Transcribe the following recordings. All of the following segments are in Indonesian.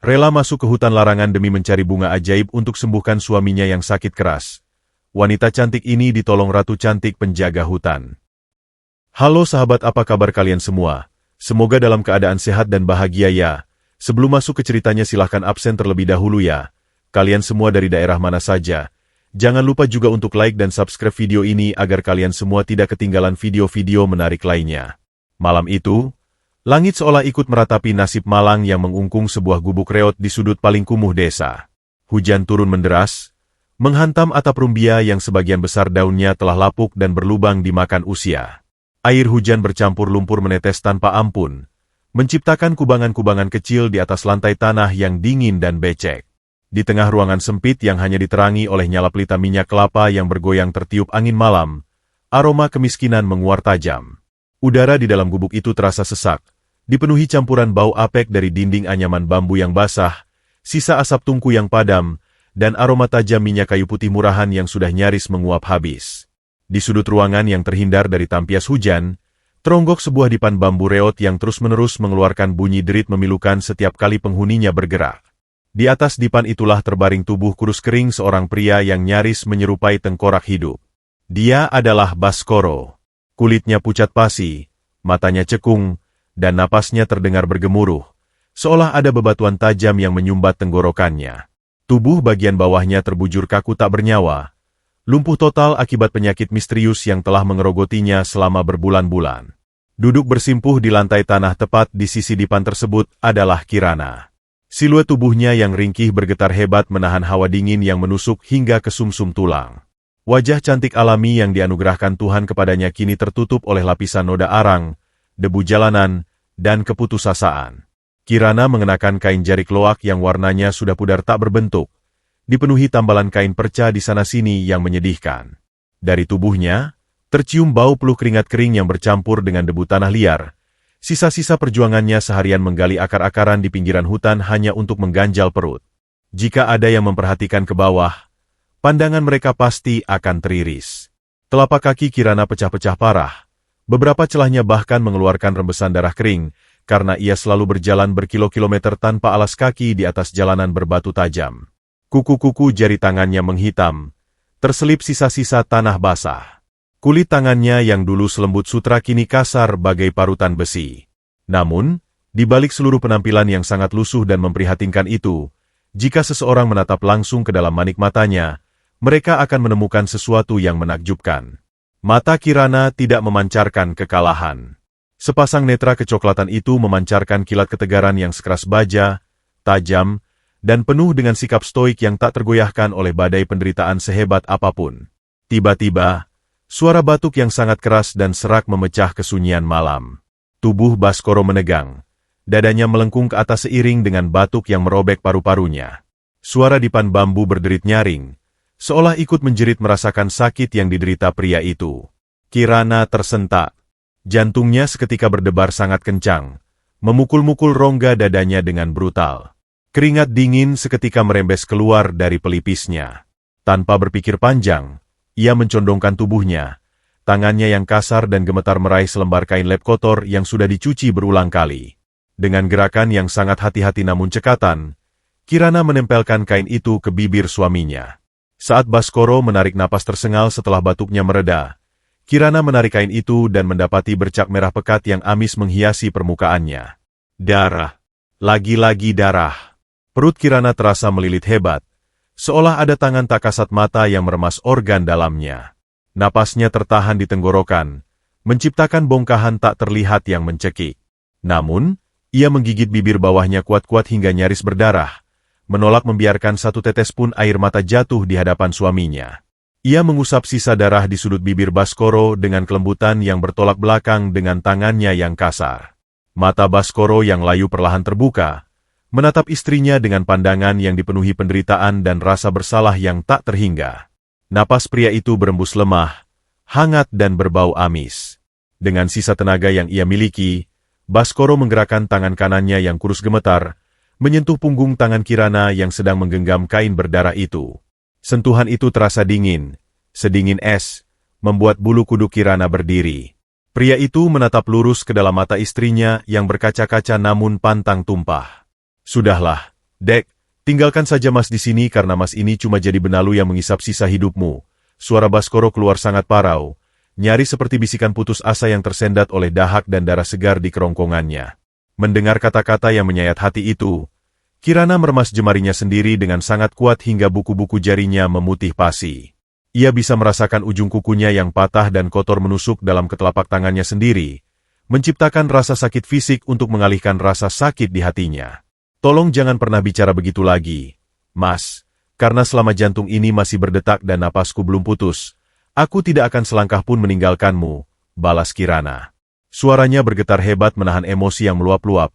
Rela masuk ke hutan larangan demi mencari bunga ajaib untuk sembuhkan suaminya yang sakit keras. Wanita cantik ini ditolong Ratu Cantik penjaga hutan. Halo sahabat, apa kabar kalian semua? Semoga dalam keadaan sehat dan bahagia ya. Sebelum masuk ke ceritanya silahkan absen terlebih dahulu ya. Kalian semua dari daerah mana saja? Jangan lupa juga untuk like dan subscribe video ini agar kalian semua tidak ketinggalan video-video menarik lainnya. Malam itu, langit seolah ikut meratapi nasib malang yang mengungkung sebuah gubuk reot di sudut paling kumuh desa. Hujan turun menderas, menghantam atap rumbia yang sebagian besar daunnya telah lapuk dan berlubang dimakan usia. Air hujan bercampur lumpur menetes tanpa ampun, menciptakan kubangan-kubangan kecil di atas lantai tanah yang dingin dan becek. Di tengah ruangan sempit yang hanya diterangi oleh nyala pelita minyak kelapa yang bergoyang tertiup angin malam, aroma kemiskinan menguar tajam. Udara di dalam gubuk itu terasa sesak, dipenuhi campuran bau apek dari dinding anyaman bambu yang basah, sisa asap tungku yang padam, dan aroma tajam minyak kayu putih murahan yang sudah nyaris menguap habis. Di sudut ruangan yang terhindar dari tampias hujan, teronggok sebuah dipan bambu reot yang terus-menerus mengeluarkan bunyi derit memilukan setiap kali penghuninya bergerak. Di atas dipan itulah terbaring tubuh kurus kering seorang pria yang nyaris menyerupai tengkorak hidup. Dia adalah Baskoro. Kulitnya pucat pasi, matanya cekung, dan napasnya terdengar bergemuruh, seolah ada bebatuan tajam yang menyumbat tenggorokannya. Tubuh bagian bawahnya terbujur kaku tak bernyawa, lumpuh total akibat penyakit misterius yang telah mengerogotinya selama berbulan-bulan. Duduk bersimpuh di lantai tanah tepat di sisi dipan tersebut adalah Kirana. Siluet tubuhnya yang ringkih bergetar hebat menahan hawa dingin yang menusuk hingga ke sumsum tulang. Wajah cantik alami yang dianugerahkan Tuhan kepadanya kini tertutup oleh lapisan noda arang, debu jalanan, dan keputusasaan. Kirana mengenakan kain jarik loak yang warnanya sudah pudar tak berbentuk, dipenuhi tambalan kain perca di sana-sini yang menyedihkan. Dari tubuhnya, tercium bau peluh keringat kering yang bercampur dengan debu tanah liar. Sisa-sisa perjuangannya seharian menggali akar-akaran di pinggiran hutan hanya untuk mengganjal perut. Jika ada yang memperhatikan ke bawah, pandangan mereka pasti akan teriris. Telapak kaki Kirana pecah-pecah parah. Beberapa celahnya bahkan mengeluarkan rembesan darah kering, karena ia selalu berjalan berkilo-kilometer tanpa alas kaki di atas jalanan berbatu tajam. Kuku-kuku jari tangannya menghitam, terselip sisa-sisa tanah basah. Kulit tangannya yang dulu selembut sutra kini kasar bagai parutan besi. Namun, di balik seluruh penampilan yang sangat lusuh dan memprihatinkan itu, jika seseorang menatap langsung ke dalam manik matanya, mereka akan menemukan sesuatu yang menakjubkan. Mata Kirana tidak memancarkan kekalahan. Sepasang netra kecoklatan itu memancarkan kilat ketegaran yang sekeras baja, tajam, dan penuh dengan sikap stoik yang tak tergoyahkan oleh badai penderitaan sehebat apapun. Tiba-tiba, suara batuk yang sangat keras dan serak memecah kesunyian malam. Tubuh Baskoro menegang. Dadanya melengkung ke atas seiring dengan batuk yang merobek paru-parunya. Suara dipan bambu berderit nyaring, seolah ikut menjerit merasakan sakit yang diderita pria itu. Kirana tersentak. Jantungnya seketika berdebar sangat kencang, memukul-mukul rongga dadanya dengan brutal. Keringat dingin seketika merembes keluar dari pelipisnya. Tanpa berpikir panjang, ia mencondongkan tubuhnya, tangannya yang kasar dan gemetar meraih selembar kain lap kotor yang sudah dicuci berulang kali. Dengan gerakan yang sangat hati-hati namun cekatan, Kirana menempelkan kain itu ke bibir suaminya. Saat Baskoro menarik napas tersengal setelah batuknya mereda, Kirana menarik kain itu dan mendapati bercak merah pekat yang amis menghiasi permukaannya. Darah. Lagi-lagi darah. Perut Kirana terasa melilit hebat, seolah ada tangan tak kasat mata yang meremas organ dalamnya. Napasnya tertahan di tenggorokan, menciptakan bongkahan tak terlihat yang mencekik. Namun, ia menggigit bibir bawahnya kuat-kuat hingga nyaris berdarah, menolak membiarkan satu tetes pun air mata jatuh di hadapan suaminya. Ia mengusap sisa darah di sudut bibir Baskoro dengan kelembutan yang bertolak belakang dengan tangannya yang kasar. Mata Baskoro yang layu perlahan terbuka, menatap istrinya dengan pandangan yang dipenuhi penderitaan dan rasa bersalah yang tak terhingga. Napas pria itu berembus lemah, hangat dan berbau amis. Dengan sisa tenaga yang ia miliki, Baskoro menggerakkan tangan kanannya yang kurus gemetar, menyentuh punggung tangan Kirana yang sedang menggenggam kain berdarah itu. Sentuhan itu terasa dingin, sedingin es, membuat bulu kuduk Kirana berdiri. Pria itu menatap lurus ke dalam mata istrinya yang berkaca-kaca namun pantang tumpah. Sudahlah, Dek, tinggalkan saja Mas di sini karena Mas ini cuma jadi benalu yang mengisap sisa hidupmu. Suara Baskoro keluar sangat parau, nyaris seperti bisikan putus asa yang tersendat oleh dahak dan darah segar di kerongkongannya. Mendengar kata-kata yang menyayat hati itu, Kirana meremas jemarinya sendiri dengan sangat kuat hingga buku-buku jarinya memutih pasi. Ia bisa merasakan ujung kukunya yang patah dan kotor menusuk dalam ketelapak tangannya sendiri, menciptakan rasa sakit fisik untuk mengalihkan rasa sakit di hatinya. Tolong jangan pernah bicara begitu lagi, Mas, karena selama jantung ini masih berdetak dan napasku belum putus, aku tidak akan selangkah pun meninggalkanmu, balas Kirana. Suaranya bergetar hebat menahan emosi yang meluap-luap,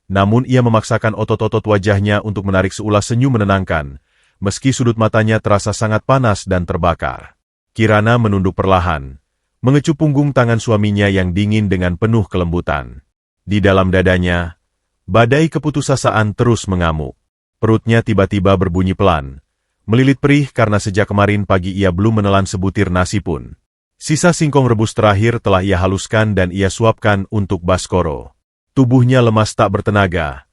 namun ia memaksakan otot-otot wajahnya untuk menarik seulas senyum menenangkan, meski sudut matanya terasa sangat panas dan terbakar. Kirana menunduk perlahan, mengecup punggung tangan suaminya yang dingin dengan penuh kelembutan. Di dalam dadanya, badai keputusasaan terus mengamuk. Perutnya tiba-tiba berbunyi pelan, melilit perih karena sejak kemarin pagi ia belum menelan sebutir nasi pun. Sisa singkong rebus terakhir telah ia haluskan dan ia suapkan untuk Baskoro. Tubuhnya lemas tak bertenaga.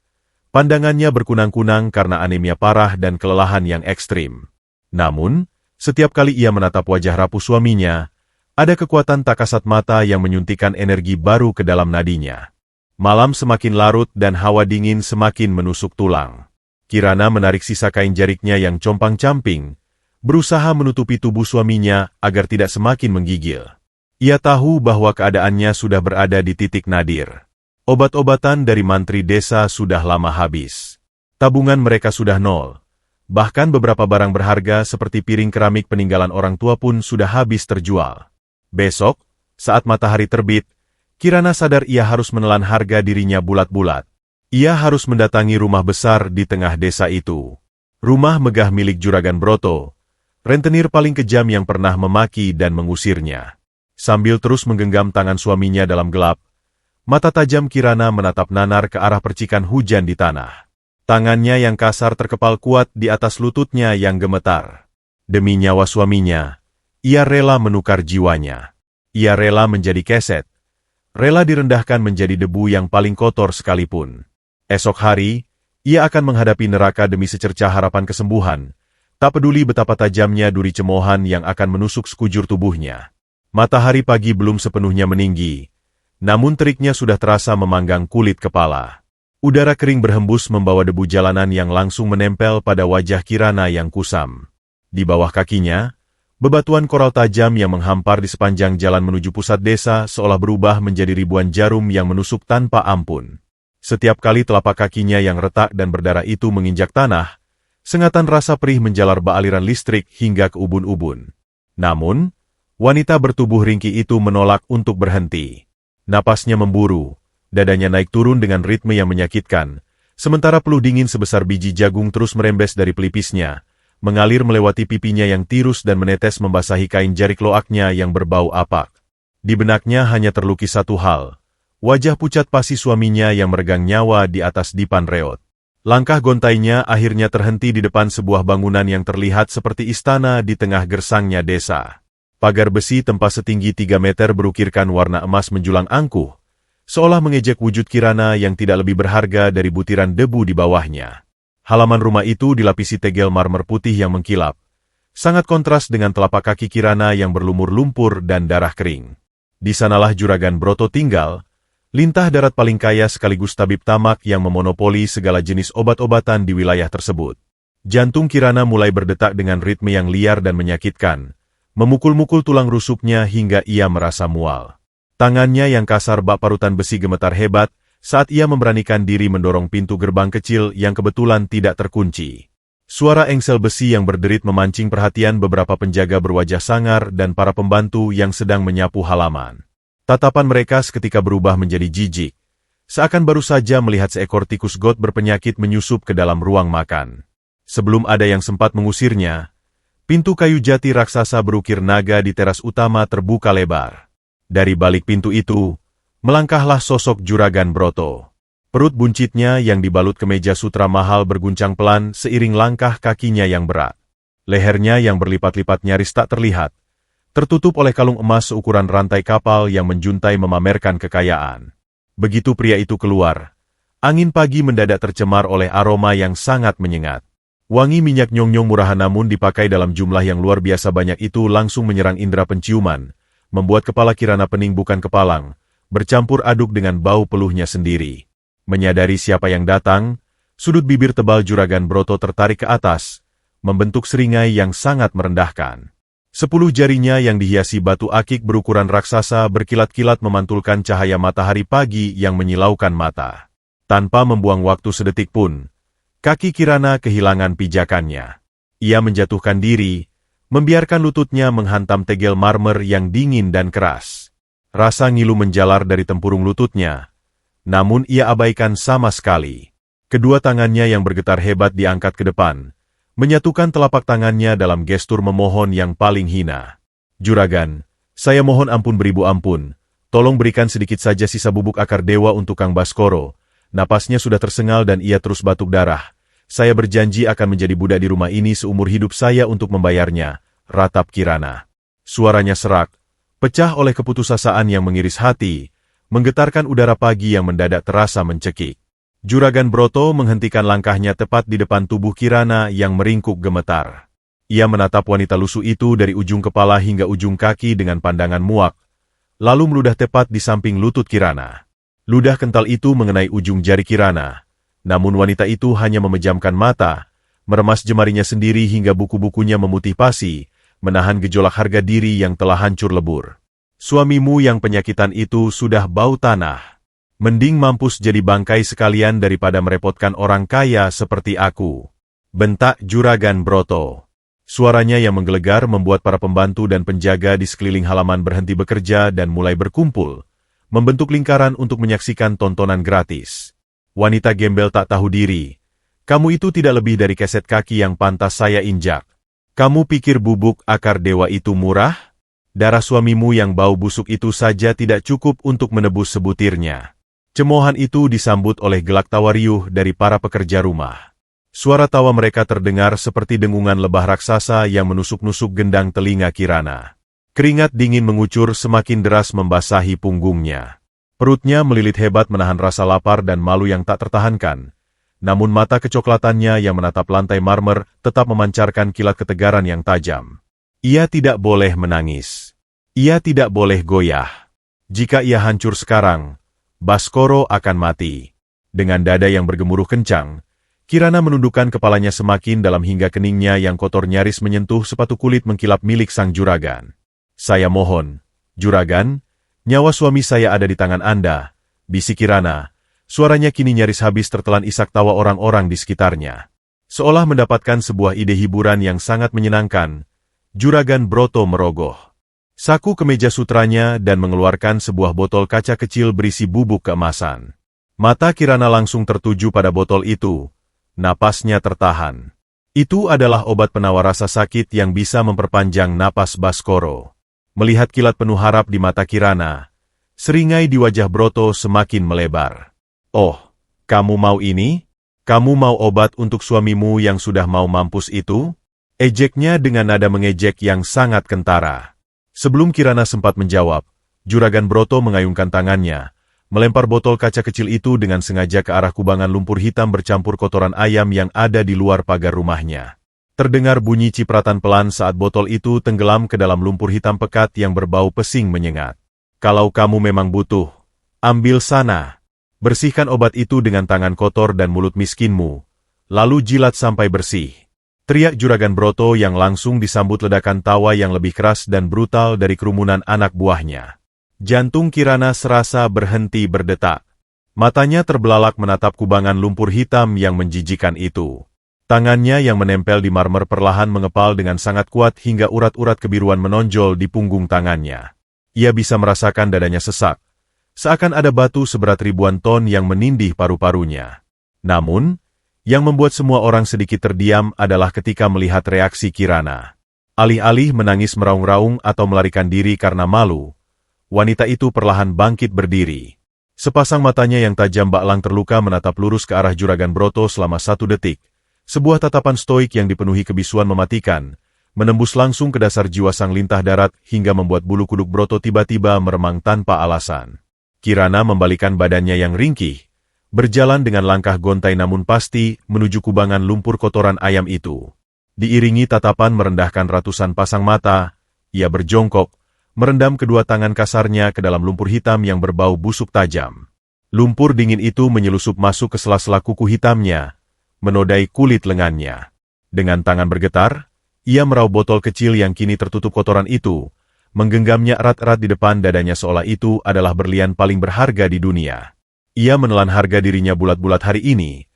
Pandangannya berkunang-kunang karena anemia parah dan kelelahan yang ekstrim. Namun, setiap kali ia menatap wajah rapuh suaminya, ada kekuatan tak kasat mata yang menyuntikkan energi baru ke dalam nadinya. Malam semakin larut dan hawa dingin semakin menusuk tulang. Kirana menarik sisa kain jariknya yang compang-camping, berusaha menutupi tubuh suaminya agar tidak semakin menggigil. Ia tahu bahwa keadaannya sudah berada di titik nadir. Obat-obatan dari mantri desa sudah lama habis. Tabungan mereka sudah nol. Bahkan beberapa barang berharga seperti piring keramik peninggalan orang tua pun sudah habis terjual. Besok, saat matahari terbit, Kirana sadar ia harus menelan harga dirinya bulat-bulat. Ia harus mendatangi rumah besar di tengah desa itu. Rumah megah milik Juragan Broto, rentenir paling kejam yang pernah memaki dan mengusirnya. Sambil terus menggenggam tangan suaminya dalam gelap, mata tajam Kirana menatap nanar ke arah percikan hujan di tanah. Tangannya yang kasar terkepal kuat di atas lututnya yang gemetar. Demi nyawa suaminya, ia rela menukar jiwanya. Ia rela menjadi keset. Rela direndahkan menjadi debu yang paling kotor sekalipun. Esok hari, ia akan menghadapi neraka demi secercah harapan kesembuhan, tak peduli betapa tajamnya duri cemoohan yang akan menusuk sekujur tubuhnya. Matahari pagi belum sepenuhnya meninggi, namun teriknya sudah terasa memanggang kulit kepala. Udara kering berhembus membawa debu jalanan yang langsung menempel pada wajah Kirana yang kusam. Di bawah kakinya, bebatuan koral tajam yang menghampar di sepanjang jalan menuju pusat desa seolah berubah menjadi ribuan jarum yang menusuk tanpa ampun. Setiap kali telapak kakinya yang retak dan berdarah itu menginjak tanah, sengatan rasa perih menjalar aliran listrik hingga ke ubun-ubun. Namun, wanita bertubuh ringkih itu menolak untuk berhenti. Napasnya memburu, dadanya naik turun dengan ritme yang menyakitkan, sementara peluh dingin sebesar biji jagung terus merembes dari pelipisnya, mengalir melewati pipinya yang tirus dan menetes membasahi kain jarik loaknya yang berbau apak. Di benaknya hanya terlukis satu hal, wajah pucat pasi suaminya yang meregang nyawa di atas dipan reot. Langkah gontainya akhirnya terhenti di depan sebuah bangunan yang terlihat seperti istana di tengah gersangnya desa. Pagar besi tempas setinggi 3 meter berukirkan warna emas menjulang angkuh, seolah mengejek wujud Kirana yang tidak lebih berharga dari butiran debu di bawahnya. Halaman rumah itu dilapisi tegel marmer putih yang mengkilap, sangat kontras dengan telapak kaki Kirana yang berlumur lumpur dan darah kering. Di sanalah Juragan Broto tinggal, lintah darat paling kaya sekaligus tabib tamak yang memonopoli segala jenis obat-obatan di wilayah tersebut. Jantung Kirana mulai berdetak dengan ritme yang liar dan menyakitkan, memukul-mukul tulang rusuknya hingga ia merasa mual. Tangannya yang kasar bak parutan besi gemetar hebat, saat ia memberanikan diri mendorong pintu gerbang kecil yang kebetulan tidak terkunci. Suara engsel besi yang berderit memancing perhatian beberapa penjaga berwajah sangar dan para pembantu yang sedang menyapu halaman. Tatapan mereka seketika berubah menjadi jijik, seakan baru saja melihat seekor tikus got berpenyakit menyusup ke dalam ruang makan. Sebelum ada yang sempat mengusirnya, pintu kayu jati raksasa berukir naga di teras utama terbuka lebar. Dari balik pintu itu, melangkahlah sosok Juragan Broto. Perut buncitnya yang dibalut kemeja sutra mahal berguncang pelan seiring langkah kakinya yang berat. Lehernya yang berlipat-lipat nyaris tak terlihat, tertutup oleh kalung emas seukuran rantai kapal yang menjuntai memamerkan kekayaan. Begitu pria itu keluar, Angin pagi mendadak tercemar oleh aroma yang sangat menyengat. Wangi minyak nyong-nyong murahan namun dipakai dalam jumlah yang luar biasa banyak itu langsung menyerang indera penciuman, membuat kepala Kirana pening bukan kepalang, bercampur aduk dengan bau peluhnya sendiri. Menyadari siapa yang datang, sudut bibir tebal Juragan Broto tertarik ke atas, membentuk seringai yang sangat merendahkan. 10 jarinya yang dihiasi batu akik berukuran raksasa berkilat-kilat memantulkan cahaya matahari pagi yang menyilaukan mata. Tanpa membuang waktu sedetik pun, kaki Kirana kehilangan pijakannya. Ia menjatuhkan diri, membiarkan lututnya menghantam tegel marmer yang dingin dan keras. Rasa ngilu menjalar dari tempurung lututnya, namun ia abaikan sama sekali. Kedua tangannya yang bergetar hebat diangkat ke depan, menyatukan telapak tangannya dalam gestur memohon yang paling hina. Juragan, saya mohon ampun beribu ampun, tolong berikan sedikit saja sisa bubuk akar dewa untuk Kang Baskoro. Napasnya sudah tersengal dan ia terus batuk darah. Saya berjanji akan menjadi budak di rumah ini seumur hidup saya untuk membayarnya, ratap Kirana. Suaranya serak, pecah oleh keputusasaan yang mengiris hati, menggetarkan udara pagi yang mendadak terasa mencekik. Juragan Broto menghentikan langkahnya tepat di depan tubuh Kirana yang meringkuk gemetar. Ia menatap wanita lusuh itu dari ujung kepala hingga ujung kaki dengan pandangan muak, lalu meludah tepat di samping lutut Kirana. Ludah kental itu mengenai ujung jari Kirana, namun wanita itu hanya memejamkan mata, meremas jemarinya sendiri hingga buku-bukunya memutih pasi, menahan gejolak harga diri yang telah hancur lebur. Suamimu yang penyakitan itu sudah bau tanah. Mending mampus jadi bangkai sekalian daripada merepotkan orang kaya seperti aku. Bentak Juragan Broto. Suaranya yang menggelegar membuat para pembantu dan penjaga di sekeliling halaman berhenti bekerja dan mulai berkumpul, membentuk lingkaran untuk menyaksikan tontonan gratis. Wanita gembel tak tahu diri. Kamu itu tidak lebih dari keset kaki yang pantas saya injak. Kamu pikir bubuk akar dewa itu murah? Darah suamimu yang bau busuk itu saja tidak cukup untuk menebus sebutirnya. Cemoohan itu disambut oleh gelak tawa riuh dari para pekerja rumah. Suara tawa mereka terdengar seperti dengungan lebah raksasa yang menusuk-nusuk gendang telinga Kirana. Keringat dingin mengucur semakin deras membasahi punggungnya. Perutnya melilit hebat menahan rasa lapar dan malu yang tak tertahankan. Namun mata kecoklatannya yang menatap lantai marmer tetap memancarkan kilat ketegaran yang tajam. Ia tidak boleh menangis. Ia tidak boleh goyah. Jika ia hancur sekarang, Baskoro akan mati. Dengan dada yang bergemuruh kencang, Kirana menundukkan kepalanya semakin dalam hingga keningnya yang kotor nyaris menyentuh sepatu kulit mengkilap milik sang juragan. Saya mohon, Juragan, nyawa suami saya ada di tangan Anda, bisik Kirana. Suaranya kini nyaris habis tertelan isak tawa orang-orang di sekitarnya. Seolah mendapatkan sebuah ide hiburan yang sangat menyenangkan, Juragan Broto merogoh saku kemeja sutranya dan mengeluarkan sebuah botol kaca kecil berisi bubuk keemasan. Mata Kirana langsung tertuju pada botol itu, napasnya tertahan. Itu adalah obat penawar rasa sakit yang bisa memperpanjang napas Baskoro. Melihat kilat penuh harap di mata Kirana, seringai di wajah Broto semakin melebar. Oh, kamu mau ini? Kamu mau obat untuk suamimu yang sudah mau mampus itu? Ejeknya dengan nada mengejek yang sangat kentara. Sebelum Kirana sempat menjawab, Juragan Broto mengayunkan tangannya, melempar botol kaca kecil itu dengan sengaja ke arah kubangan lumpur hitam bercampur kotoran ayam yang ada di luar pagar rumahnya. Terdengar bunyi cipratan pelan saat botol itu tenggelam ke dalam lumpur hitam pekat yang berbau pesing menyengat. Kalau kamu memang butuh, ambil sana. Bersihkan obat itu dengan tangan kotor dan mulut miskinmu, lalu jilat sampai bersih. Teriak Juragan Broto yang langsung disambut ledakan tawa yang lebih keras dan brutal dari kerumunan anak buahnya. Jantung Kirana serasa berhenti berdetak. Matanya terbelalak menatap kubangan lumpur hitam yang menjijikan itu. Tangannya yang menempel di marmer perlahan mengepal dengan sangat kuat hingga urat-urat kebiruan menonjol di punggung tangannya. Ia bisa merasakan dadanya sesak, seakan ada batu seberat ribuan ton yang menindih paru-parunya. Namun, yang membuat semua orang sedikit terdiam adalah ketika melihat reaksi Kirana. Alih-alih menangis meraung-raung atau melarikan diri karena malu, wanita itu perlahan bangkit berdiri. Sepasang matanya yang tajam baklang terluka menatap lurus ke arah Juragan Broto selama 1 detik. Sebuah tatapan stoik yang dipenuhi kebisuan mematikan, menembus langsung ke dasar jiwa sang lintah darat hingga membuat bulu kuduk Broto tiba-tiba meremang tanpa alasan. Kirana membalikan badannya yang ringkih, berjalan dengan langkah gontai namun pasti menuju kubangan lumpur kotoran ayam itu. Diiringi tatapan merendahkan ratusan pasang mata, ia berjongkok, merendam kedua tangan kasarnya ke dalam lumpur hitam yang berbau busuk tajam. Lumpur dingin itu menyelusup masuk ke sela-sela kuku hitamnya, menodai kulit lengannya. Dengan tangan bergetar, ia meraup botol kecil yang kini tertutup kotoran itu, menggenggamnya erat-erat di depan dadanya seolah itu adalah berlian paling berharga di dunia. Ia menelan harga dirinya bulat-bulat hari ini,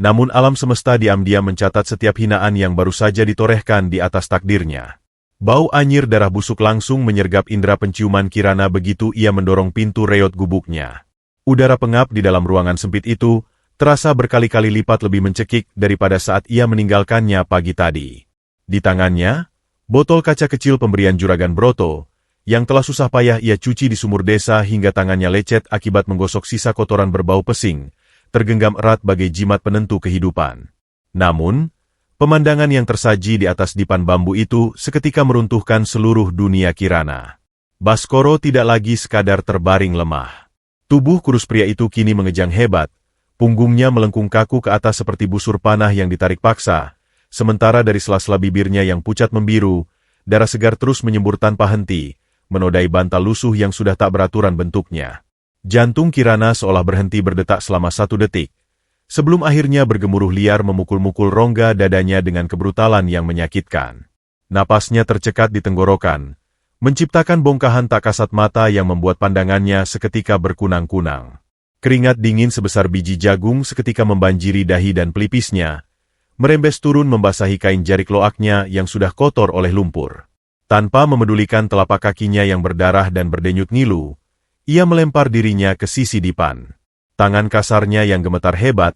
namun alam semesta diam-diam mencatat setiap hinaan yang baru saja ditorehkan di atas takdirnya. Bau anyir darah busuk langsung menyergap indera penciuman Kirana begitu ia mendorong pintu reot gubuknya. Udara pengap di dalam ruangan sempit itu terasa berkali-kali lipat lebih mencekik daripada saat ia meninggalkannya pagi tadi. Di tangannya, botol kaca kecil pemberian Juragan Broto, yang telah susah payah ia cuci di sumur desa hingga tangannya lecet akibat menggosok sisa kotoran berbau pesing, tergenggam erat bagai jimat penentu kehidupan. Namun, pemandangan yang tersaji di atas dipan bambu itu seketika meruntuhkan seluruh dunia Kirana. Baskoro tidak lagi sekadar terbaring lemah. Tubuh kurus pria itu kini mengejang hebat, punggungnya melengkung kaku ke atas seperti busur panah yang ditarik paksa, sementara dari sela-sela bibirnya yang pucat membiru, darah segar terus menyembur tanpa henti, menodai bantal lusuh yang sudah tak beraturan bentuknya. Jantung Kirana seolah berhenti berdetak selama 1 detik, sebelum akhirnya bergemuruh liar memukul-mukul rongga dadanya dengan kebrutalan yang menyakitkan. Napasnya tercekat di tenggorokan, menciptakan bongkahan tak kasat mata yang membuat pandangannya seketika berkunang-kunang. Keringat dingin sebesar biji jagung seketika membanjiri dahi dan pelipisnya, merembes turun membasahi kain jarik loaknya yang sudah kotor oleh lumpur. Tanpa memedulikan telapak kakinya yang berdarah dan berdenyut ngilu, ia melempar dirinya ke sisi dipan. Tangan kasarnya yang gemetar hebat,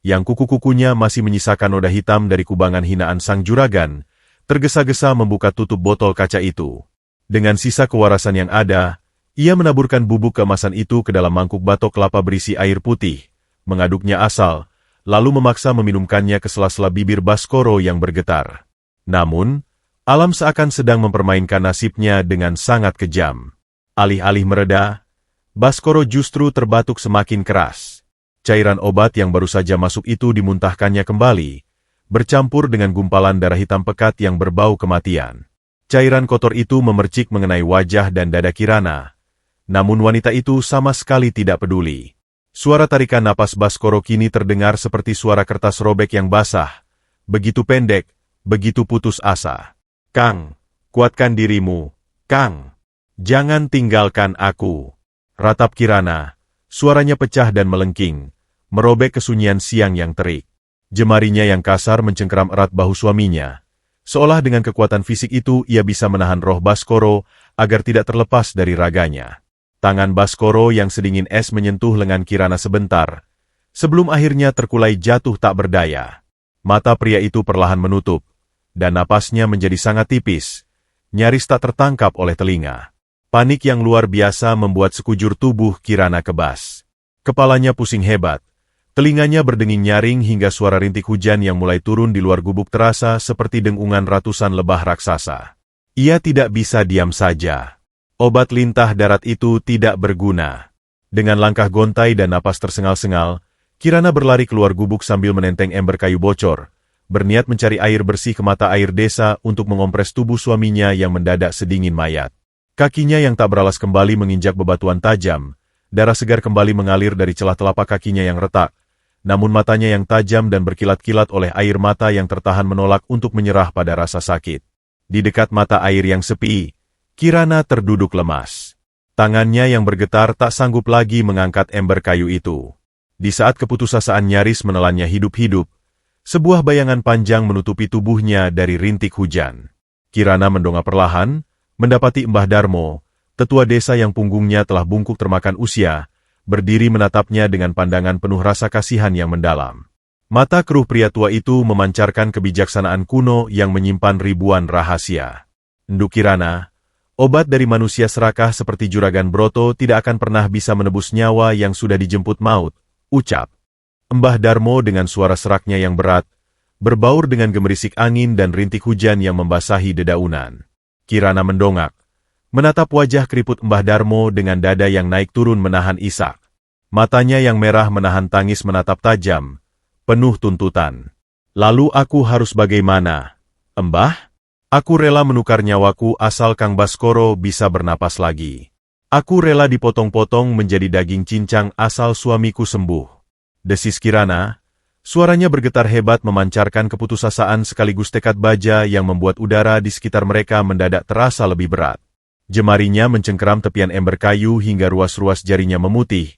yang kuku-kukunya masih menyisakan noda hitam dari kubangan hinaan sang juragan, tergesa-gesa membuka tutup botol kaca itu. Dengan sisa kewarasan yang ada, ia menaburkan bubuk keemasan itu ke dalam mangkuk batok kelapa berisi air putih, mengaduknya asal, lalu memaksa meminumkannya ke sela-sela bibir Baskoro yang bergetar. Namun, alam seakan sedang mempermainkan nasibnya dengan sangat kejam. Alih-alih mereda, Baskoro justru terbatuk semakin keras. Cairan obat yang baru saja masuk itu dimuntahkannya kembali, bercampur dengan gumpalan darah hitam pekat yang berbau kematian. Cairan kotor itu memercik mengenai wajah dan dada Kirana, namun wanita itu sama sekali tidak peduli. Suara tarikan napas Baskoro kini terdengar seperti suara kertas robek yang basah, begitu pendek, begitu putus asa. "Kang, kuatkan dirimu, Kang. Jangan tinggalkan aku." Ratap Kirana, suaranya pecah dan melengking, merobek kesunyian siang yang terik. Jemarinya yang kasar mencengkeram erat bahu suaminya, seolah dengan kekuatan fisik itu ia bisa menahan roh Baskoro agar tidak terlepas dari raganya. Tangan Baskoro yang sedingin es menyentuh lengan Kirana sebentar, sebelum akhirnya terkulai jatuh tak berdaya. Mata pria itu perlahan menutup, dan napasnya menjadi sangat tipis, nyaris tak tertangkap oleh telinga. Panik yang luar biasa membuat sekujur tubuh Kirana kebas. Kepalanya pusing hebat, telinganya berdenging nyaring hingga suara rintik hujan yang mulai turun di luar gubuk terasa seperti dengungan ratusan lebah raksasa. Ia tidak bisa diam saja. Obat lintah darat itu tidak berguna. Dengan langkah gontai dan napas tersengal-sengal, Kirana berlari keluar gubuk sambil menenteng ember kayu bocor, berniat mencari air bersih ke mata air desa untuk mengompres tubuh suaminya yang mendadak sedingin mayat. Kakinya yang tak beralas kembali menginjak bebatuan tajam, darah segar kembali mengalir dari celah telapak kakinya yang retak, namun matanya yang tajam dan berkilat-kilat oleh air mata yang tertahan menolak untuk menyerah pada rasa sakit. Di dekat mata air yang sepi, Kirana terduduk lemas. Tangannya yang bergetar tak sanggup lagi mengangkat ember kayu itu. Di saat keputusasaan nyaris menelannya hidup-hidup, sebuah bayangan panjang menutupi tubuhnya dari rintik hujan. Kirana mendongak perlahan, mendapati Mbah Darmo, tetua desa yang punggungnya telah bungkuk termakan usia, berdiri menatapnya dengan pandangan penuh rasa kasihan yang mendalam. Mata keruh pria tua itu memancarkan kebijaksanaan kuno yang menyimpan ribuan rahasia. "Ndu Kirana, obat dari manusia serakah seperti Juragan Broto tidak akan pernah bisa menebus nyawa yang sudah dijemput maut," ucap Mbah Darmo dengan suara seraknya yang berat, berbaur dengan gemerisik angin dan rintik hujan yang membasahi dedaunan. Kirana mendongak, menatap wajah keriput Mbah Darmo dengan dada yang naik turun menahan isak. Matanya yang merah menahan tangis menatap tajam, penuh tuntutan. Lalu aku harus bagaimana? Embah? Aku rela menukar nyawaku asal Kang Baskoro bisa bernapas lagi. Aku rela dipotong-potong menjadi daging cincang asal suamiku sembuh. Desis Kirana, suaranya bergetar hebat memancarkan keputusasaan sekaligus tekad baja yang membuat udara di sekitar mereka mendadak terasa lebih berat. Jemarinya mencengkeram tepian ember kayu hingga ruas-ruas jarinya memutih.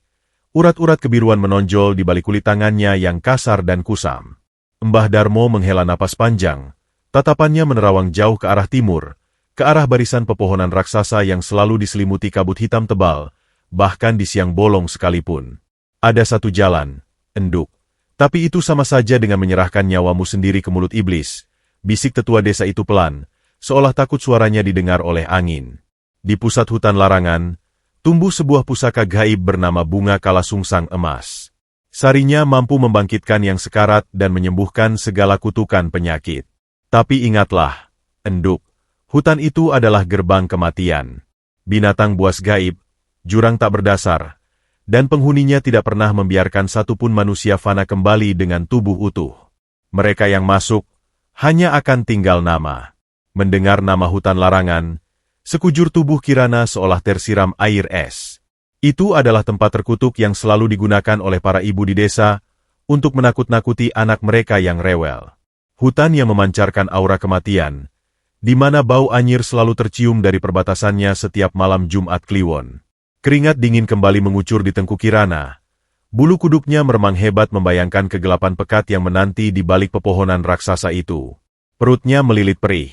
Urat-urat kebiruan menonjol di balik kulit tangannya yang kasar dan kusam. Mbah Darmo menghela napas panjang. Tatapannya menerawang jauh ke arah timur, ke arah barisan pepohonan raksasa yang selalu diselimuti kabut hitam tebal, bahkan di siang bolong sekalipun. Ada satu jalan, enduk. Tapi itu sama saja dengan menyerahkan nyawamu sendiri ke mulut iblis. Bisik tetua desa itu pelan, seolah takut suaranya didengar oleh angin. Di pusat hutan larangan, tumbuh sebuah pusaka gaib bernama bunga kalasungsang emas. Sarinya mampu membangkitkan yang sekarat dan menyembuhkan segala kutukan penyakit. Tapi ingatlah, enduk, hutan itu adalah gerbang kematian. Binatang buas gaib, jurang tak berdasar, dan penghuninya tidak pernah membiarkan satupun manusia fana kembali dengan tubuh utuh. Mereka yang masuk, hanya akan tinggal nama. Mendengar nama hutan larangan, sekujur tubuh Kirana seolah tersiram air es. Itu adalah tempat terkutuk yang selalu digunakan oleh para ibu di desa untuk menakut-nakuti anak mereka yang rewel. Hutan yang memancarkan aura kematian, di mana bau anyir selalu tercium dari perbatasannya setiap malam Jumat Kliwon. Keringat dingin kembali mengucur di tengkuk Kirana. Bulu kuduknya meremang hebat membayangkan kegelapan pekat yang menanti di balik pepohonan raksasa itu. Perutnya melilit perih.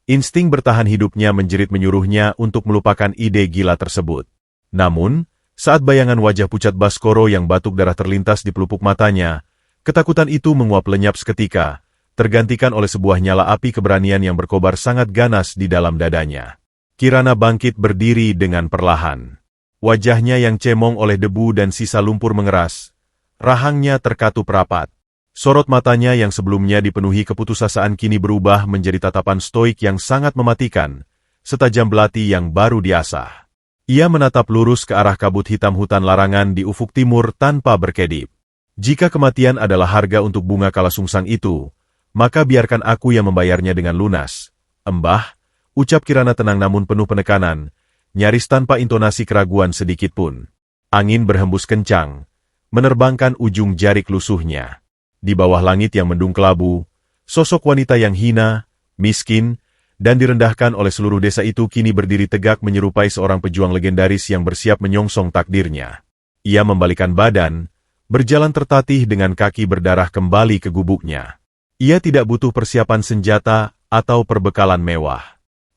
Insting bertahan hidupnya menjerit menyuruhnya untuk melupakan ide gila tersebut. Namun, saat bayangan wajah pucat Baskoro yang batuk darah terlintas di pelupuk matanya, ketakutan itu menguap lenyap seketika, tergantikan oleh sebuah nyala api keberanian yang berkobar sangat ganas di dalam dadanya. Kirana bangkit berdiri dengan perlahan. Wajahnya yang cemong oleh debu dan sisa lumpur mengeras, rahangnya terkatup rapat. Sorot matanya yang sebelumnya dipenuhi keputusasaan kini berubah menjadi tatapan stoik yang sangat mematikan, setajam belati yang baru diasah. Ia menatap lurus ke arah kabut hitam hutan larangan di ufuk timur tanpa berkedip. Jika kematian adalah harga untuk bunga kalasungsang itu, maka biarkan aku yang membayarnya dengan lunas. Embah, ucap Kirana tenang namun penuh penekanan, nyaris tanpa intonasi keraguan sedikitpun. Angin berhembus kencang, menerbangkan ujung jari lusuhnya. Di bawah langit yang mendung kelabu, sosok wanita yang hina, miskin, dan direndahkan oleh seluruh desa itu kini berdiri tegak menyerupai seorang pejuang legendaris yang bersiap menyongsong takdirnya. Ia membalikan badan, berjalan tertatih dengan kaki berdarah kembali ke gubuknya. Ia tidak butuh persiapan senjata atau perbekalan mewah.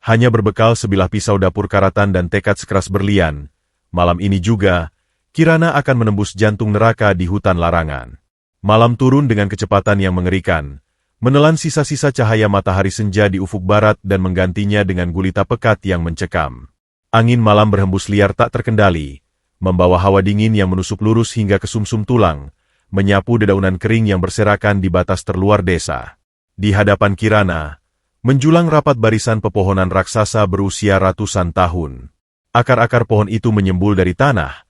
Hanya berbekal sebilah pisau dapur karatan dan tekad sekeras berlian, malam ini juga, Kirana akan menembus jantung neraka di hutan larangan. Malam turun dengan kecepatan yang mengerikan, menelan sisa-sisa cahaya matahari senja di ufuk barat dan menggantinya dengan gulita pekat yang mencekam. Angin malam berhembus liar tak terkendali, membawa hawa dingin yang menusuk lurus hingga ke sumsum tulang, menyapu dedaunan kering yang berserakan di batas terluar desa. Di hadapan Kirana, menjulang rapat barisan pepohonan raksasa berusia ratusan tahun. Akar-akar pohon itu menyembul dari tanah,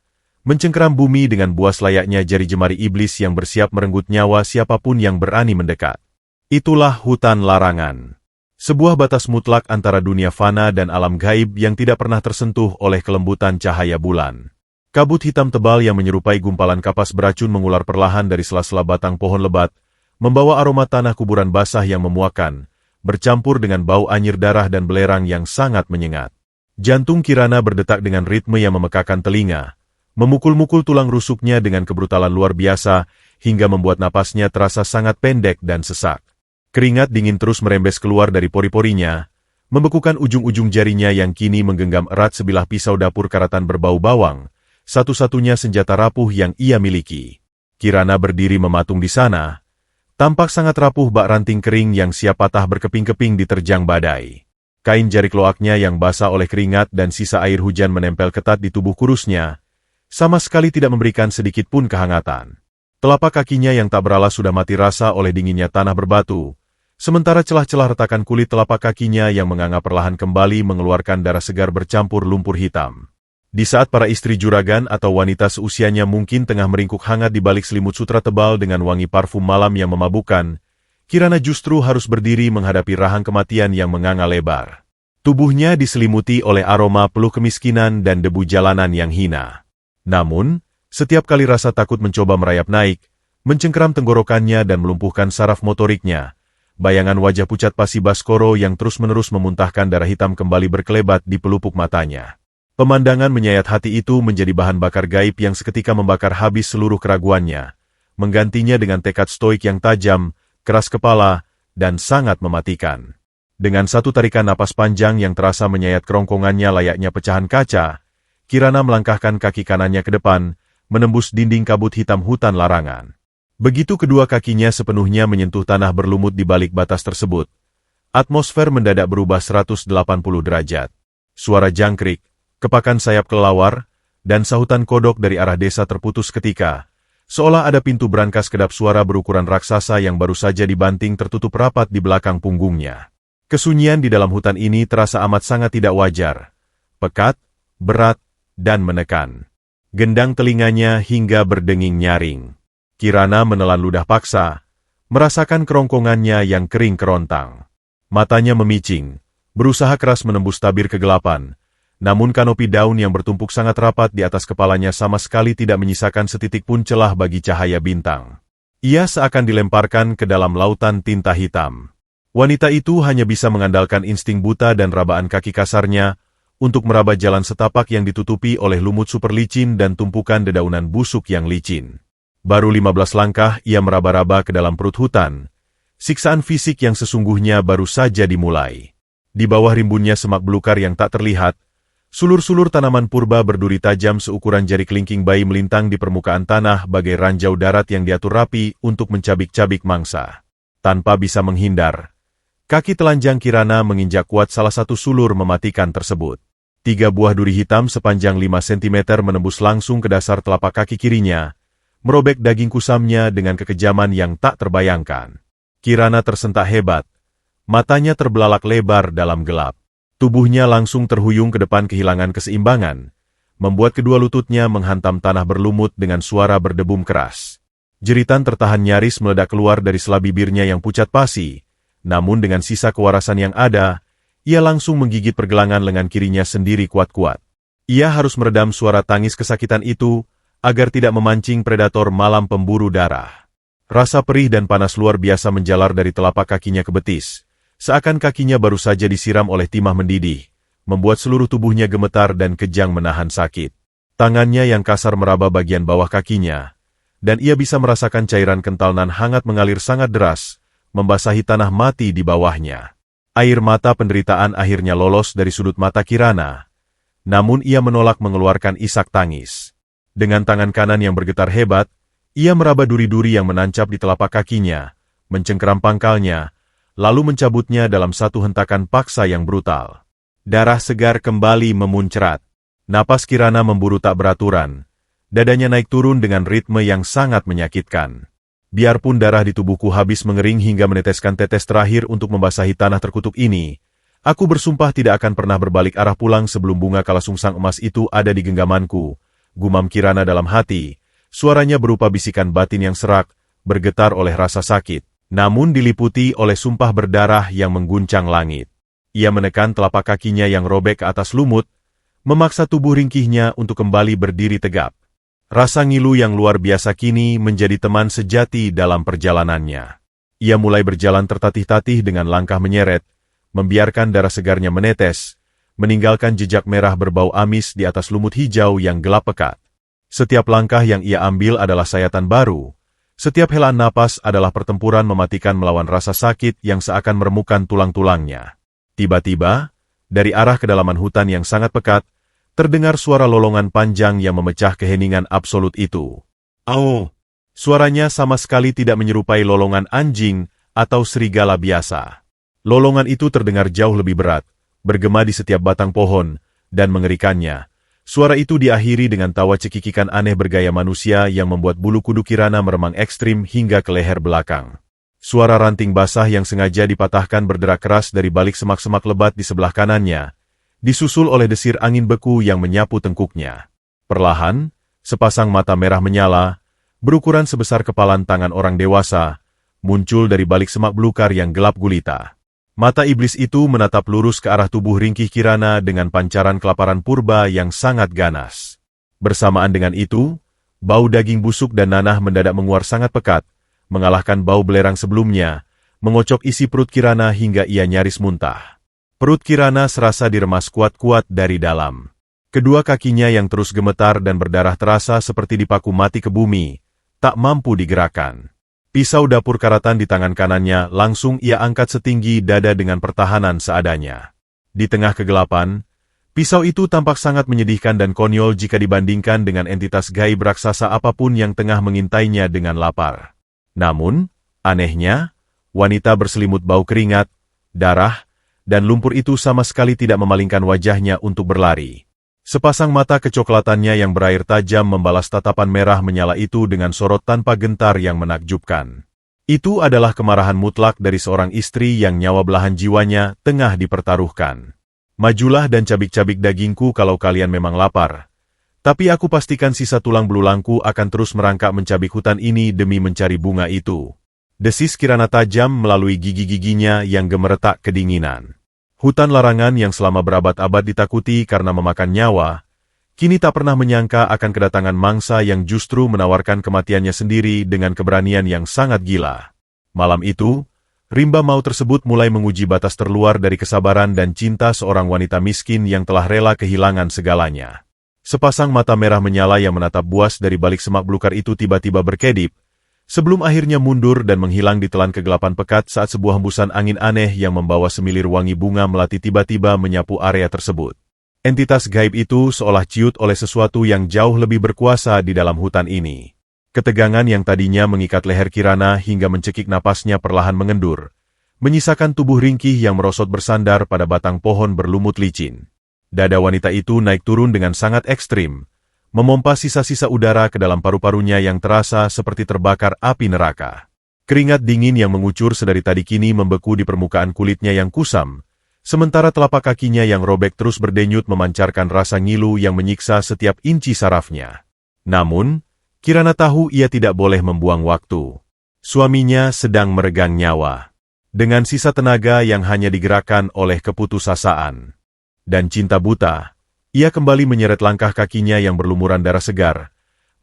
mencengkeram bumi dengan buas layaknya jari jemari iblis yang bersiap merenggut nyawa siapapun yang berani mendekat. Itulah hutan larangan. Sebuah batas mutlak antara dunia fana dan alam gaib yang tidak pernah tersentuh oleh kelembutan cahaya bulan. Kabut hitam tebal yang menyerupai gumpalan kapas beracun mengular perlahan dari sela-sela batang pohon lebat, membawa aroma tanah kuburan basah yang memuakan, bercampur dengan bau anyir darah dan belerang yang sangat menyengat. Jantung Kirana berdetak dengan ritme yang memekakan telinga, memukul-mukul tulang rusuknya dengan kebrutalan luar biasa, hingga membuat napasnya terasa sangat pendek dan sesak. Keringat dingin terus merembes keluar dari pori-porinya, membekukan ujung-ujung jarinya yang kini menggenggam erat sebilah pisau dapur karatan berbau bawang, satu-satunya senjata rapuh yang ia miliki. Kirana berdiri mematung di sana, tampak sangat rapuh bak ranting kering yang siap patah berkeping-keping diterjang badai. Kain jari kloaknya yang basah oleh keringat dan sisa air hujan menempel ketat di tubuh kurusnya, sama sekali tidak memberikan sedikit pun kehangatan. Telapak kakinya yang tak beralas sudah mati rasa oleh dinginnya tanah berbatu, sementara celah-celah retakan kulit telapak kakinya yang menganga perlahan kembali mengeluarkan darah segar bercampur lumpur hitam. Di saat para istri juragan atau wanita seusianya mungkin tengah meringkuk hangat di balik selimut sutra tebal dengan wangi parfum malam yang memabukkan, Kirana justru harus berdiri menghadapi rahang kematian yang menganga lebar. Tubuhnya diselimuti oleh aroma peluh kemiskinan dan debu jalanan yang hina. Namun, setiap kali rasa takut mencoba merayap naik, mencengkeram tenggorokannya dan melumpuhkan saraf motoriknya, bayangan wajah pucat Pasi Baskoro yang terus-menerus memuntahkan darah hitam kembali berkelebat di pelupuk matanya. Pemandangan menyayat hati itu menjadi bahan bakar gaib yang seketika membakar habis seluruh keraguannya, menggantinya dengan tekad stoik yang tajam, keras kepala, dan sangat mematikan. Dengan satu tarikan napas panjang yang terasa menyayat kerongkongannya layaknya pecahan kaca, Kirana melangkahkan kaki kanannya ke depan, menembus dinding kabut hitam hutan larangan. Begitu kedua kakinya sepenuhnya menyentuh tanah berlumut di balik batas tersebut, atmosfer mendadak berubah 180 derajat. Suara jangkrik, kepakan sayap kelelawar, dan sahutan kodok dari arah desa terputus ketika, seolah ada pintu brankas kedap suara berukuran raksasa yang baru saja dibanting tertutup rapat di belakang punggungnya. Kesunyian di dalam hutan ini terasa amat sangat tidak wajar, pekat, berat, dan menekan. Gendang telinganya hingga berdenging nyaring. Kirana menelan ludah paksa, merasakan kerongkongannya yang kering kerontang. Matanya memicing, berusaha keras menembus tabir kegelapan, namun kanopi daun yang bertumpuk sangat rapat di atas kepalanya sama sekali tidak menyisakan setitik pun celah bagi cahaya bintang. Ia seakan dilemparkan ke dalam lautan tinta hitam. Wanita itu hanya bisa mengandalkan insting buta dan rabaan kaki kasarnya untuk meraba jalan setapak yang ditutupi oleh lumut super licin dan tumpukan dedaunan busuk yang licin. Baru 15 langkah ia meraba-raba ke dalam perut hutan. Siksaan fisik yang sesungguhnya baru saja dimulai. Di bawah rimbunnya semak belukar yang tak terlihat, sulur-sulur tanaman purba berduri tajam seukuran jari kelingking bayi melintang di permukaan tanah bagai ranjau darat yang diatur rapi untuk mencabik-cabik mangsa. Tanpa bisa menghindar, kaki telanjang Kirana menginjak kuat salah satu sulur mematikan tersebut. 3 buah duri hitam sepanjang 5 cm menembus langsung ke dasar telapak kaki kirinya, merobek daging kusamnya dengan kekejaman yang tak terbayangkan. Kirana tersentak hebat, matanya terbelalak lebar dalam gelap. Tubuhnya langsung terhuyung ke depan kehilangan keseimbangan, membuat kedua lututnya menghantam tanah berlumut dengan suara berdebum keras. Jeritan tertahan nyaris meledak keluar dari sela bibirnya yang pucat pasi, namun dengan sisa kewarasan yang ada, ia langsung menggigit pergelangan lengan kirinya sendiri kuat-kuat. Ia harus meredam suara tangis kesakitan itu, agar tidak memancing predator malam pemburu darah. Rasa perih dan panas luar biasa menjalar dari telapak kakinya ke betis. Seakan kakinya baru saja disiram oleh timah mendidih, membuat seluruh tubuhnya gemetar dan kejang menahan sakit. Tangannya yang kasar meraba bagian bawah kakinya, dan ia bisa merasakan cairan kental nan hangat mengalir sangat deras, membasahi tanah mati di bawahnya. Air mata penderitaan akhirnya lolos dari sudut mata Kirana, namun ia menolak mengeluarkan isak tangis. Dengan tangan kanan yang bergetar hebat, ia meraba duri-duri yang menancap di telapak kakinya, mencengkeram pangkalnya, lalu mencabutnya dalam satu hentakan paksa yang brutal. Darah segar kembali memuncrat. Napas Kirana memburu tak beraturan. Dadanya naik turun dengan ritme yang sangat menyakitkan. Biarpun darah di tubuhku habis mengering hingga meneteskan tetes terakhir untuk membasahi tanah terkutuk ini, aku bersumpah tidak akan pernah berbalik arah pulang sebelum bunga kalasungsang emas itu ada di genggamanku, gumam Kirana dalam hati. Suaranya berupa bisikan batin yang serak, bergetar oleh rasa sakit, namun diliputi oleh sumpah berdarah yang mengguncang langit. Ia menekan telapak kakinya yang robek ke atas lumut, memaksa tubuh ringkihnya untuk kembali berdiri tegap. Rasa ngilu yang luar biasa kini menjadi teman sejati dalam perjalanannya. Ia mulai berjalan tertatih-tatih dengan langkah menyeret, membiarkan darah segarnya menetes, meninggalkan jejak merah berbau amis di atas lumut hijau yang gelap pekat. Setiap langkah yang ia ambil adalah sayatan baru. Setiap helaan napas adalah pertempuran mematikan melawan rasa sakit yang seakan meremukkan tulang-tulangnya. Tiba-tiba, dari arah kedalaman hutan yang sangat pekat, terdengar suara lolongan panjang yang memecah keheningan absolut itu. Au! Suaranya sama sekali tidak menyerupai lolongan anjing atau serigala biasa. Lolongan itu terdengar jauh lebih berat, bergema di setiap batang pohon, dan mengerikannya. Suara itu diakhiri dengan tawa cekikikan aneh bergaya manusia yang membuat bulu kuduk Kirana meremang ekstrim hingga ke leher belakang. Suara ranting basah yang sengaja dipatahkan berderak keras dari balik semak-semak lebat di sebelah kanannya, disusul oleh desir angin beku yang menyapu tengkuknya. Perlahan, sepasang mata merah menyala, berukuran sebesar kepalan tangan orang dewasa, muncul dari balik semak belukar yang gelap gulita. Mata iblis itu menatap lurus ke arah tubuh ringkih Kirana dengan pancaran kelaparan purba yang sangat ganas. Bersamaan dengan itu, bau daging busuk dan nanah mendadak menguar sangat pekat, mengalahkan bau belerang sebelumnya, mengocok isi perut Kirana hingga ia nyaris muntah. Perut Kirana serasa diremas kuat-kuat dari dalam. Kedua kakinya yang terus gemetar dan berdarah terasa seperti dipaku mati ke bumi, tak mampu digerakkan. Pisau dapur karatan di tangan kanannya langsung ia angkat setinggi dada dengan pertahanan seadanya. Di tengah kegelapan, pisau itu tampak sangat menyedihkan dan konyol jika dibandingkan dengan entitas gaib raksasa apapun yang tengah mengintainya dengan lapar. Namun, anehnya, wanita berselimut bau keringat, darah, dan lumpur itu sama sekali tidak memalingkan wajahnya untuk berlari. Sepasang mata kecoklatannya yang berair tajam membalas tatapan merah menyala itu dengan sorot tanpa gentar yang menakjubkan. Itu adalah kemarahan mutlak dari seorang istri yang nyawa belahan jiwanya tengah dipertaruhkan. Majulah dan cabik-cabik dagingku kalau kalian memang lapar. Tapi aku pastikan sisa tulang belulangku akan terus merangkak mencabik hutan ini demi mencari bunga itu. Desis Kirana tajam melalui gigi-giginya yang gemeretak kedinginan. Hutan larangan yang selama berabad-abad ditakuti karena memakan nyawa, kini tak pernah menyangka akan kedatangan mangsa yang justru menawarkan kematiannya sendiri dengan keberanian yang sangat gila. Malam itu, rimba mau tersebut mulai menguji batas terluar dari kesabaran dan cinta seorang wanita miskin yang telah rela kehilangan segalanya. Sepasang mata merah menyala yang menatap buas dari balik semak belukar itu tiba-tiba berkedip, sebelum akhirnya mundur dan menghilang di telan kegelapan pekat saat sebuah hembusan angin aneh yang membawa semilir wangi bunga melati tiba-tiba menyapu area tersebut. Entitas gaib itu seolah ciut oleh sesuatu yang jauh lebih berkuasa di dalam hutan ini. Ketegangan yang tadinya mengikat leher Kirana hingga mencekik napasnya perlahan mengendur, menyisakan tubuh ringkih yang merosot bersandar pada batang pohon berlumut licin. Dada wanita itu naik turun dengan sangat ekstrim, memompa sisa-sisa udara ke dalam paru-parunya yang terasa seperti terbakar api neraka. Keringat dingin yang mengucur sedari tadi kini membeku di permukaan kulitnya yang kusam, sementara telapak kakinya yang robek terus berdenyut memancarkan rasa ngilu yang menyiksa setiap inci sarafnya. Namun, Kirana tahu ia tidak boleh membuang waktu. Suaminya sedang meregang nyawa, dengan sisa tenaga yang hanya digerakkan oleh keputusasaan dan cinta buta. Ia kembali menyeret langkah kakinya yang berlumuran darah segar,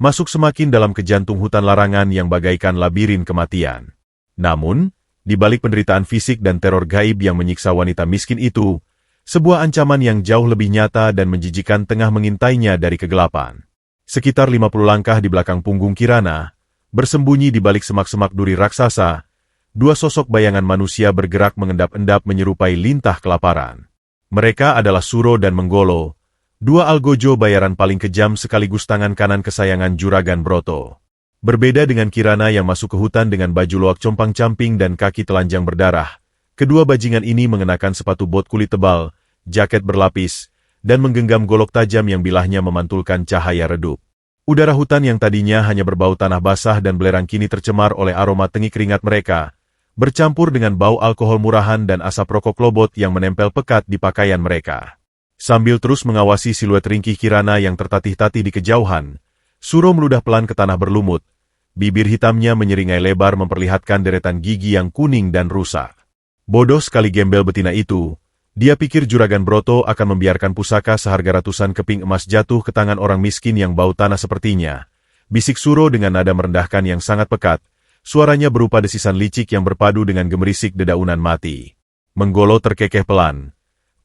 masuk semakin dalam ke jantung hutan larangan yang bagaikan labirin kematian. Namun, di balik penderitaan fisik dan teror gaib yang menyiksa wanita miskin itu, sebuah ancaman yang jauh lebih nyata dan menjijikan tengah mengintainya dari kegelapan. Sekitar 50 langkah di belakang punggung Kirana, bersembunyi di balik semak-semak duri raksasa, dua sosok bayangan manusia bergerak mengendap-endap menyerupai lintah kelaparan. Mereka adalah Suro dan Menggolo, dua algojo bayaran paling kejam sekaligus tangan kanan kesayangan Juragan Broto. Berbeda dengan Kirana yang masuk ke hutan dengan baju loak compang-camping dan kaki telanjang berdarah, kedua bajingan ini mengenakan sepatu bot kulit tebal, jaket berlapis, dan menggenggam golok tajam yang bilahnya memantulkan cahaya redup. Udara hutan yang tadinya hanya berbau tanah basah dan belerang kini tercemar oleh aroma tengik keringat mereka, bercampur dengan bau alkohol murahan dan asap rokok lobot yang menempel pekat di pakaian mereka. Sambil terus mengawasi siluet ringkih Kirana yang tertatih-tatih di kejauhan, Suro meludah pelan ke tanah berlumut. Bibir hitamnya menyeringai lebar memperlihatkan deretan gigi yang kuning dan rusak. Bodoh sekali gembel betina itu. Dia pikir Juragan Broto akan membiarkan pusaka seharga ratusan keping emas jatuh ke tangan orang miskin yang bau tanah sepertinya. Bisik Suro dengan nada merendahkan yang sangat pekat. Suaranya berupa desisan licik yang berpadu dengan gemerisik dedaunan mati. Menggolo terkekeh pelan.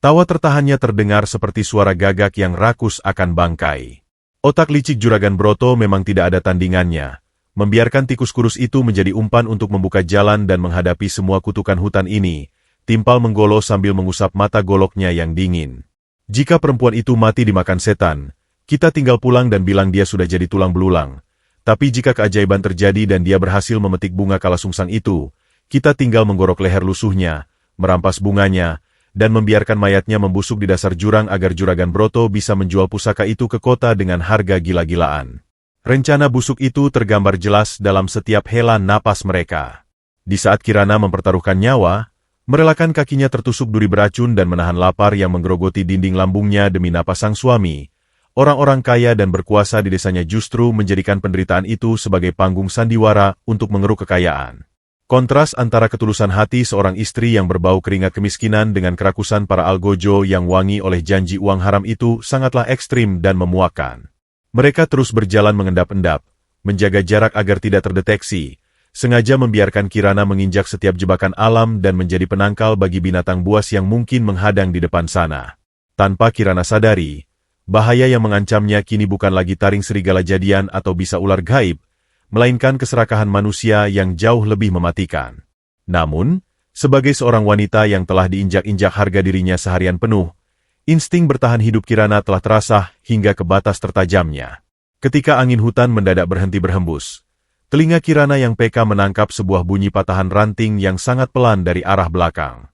Tawa tertahannya terdengar seperti suara gagak yang rakus akan bangkai. Otak licik Juragan Broto memang tidak ada tandingannya. Membiarkan tikus kurus itu menjadi umpan untuk membuka jalan dan menghadapi semua kutukan hutan ini, timpal Menggolo sambil mengusap mata goloknya yang dingin. Jika perempuan itu mati dimakan setan, kita tinggal pulang dan bilang dia sudah jadi tulang belulang. Tapi jika keajaiban terjadi dan dia berhasil memetik bunga kalasungsang itu, kita tinggal menggorok leher lusuhnya, merampas bunganya, dan membiarkan mayatnya membusuk di dasar jurang agar Juragan Broto bisa menjual pusaka itu ke kota dengan harga gila-gilaan. Rencana busuk itu tergambar jelas dalam setiap hela napas mereka. Di saat Kirana mempertaruhkan nyawa, Merelakan kakinya tertusuk duri beracun dan menahan lapar yang menggerogoti dinding lambungnya demi napas sang suami, orang-orang kaya dan berkuasa di desanya justru menjadikan penderitaan itu sebagai panggung sandiwara untuk mengeruk kekayaan. Kontras antara ketulusan hati seorang istri yang berbau keringat kemiskinan dengan kerakusan para algojo yang wangi oleh janji uang haram itu sangatlah ekstrim dan memuakkan. Mereka terus berjalan mengendap-endap, menjaga jarak agar tidak terdeteksi, sengaja membiarkan Kirana menginjak setiap jebakan alam dan menjadi penangkal bagi binatang buas yang mungkin menghadang di depan sana. Tanpa Kirana sadari, bahaya yang mengancamnya kini bukan lagi taring serigala jadian atau bisa ular gaib, melainkan keserakahan manusia yang jauh lebih mematikan. Namun, sebagai seorang wanita yang telah diinjak-injak harga dirinya seharian penuh, insting bertahan hidup Kirana telah terasah hingga ke batas tertajamnya. Ketika angin hutan mendadak berhenti berhembus, telinga Kirana yang peka menangkap sebuah bunyi patahan ranting yang sangat pelan dari arah belakang.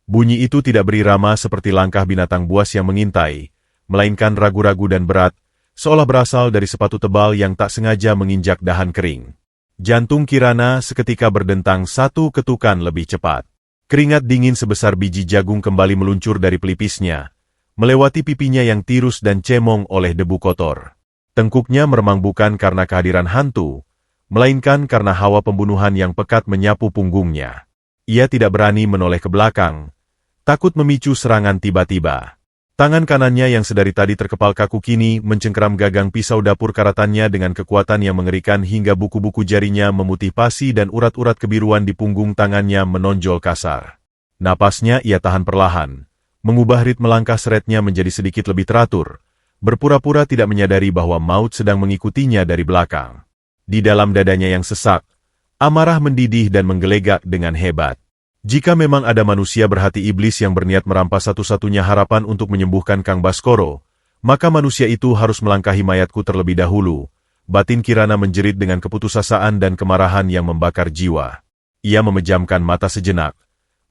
Bunyi itu tidak berirama seperti langkah binatang buas yang mengintai, melainkan ragu-ragu dan berat, seolah berasal dari sepatu tebal yang tak sengaja menginjak dahan kering. Jantung Kirana seketika berdentang satu ketukan lebih cepat. Keringat dingin sebesar biji jagung kembali meluncur dari pelipisnya, melewati pipinya yang tirus dan cemong oleh debu kotor. Tengkuknya meremang bukan karena kehadiran hantu, melainkan karena hawa pembunuhan yang pekat menyapu punggungnya. Ia tidak berani menoleh ke belakang, takut memicu serangan tiba-tiba. Tangan kanannya yang sedari tadi terkepal kaku kini mencengkeram gagang pisau dapur karatannya dengan kekuatan yang mengerikan hingga buku-buku jarinya memutih pasi dan urat-urat kebiruan di punggung tangannya menonjol kasar. Napasnya ia tahan perlahan, mengubah ritme langkah seretnya menjadi sedikit lebih teratur, berpura-pura tidak menyadari bahwa maut sedang mengikutinya dari belakang. Di dalam dadanya yang sesak, amarah mendidih dan menggelegak dengan hebat. Jika memang ada manusia berhati iblis yang berniat merampas satu-satunya harapan untuk menyembuhkan Kang Baskoro, maka manusia itu harus melangkahi mayatku terlebih dahulu. Batin Kirana menjerit dengan keputusasaan dan kemarahan yang membakar jiwa. Ia memejamkan mata sejenak,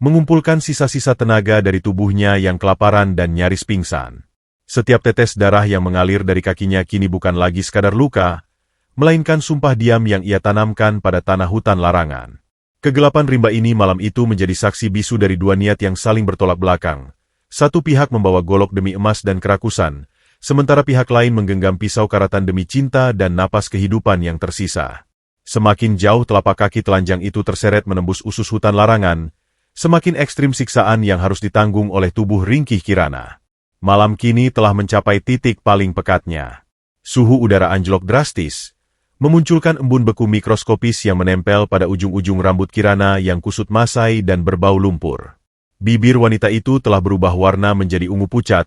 mengumpulkan sisa-sisa tenaga dari tubuhnya yang kelaparan dan nyaris pingsan. Setiap tetes darah yang mengalir dari kakinya kini bukan lagi sekadar luka, melainkan sumpah diam yang ia tanamkan pada tanah hutan larangan. Kegelapan rimba ini malam itu menjadi saksi bisu dari dua niat yang saling bertolak belakang. Satu pihak membawa golok demi emas dan kerakusan, sementara pihak lain menggenggam pisau karatan demi cinta dan napas kehidupan yang tersisa. Semakin jauh telapak kaki telanjang itu terseret menembus usus hutan larangan, semakin ekstrim siksaan yang harus ditanggung oleh tubuh ringkih Kirana. Malam kini telah mencapai titik paling pekatnya. Suhu udara anjlok drastis, memunculkan embun beku mikroskopis yang menempel pada ujung-ujung rambut Kirana yang kusut masai dan berbau lumpur. Bibir wanita itu telah berubah warna menjadi ungu pucat,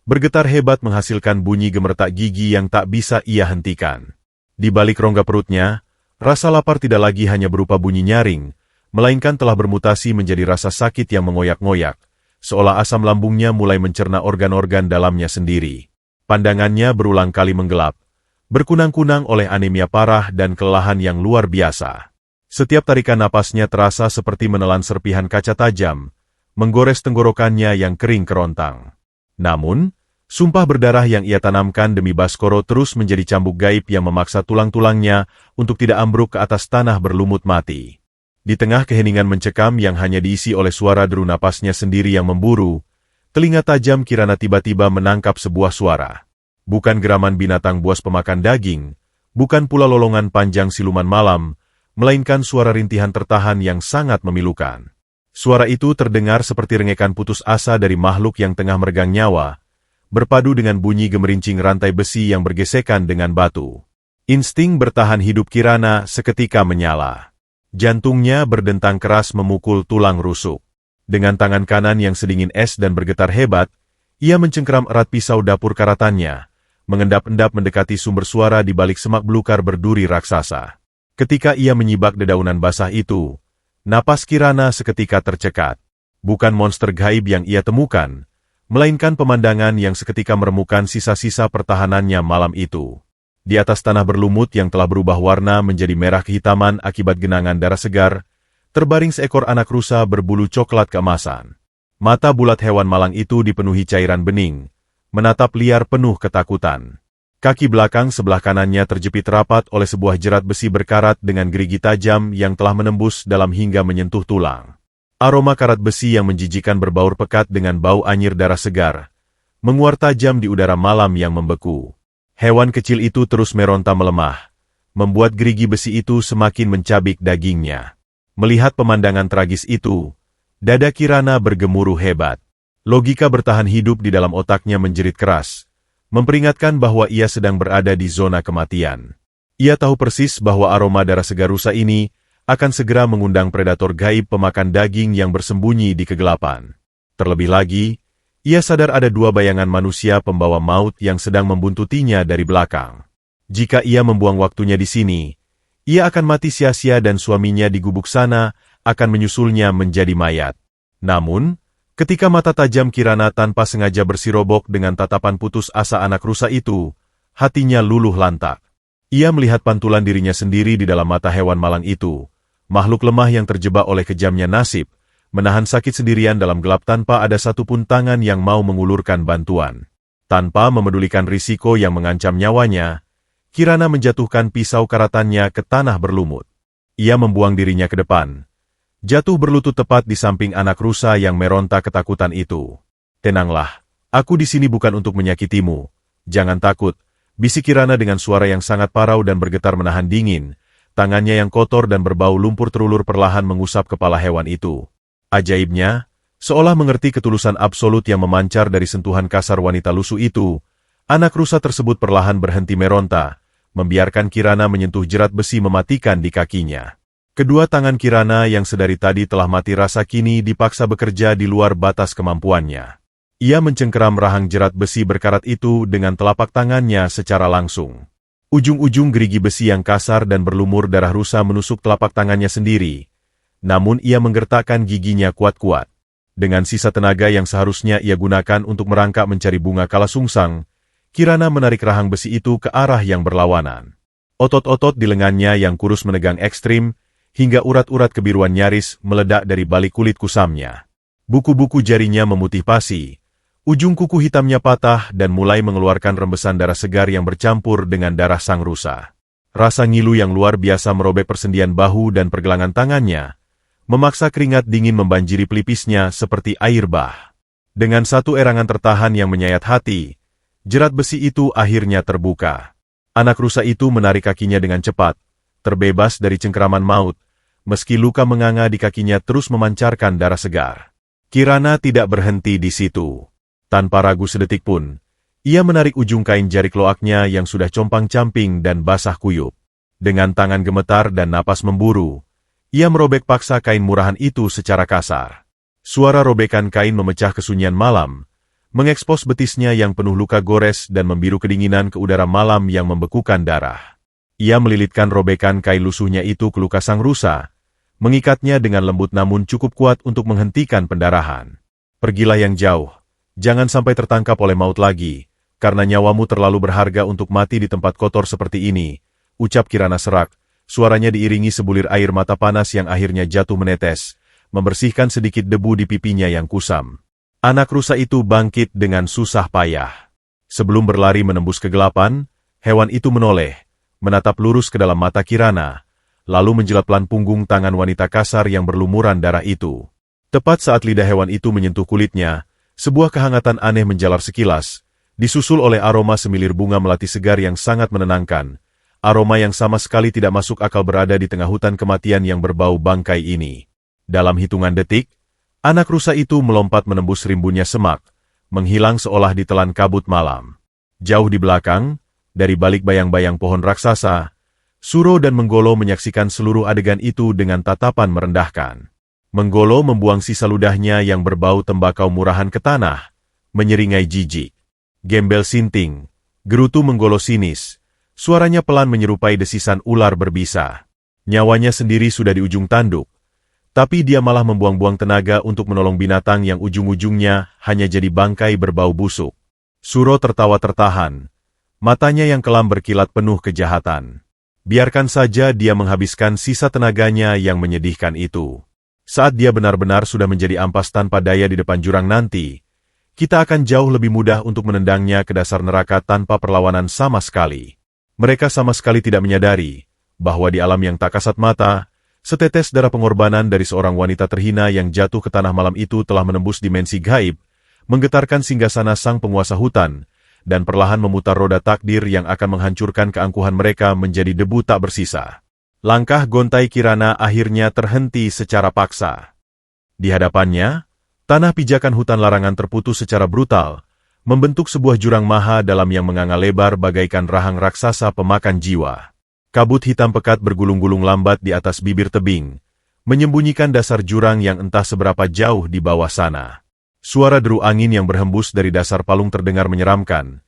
bergetar hebat menghasilkan bunyi gemertak gigi yang tak bisa ia hentikan. Di balik rongga perutnya, rasa lapar tidak lagi hanya berupa bunyi nyaring, melainkan telah bermutasi menjadi rasa sakit yang mengoyak-ngoyak, seolah asam lambungnya mulai mencerna organ-organ dalamnya sendiri. Pandangannya berulang kali menggelap, berkunang-kunang oleh anemia parah dan kelelahan yang luar biasa. Setiap tarikan napasnya terasa seperti menelan serpihan kaca tajam, menggores tenggorokannya yang kering kerontang. Namun, sumpah berdarah yang ia tanamkan demi Baskoro terus menjadi cambuk gaib yang memaksa tulang-tulangnya untuk tidak ambruk ke atas tanah berlumut mati. Di tengah keheningan mencekam yang hanya diisi oleh suara deru napasnya sendiri yang memburu, telinga tajam Kirana tiba-tiba menangkap sebuah suara. Bukan geraman binatang buas pemakan daging, bukan pula lolongan panjang siluman malam, melainkan suara rintihan tertahan yang sangat memilukan. Suara itu terdengar seperti rengekan putus asa dari makhluk yang tengah meregang nyawa, berpadu dengan bunyi gemerincing rantai besi yang bergesekan dengan batu. Insting bertahan hidup Kirana seketika menyala. Jantungnya berdentang keras memukul tulang rusuk. Dengan tangan kanan yang sedingin es dan bergetar hebat, ia mencengkeram erat pisau dapur karatannya, mengendap-endap mendekati sumber suara di balik semak belukar berduri raksasa. Ketika ia menyibak dedaunan basah itu, napas Kirana seketika tercekat. Bukan monster gaib yang ia temukan, melainkan pemandangan yang seketika meremukan sisa-sisa pertahanannya malam itu. Di atas tanah berlumut yang telah berubah warna menjadi merah kehitaman akibat genangan darah segar, terbaring seekor anak rusa berbulu coklat keemasan. Mata bulat hewan malang itu dipenuhi cairan bening, menatap liar penuh ketakutan. Kaki belakang sebelah kanannya terjepit rapat oleh sebuah jerat besi berkarat dengan gerigi tajam yang telah menembus dalam hingga menyentuh tulang. Aroma karat besi yang menjijikan berbaur pekat dengan bau anyir darah segar, menguar tajam di udara malam yang membeku. Hewan kecil itu terus meronta melemah, membuat gerigi besi itu semakin mencabik dagingnya. Melihat pemandangan tragis itu, dada Kirana bergemuruh hebat. Logika bertahan hidup di dalam otaknya menjerit keras, memperingatkan bahwa ia sedang berada di zona kematian. Ia tahu persis bahwa aroma darah segar rusa ini akan segera mengundang predator gaib pemakan daging yang bersembunyi di kegelapan. Terlebih lagi, ia sadar ada dua bayangan manusia pembawa maut yang sedang membuntutinya dari belakang. Jika ia membuang waktunya di sini, ia akan mati sia-sia dan suaminya di gubuk sana akan menyusulnya menjadi mayat. Namun, ketika mata tajam Kirana tanpa sengaja bersirobok dengan tatapan putus asa anak rusa itu, hatinya luluh lantak. Ia melihat pantulan dirinya sendiri di dalam mata hewan malang itu, makhluk lemah yang terjebak oleh kejamnya nasib, menahan sakit sendirian dalam gelap tanpa ada satupun tangan yang mau mengulurkan bantuan. Tanpa memedulikan risiko yang mengancam nyawanya, Kirana menjatuhkan pisau karatannya ke tanah berlumut. Ia membuang dirinya ke depan, jatuh berlutut tepat di samping anak rusa yang meronta ketakutan itu. "Tenanglah, aku di sini bukan untuk menyakitimu. Jangan takut," bisik Kirana dengan suara yang sangat parau dan bergetar menahan dingin. Tangannya yang kotor dan berbau lumpur terulur perlahan mengusap kepala hewan itu. Ajaibnya, seolah mengerti ketulusan absolut yang memancar dari sentuhan kasar wanita lusuh itu, anak rusa tersebut perlahan berhenti meronta, membiarkan Kirana menyentuh jerat besi mematikan di kakinya. Kedua tangan Kirana yang sedari tadi telah mati rasa kini dipaksa bekerja di luar batas kemampuannya. Ia mencengkeram rahang jerat besi berkarat itu dengan telapak tangannya secara langsung. Ujung-ujung gerigi besi yang kasar dan berlumur darah rusa menusuk telapak tangannya sendiri. Namun ia menggertakkan giginya kuat-kuat. Dengan sisa tenaga yang seharusnya ia gunakan untuk merangkak mencari bunga kalasungsang, Kirana menarik rahang besi itu ke arah yang berlawanan. Otot-otot di lengannya yang kurus menegang ekstrim, hingga urat-urat kebiruan nyaris meledak dari balik kulit kusamnya. Buku-buku jarinya memutih pasi. Ujung kuku hitamnya patah dan mulai mengeluarkan rembesan darah segar yang bercampur dengan darah sang rusa. Rasa ngilu yang luar biasa merobek persendian bahu dan pergelangan tangannya, memaksa keringat dingin membanjiri pelipisnya seperti air bah. Dengan satu erangan tertahan yang menyayat hati, jerat besi itu akhirnya terbuka. Anak rusa itu menarik kakinya dengan cepat, terbebas dari cengkeraman maut, meski luka menganga di kakinya terus memancarkan darah segar. Kirana tidak berhenti di situ. Tanpa ragu sedetik pun, ia menarik ujung kain jari kloaknya yang sudah compang-camping dan basah kuyup. Dengan tangan gemetar dan napas memburu, ia merobek paksa kain murahan itu secara kasar. Suara robekan kain memecah kesunyian malam, mengekspos betisnya yang penuh luka gores dan membiru kedinginan ke udara malam yang membekukan darah. Ia melilitkan robekan kain lusuhnya itu ke luka sang rusa, mengikatnya dengan lembut namun cukup kuat untuk menghentikan pendarahan. "Pergilah yang jauh. Jangan sampai tertangkap oleh maut lagi, karena nyawamu terlalu berharga untuk mati di tempat kotor seperti ini," ucap Kirana serak. Suaranya diiringi sebulir air mata panas yang akhirnya jatuh menetes, membersihkan sedikit debu di pipinya yang kusam. Anak rusa itu bangkit dengan susah payah. Sebelum berlari menembus kegelapan, hewan itu menoleh, menatap lurus ke dalam mata Kirana, lalu menjilat pelan punggung tangan wanita kasar yang berlumuran darah itu. Tepat saat lidah hewan itu menyentuh kulitnya, sebuah kehangatan aneh menjalar sekilas, disusul oleh aroma semilir bunga melati segar yang sangat menenangkan, aroma yang sama sekali tidak masuk akal berada di tengah hutan kematian yang berbau bangkai ini. Dalam hitungan detik, anak rusa itu melompat menembus rimbunnya semak, menghilang seolah ditelan kabut malam. Jauh di belakang, dari balik bayang-bayang pohon raksasa, Suro dan Menggolo menyaksikan seluruh adegan itu dengan tatapan merendahkan. Menggolo membuang sisa ludahnya yang berbau tembakau murahan ke tanah, menyeringai jijik. Gembel sinting, gerutu Menggolo sinis, suaranya pelan menyerupai desisan ular berbisa. Nyawanya sendiri sudah di ujung tanduk, tapi dia malah membuang-buang tenaga untuk menolong binatang yang ujung-ujungnya hanya jadi bangkai berbau busuk. Suro tertawa tertahan, matanya yang kelam berkilat penuh kejahatan. Biarkan saja dia menghabiskan sisa tenaganya yang menyedihkan itu. Saat dia benar-benar sudah menjadi ampas tanpa daya di depan jurang nanti, kita akan jauh lebih mudah untuk menendangnya ke dasar neraka tanpa perlawanan sama sekali. Mereka sama sekali tidak menyadari bahwa di alam yang tak kasat mata, Setetes darah pengorbanan dari seorang wanita terhina yang jatuh ke tanah malam itu telah menembus dimensi gaib, menggetarkan singgasana sang penguasa hutan, dan perlahan memutar roda takdir yang akan menghancurkan keangkuhan mereka menjadi debu tak bersisa. Langkah gontai Kirana akhirnya terhenti secara paksa. Di hadapannya, tanah pijakan hutan larangan terputus secara brutal, membentuk sebuah jurang maha dalam yang menganga lebar bagaikan rahang raksasa pemakan jiwa. Kabut hitam pekat bergulung-gulung lambat di atas bibir tebing, menyembunyikan dasar jurang yang entah seberapa jauh di bawah sana. Suara deru angin yang berhembus dari dasar palung terdengar menyeramkan,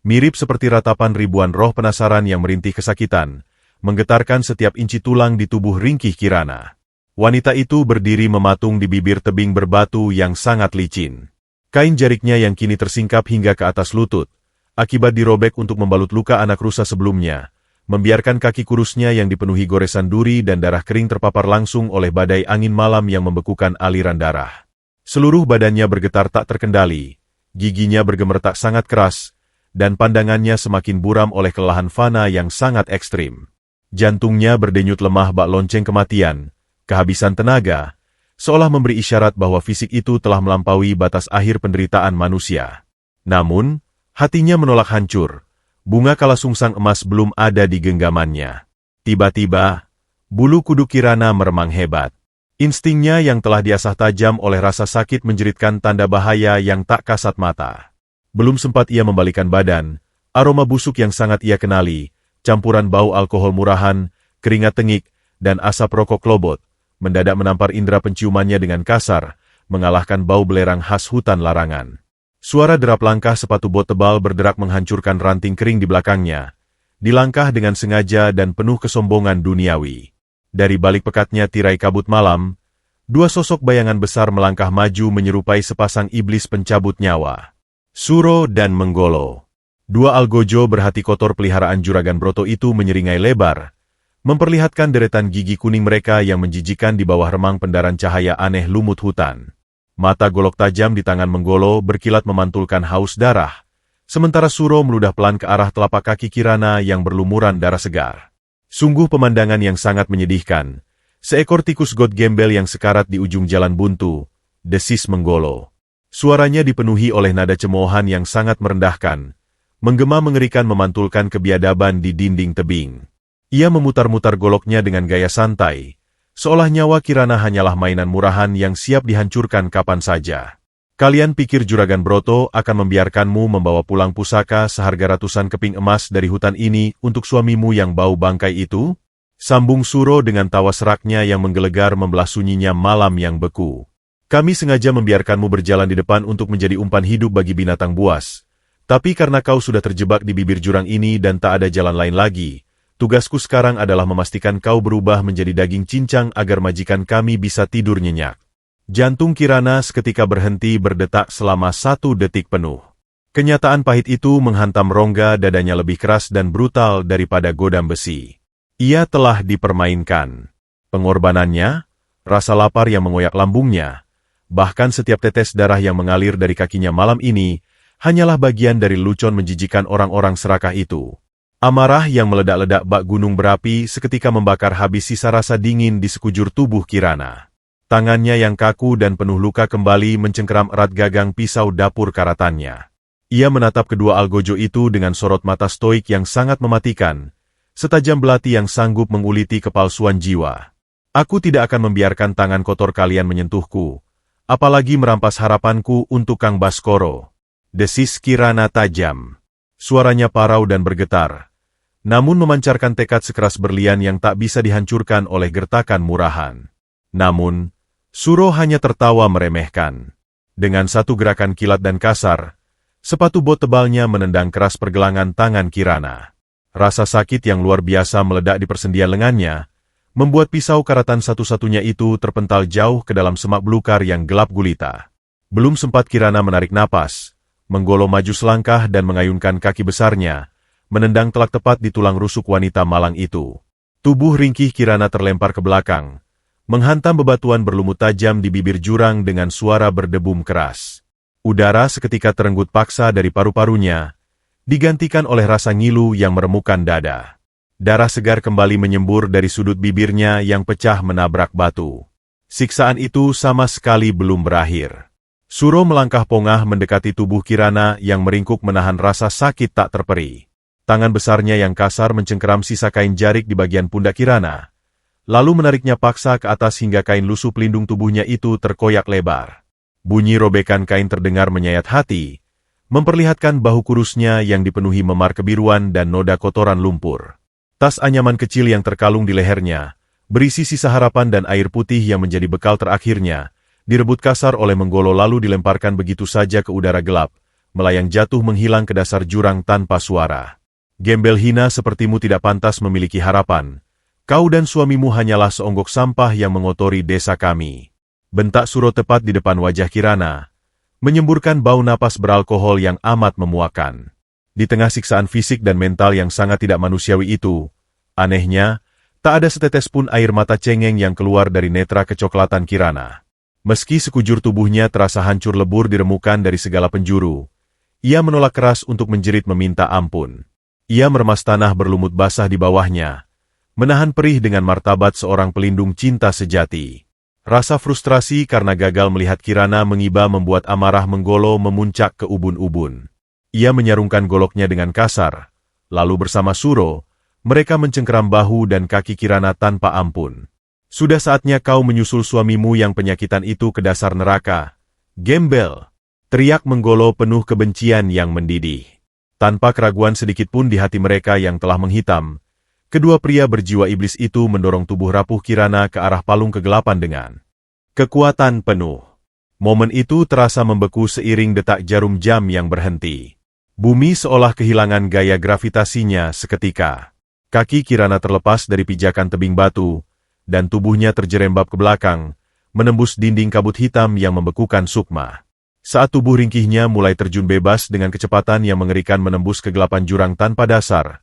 mirip seperti ratapan ribuan roh penasaran yang merintih kesakitan, menggetarkan setiap inci tulang di tubuh ringkih Kirana. Wanita itu berdiri mematung di bibir tebing berbatu yang sangat licin. Kain jariknya yang kini tersingkap hingga ke atas lutut, akibat dirobek untuk membalut luka anak rusa sebelumnya, membiarkan kaki kurusnya yang dipenuhi goresan duri dan darah kering terpapar langsung oleh badai angin malam yang membekukan aliran darah. Seluruh badannya bergetar tak terkendali, giginya bergemertak sangat keras, dan pandangannya semakin buram oleh kelelahan fana yang sangat ekstrim. Jantungnya berdenyut lemah bak lonceng kematian, kehabisan tenaga, seolah memberi isyarat bahwa fisik itu telah melampaui batas akhir penderitaan manusia. Namun, hatinya menolak hancur. Bunga kalasungsang emas belum ada di genggamannya. Tiba-tiba, bulu kuduk Kirana meremang hebat. Instingnya yang telah diasah tajam oleh rasa sakit menjeritkan tanda bahaya yang tak kasat mata. Belum sempat ia membalikan badan, aroma busuk yang sangat ia kenali, campuran bau alkohol murahan, keringat tengik, dan asap rokok klobot, mendadak menampar indera penciumannya dengan kasar, mengalahkan bau belerang khas hutan larangan. Suara derap langkah sepatu bot tebal berderak menghancurkan ranting kering di belakangnya, dilangkah dengan sengaja dan penuh kesombongan duniawi. Dari balik pekatnya tirai kabut malam, dua sosok bayangan besar melangkah maju menyerupai sepasang iblis pencabut nyawa. Suro dan Menggolo. Dua algojo berhati kotor peliharaan Juragan Broto itu menyeringai lebar, memperlihatkan deretan gigi kuning mereka yang menjijikan di bawah remang pendaran cahaya aneh lumut hutan. Mata golok tajam di tangan Menggolo berkilat memantulkan haus darah, sementara Suro meludah pelan ke arah telapak kaki Kirana yang berlumuran darah segar. Sungguh pemandangan yang sangat menyedihkan. Seekor tikus got gembel yang sekarat di ujung jalan buntu, desis Menggolo. Suaranya dipenuhi oleh nada cemoohan yang sangat merendahkan, menggema mengerikan memantulkan kebiadaban di dinding tebing. Ia memutar-mutar goloknya dengan gaya santai, seolah nyawa Kirana hanyalah mainan murahan yang siap dihancurkan kapan saja. Kalian pikir Juragan Broto akan membiarkanmu membawa pulang pusaka seharga ratusan keping emas dari hutan ini untuk suamimu yang bau bangkai itu? Sambung Suro dengan tawa seraknya yang menggelegar membelah sunyinya malam yang beku. Kami sengaja membiarkanmu berjalan di depan untuk menjadi umpan hidup bagi binatang buas. Tapi karena kau sudah terjebak di bibir jurang ini dan tak ada jalan lain lagi, tugasku sekarang adalah memastikan kau berubah menjadi daging cincang agar majikan kami bisa tidur nyenyak. Jantung Kirana seketika berhenti berdetak selama 1 detik penuh. Kenyataan pahit itu menghantam rongga dadanya lebih keras dan brutal daripada godam besi. Ia telah dipermainkan. Pengorbanannya, rasa lapar yang mengoyak lambungnya, bahkan setiap tetes darah yang mengalir dari kakinya malam ini, hanyalah bagian dari lelucon menjijikan orang-orang serakah itu. Amarah yang meledak-ledak bak gunung berapi seketika membakar habis sisa rasa dingin di sekujur tubuh Kirana. Tangannya yang kaku dan penuh luka kembali mencengkeram erat gagang pisau dapur karatannya. Ia menatap kedua algojo itu dengan sorot mata stoik yang sangat mematikan, setajam belati yang sanggup menguliti kepalsuan jiwa. Aku tidak akan membiarkan tangan kotor kalian menyentuhku, apalagi merampas harapanku untuk Kang Baskoro. Desis Kirana tajam. Suaranya parau dan bergetar, namun memancarkan tekad sekeras berlian yang tak bisa dihancurkan oleh gertakan murahan. Namun, Suro hanya tertawa meremehkan. Dengan satu gerakan kilat dan kasar, sepatu bot tebalnya menendang keras pergelangan tangan Kirana. Rasa sakit yang luar biasa meledak di persendian lengannya, membuat pisau karatan satu-satunya itu terpental jauh ke dalam semak belukar yang gelap gulita. Belum sempat Kirana menarik napas, Menggolo maju selangkah dan mengayunkan kaki besarnya, menendang telak tepat di tulang rusuk wanita malang itu. Tubuh ringkih Kirana terlempar ke belakang, menghantam bebatuan berlumut tajam di bibir jurang dengan suara berdebum keras. Udara seketika terenggut paksa dari paru-parunya, digantikan oleh rasa ngilu yang meremukkan dada. Darah segar kembali menyembur dari sudut bibirnya yang pecah menabrak batu. Siksaan itu sama sekali belum berakhir. Suro melangkah pongah mendekati tubuh Kirana yang meringkuk menahan rasa sakit tak terperi. Tangan besarnya yang kasar mencengkeram sisa kain jarik di bagian pundak Kirana, lalu menariknya paksa ke atas hingga kain lusuh pelindung tubuhnya itu terkoyak lebar. Bunyi robekan kain terdengar menyayat hati, memperlihatkan bahu kurusnya yang dipenuhi memar kebiruan dan noda kotoran lumpur. Tas anyaman kecil yang terkalung di lehernya, berisi sisa harapan dan air putih yang menjadi bekal terakhirnya, direbut kasar oleh Menggolo lalu dilemparkan begitu saja ke udara gelap, melayang jatuh menghilang ke dasar jurang tanpa suara. Gembel hina sepertimu tidak pantas memiliki harapan. Kau dan suamimu hanyalah seonggok sampah yang mengotori desa kami. Bentak Suro tepat di depan wajah Kirana, menyemburkan bau napas beralkohol yang amat memuakkan. Di tengah siksaan fisik dan mental yang sangat tidak manusiawi itu, anehnya, tak ada setetes pun air mata cengeng yang keluar dari netra kecoklatan Kirana. Meski sekujur tubuhnya terasa hancur lebur diremukan dari segala penjuru, ia menolak keras untuk menjerit meminta ampun. Ia meremas tanah berlumut basah di bawahnya, menahan perih dengan martabat seorang pelindung cinta sejati. Rasa frustrasi karena gagal melihat Kirana mengiba membuat amarah Menggolo memuncak ke ubun-ubun. Ia menyarungkan goloknya dengan kasar, lalu bersama Suro, mereka mencengkeram bahu dan kaki Kirana tanpa ampun. Sudah saatnya kau menyusul suamimu yang penyakitan itu ke dasar neraka. Gembel! Teriak Menggolo penuh kebencian yang mendidih. Tanpa keraguan sedikitpun di hati mereka yang telah menghitam, kedua pria berjiwa iblis itu mendorong tubuh rapuh Kirana ke arah palung kegelapan dengan kekuatan penuh. Momen itu terasa membeku seiring detak jarum jam yang berhenti. Bumi seolah kehilangan gaya gravitasinya seketika. Kaki Kirana terlepas dari pijakan tebing batu, dan tubuhnya terjerembab ke belakang, menembus dinding kabut hitam yang membekukan sukma. Saat tubuh ringkihnya mulai terjun bebas dengan kecepatan yang mengerikan menembus kegelapan jurang tanpa dasar,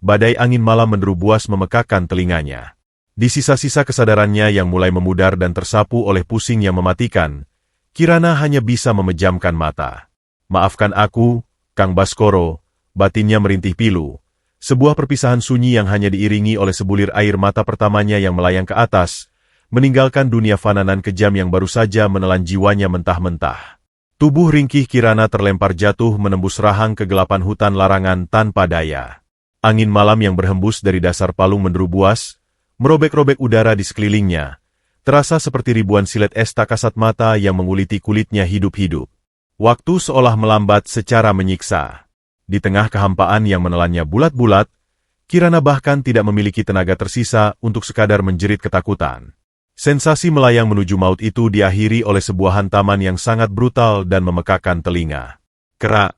badai angin malam menderu buas memekakkan telinganya. Di sisa-sisa kesadarannya yang mulai memudar dan tersapu oleh pusing yang mematikan, Kirana hanya bisa memejamkan mata. Maafkan aku, Kang Baskoro, batinnya merintih pilu. Sebuah perpisahan sunyi yang hanya diiringi oleh sebulir air mata pertamanya yang melayang ke atas, meninggalkan dunia fananan kejam yang baru saja menelan jiwanya mentah-mentah. Tubuh ringkih Kirana terlempar jatuh menembus rahang kegelapan hutan larangan tanpa daya. Angin malam yang berhembus dari dasar palung menderu buas, merobek-robek udara di sekelilingnya, terasa seperti ribuan silet es tak kasat mata yang menguliti kulitnya hidup-hidup. Waktu seolah melambat secara menyiksa. Di tengah kehampaan yang menelannya bulat-bulat, Kirana bahkan tidak memiliki tenaga tersisa untuk sekadar menjerit ketakutan. Sensasi melayang menuju maut itu diakhiri oleh sebuah hantaman yang sangat brutal dan memekakkan telinga. Kerak!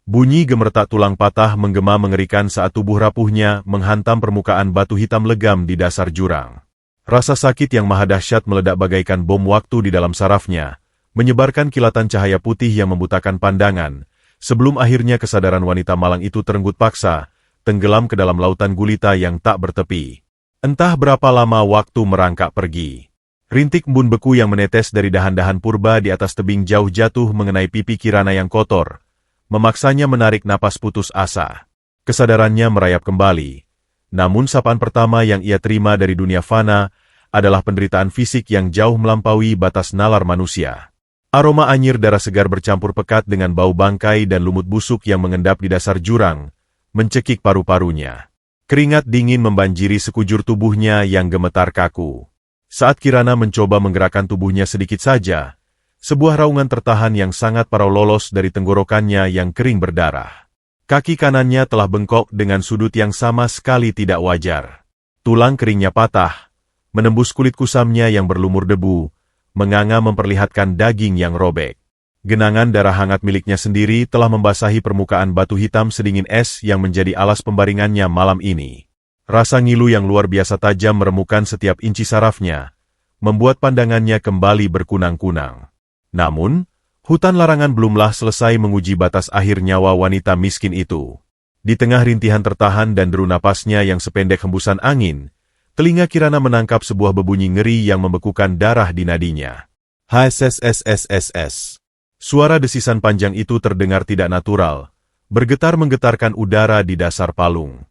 Bunyi gemertak tulang patah menggema mengerikan saat tubuh rapuhnya menghantam permukaan batu hitam legam di dasar jurang. Rasa sakit yang maha dahsyat meledak bagaikan bom waktu di dalam sarafnya, menyebarkan kilatan cahaya putih yang membutakan pandangan, sebelum akhirnya kesadaran wanita malang itu terenggut paksa, tenggelam ke dalam lautan gulita yang tak bertepi. Entah berapa lama waktu merangkak pergi. Rintik embun beku yang menetes dari dahan-dahan purba di atas tebing jauh jatuh mengenai pipi Kirana yang kotor, memaksanya menarik napas putus asa. Kesadarannya merayap kembali. Namun sapaan pertama yang ia terima dari dunia fana adalah penderitaan fisik yang jauh melampaui batas nalar manusia. Aroma anyir darah segar bercampur pekat dengan bau bangkai dan lumut busuk yang mengendap di dasar jurang, mencekik paru-parunya. Keringat dingin membanjiri sekujur tubuhnya yang gemetar kaku. Saat Kirana mencoba menggerakkan tubuhnya sedikit saja, sebuah raungan tertahan yang sangat parau lolos dari tenggorokannya yang kering berdarah. Kaki kanannya telah bengkok dengan sudut yang sama sekali tidak wajar. Tulang keringnya patah, menembus kulit kusamnya yang berlumur debu, menganga memperlihatkan daging yang robek. Genangan darah hangat miliknya sendiri telah membasahi permukaan batu hitam sedingin es yang menjadi alas pembaringannya malam ini. Rasa ngilu yang luar biasa tajam meremukan setiap inci sarafnya, membuat pandangannya kembali berkunang-kunang. Namun, hutan larangan belumlah selesai menguji batas akhir nyawa wanita miskin itu. Di tengah rintihan tertahan dan deru napasnya yang sependek hembusan angin, telinga Kirana menangkap sebuah bebunyi ngeri yang membekukan darah di nadinya. HSSSSS. Suara desisan panjang itu terdengar tidak natural, bergetar menggetarkan udara di dasar palung.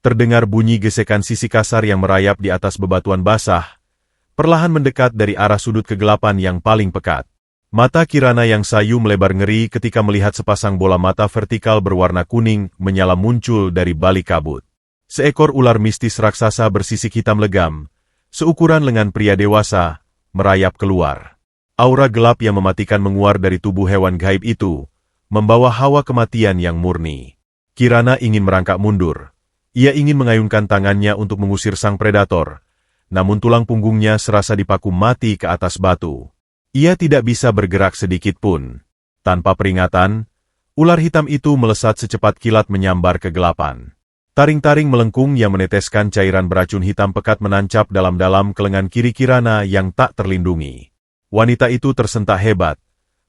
Terdengar bunyi gesekan sisi kasar yang merayap di atas bebatuan basah, perlahan mendekat dari arah sudut kegelapan yang paling pekat. Mata Kirana yang sayu melebar ngeri ketika melihat sepasang bola mata vertikal berwarna kuning menyala muncul dari balik kabut. Seekor ular mistis raksasa bersisik hitam legam, seukuran lengan pria dewasa, merayap keluar. Aura gelap yang mematikan menguar dari tubuh hewan gaib itu, membawa hawa kematian yang murni. Kirana ingin merangkak mundur. Ia ingin mengayunkan tangannya untuk mengusir sang predator, namun tulang punggungnya serasa dipaku mati ke atas batu. Ia tidak bisa bergerak sedikit pun. Tanpa peringatan, ular hitam itu melesat secepat kilat menyambar kegelapan. Taring-taring melengkung yang meneteskan cairan beracun hitam pekat menancap dalam-dalam ke lengan kiri Kirana yang tak terlindungi. Wanita itu tersentak hebat.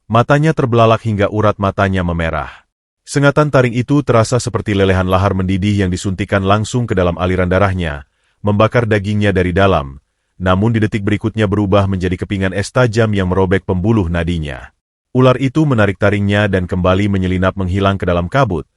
Matanya terbelalak hingga urat matanya memerah. Sengatan taring itu terasa seperti lelehan lahar mendidih yang disuntikan langsung ke dalam aliran darahnya, membakar dagingnya dari dalam. Namun di detik berikutnya berubah menjadi kepingan es tajam yang merobek pembuluh nadinya. Ular itu menarik taringnya dan kembali menyelinap menghilang ke dalam kabut,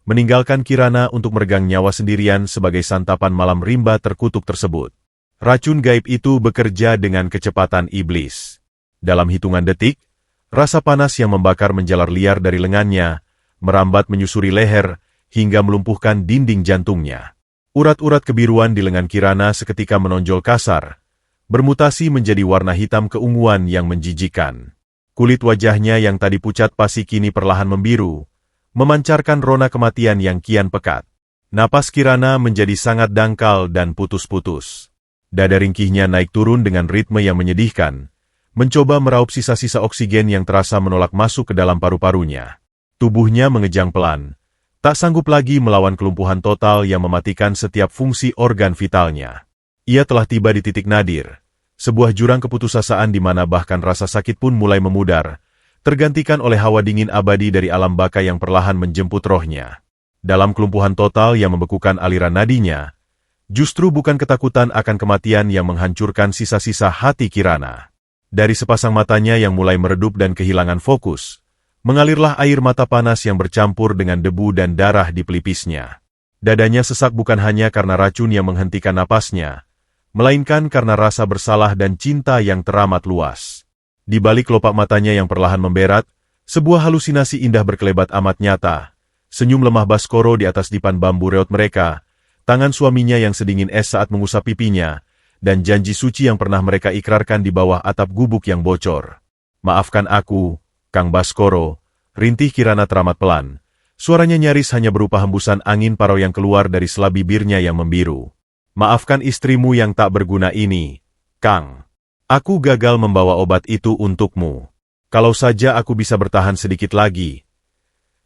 meninggalkan Kirana untuk meregang nyawa sendirian sebagai santapan malam rimba terkutuk tersebut. Racun gaib itu bekerja dengan kecepatan iblis. Dalam hitungan detik, rasa panas yang membakar menjalar liar dari lengannya, merambat menyusuri leher, hingga melumpuhkan dinding jantungnya. Urat-urat kebiruan di lengan Kirana seketika menonjol kasar, bermutasi menjadi warna hitam keunguan yang menjijikkan. Kulit wajahnya yang tadi pucat pasi kini perlahan membiru, memancarkan rona kematian yang kian pekat. Napas Kirana menjadi sangat dangkal dan putus-putus. Dada ringkihnya naik turun dengan ritme yang menyedihkan, mencoba meraup sisa-sisa oksigen yang terasa menolak masuk ke dalam paru-parunya. Tubuhnya mengejang pelan, tak sanggup lagi melawan kelumpuhan total yang mematikan setiap fungsi organ vitalnya. Ia telah tiba di titik nadir, sebuah jurang keputusasaan di mana bahkan rasa sakit pun mulai memudar, tergantikan oleh hawa dingin abadi dari alam baka yang perlahan menjemput rohnya. Dalam kelumpuhan total yang membekukan aliran nadinya, justru bukan ketakutan akan kematian yang menghancurkan sisa-sisa hati Kirana. Dari sepasang matanya yang mulai meredup dan kehilangan fokus, mengalirlah air mata panas yang bercampur dengan debu dan darah di pelipisnya. Dadanya sesak bukan hanya karena racun yang menghentikan napasnya, melainkan karena rasa bersalah dan cinta yang teramat luas. Di balik kelopak matanya yang perlahan memberat, sebuah halusinasi indah berkelebat amat nyata. Senyum lemah Baskoro di atas dipan bambu reot mereka, tangan suaminya yang sedingin es saat mengusap pipinya, dan janji suci yang pernah mereka ikrarkan di bawah atap gubuk yang bocor. "Maafkan aku, Kang Baskoro," rintih Kirana teramat pelan. Suaranya nyaris hanya berupa hembusan angin parau yang keluar dari sela bibirnya yang membiru. "Maafkan istrimu yang tak berguna ini, Kang. Aku gagal membawa obat itu untukmu. Kalau saja aku bisa bertahan sedikit lagi.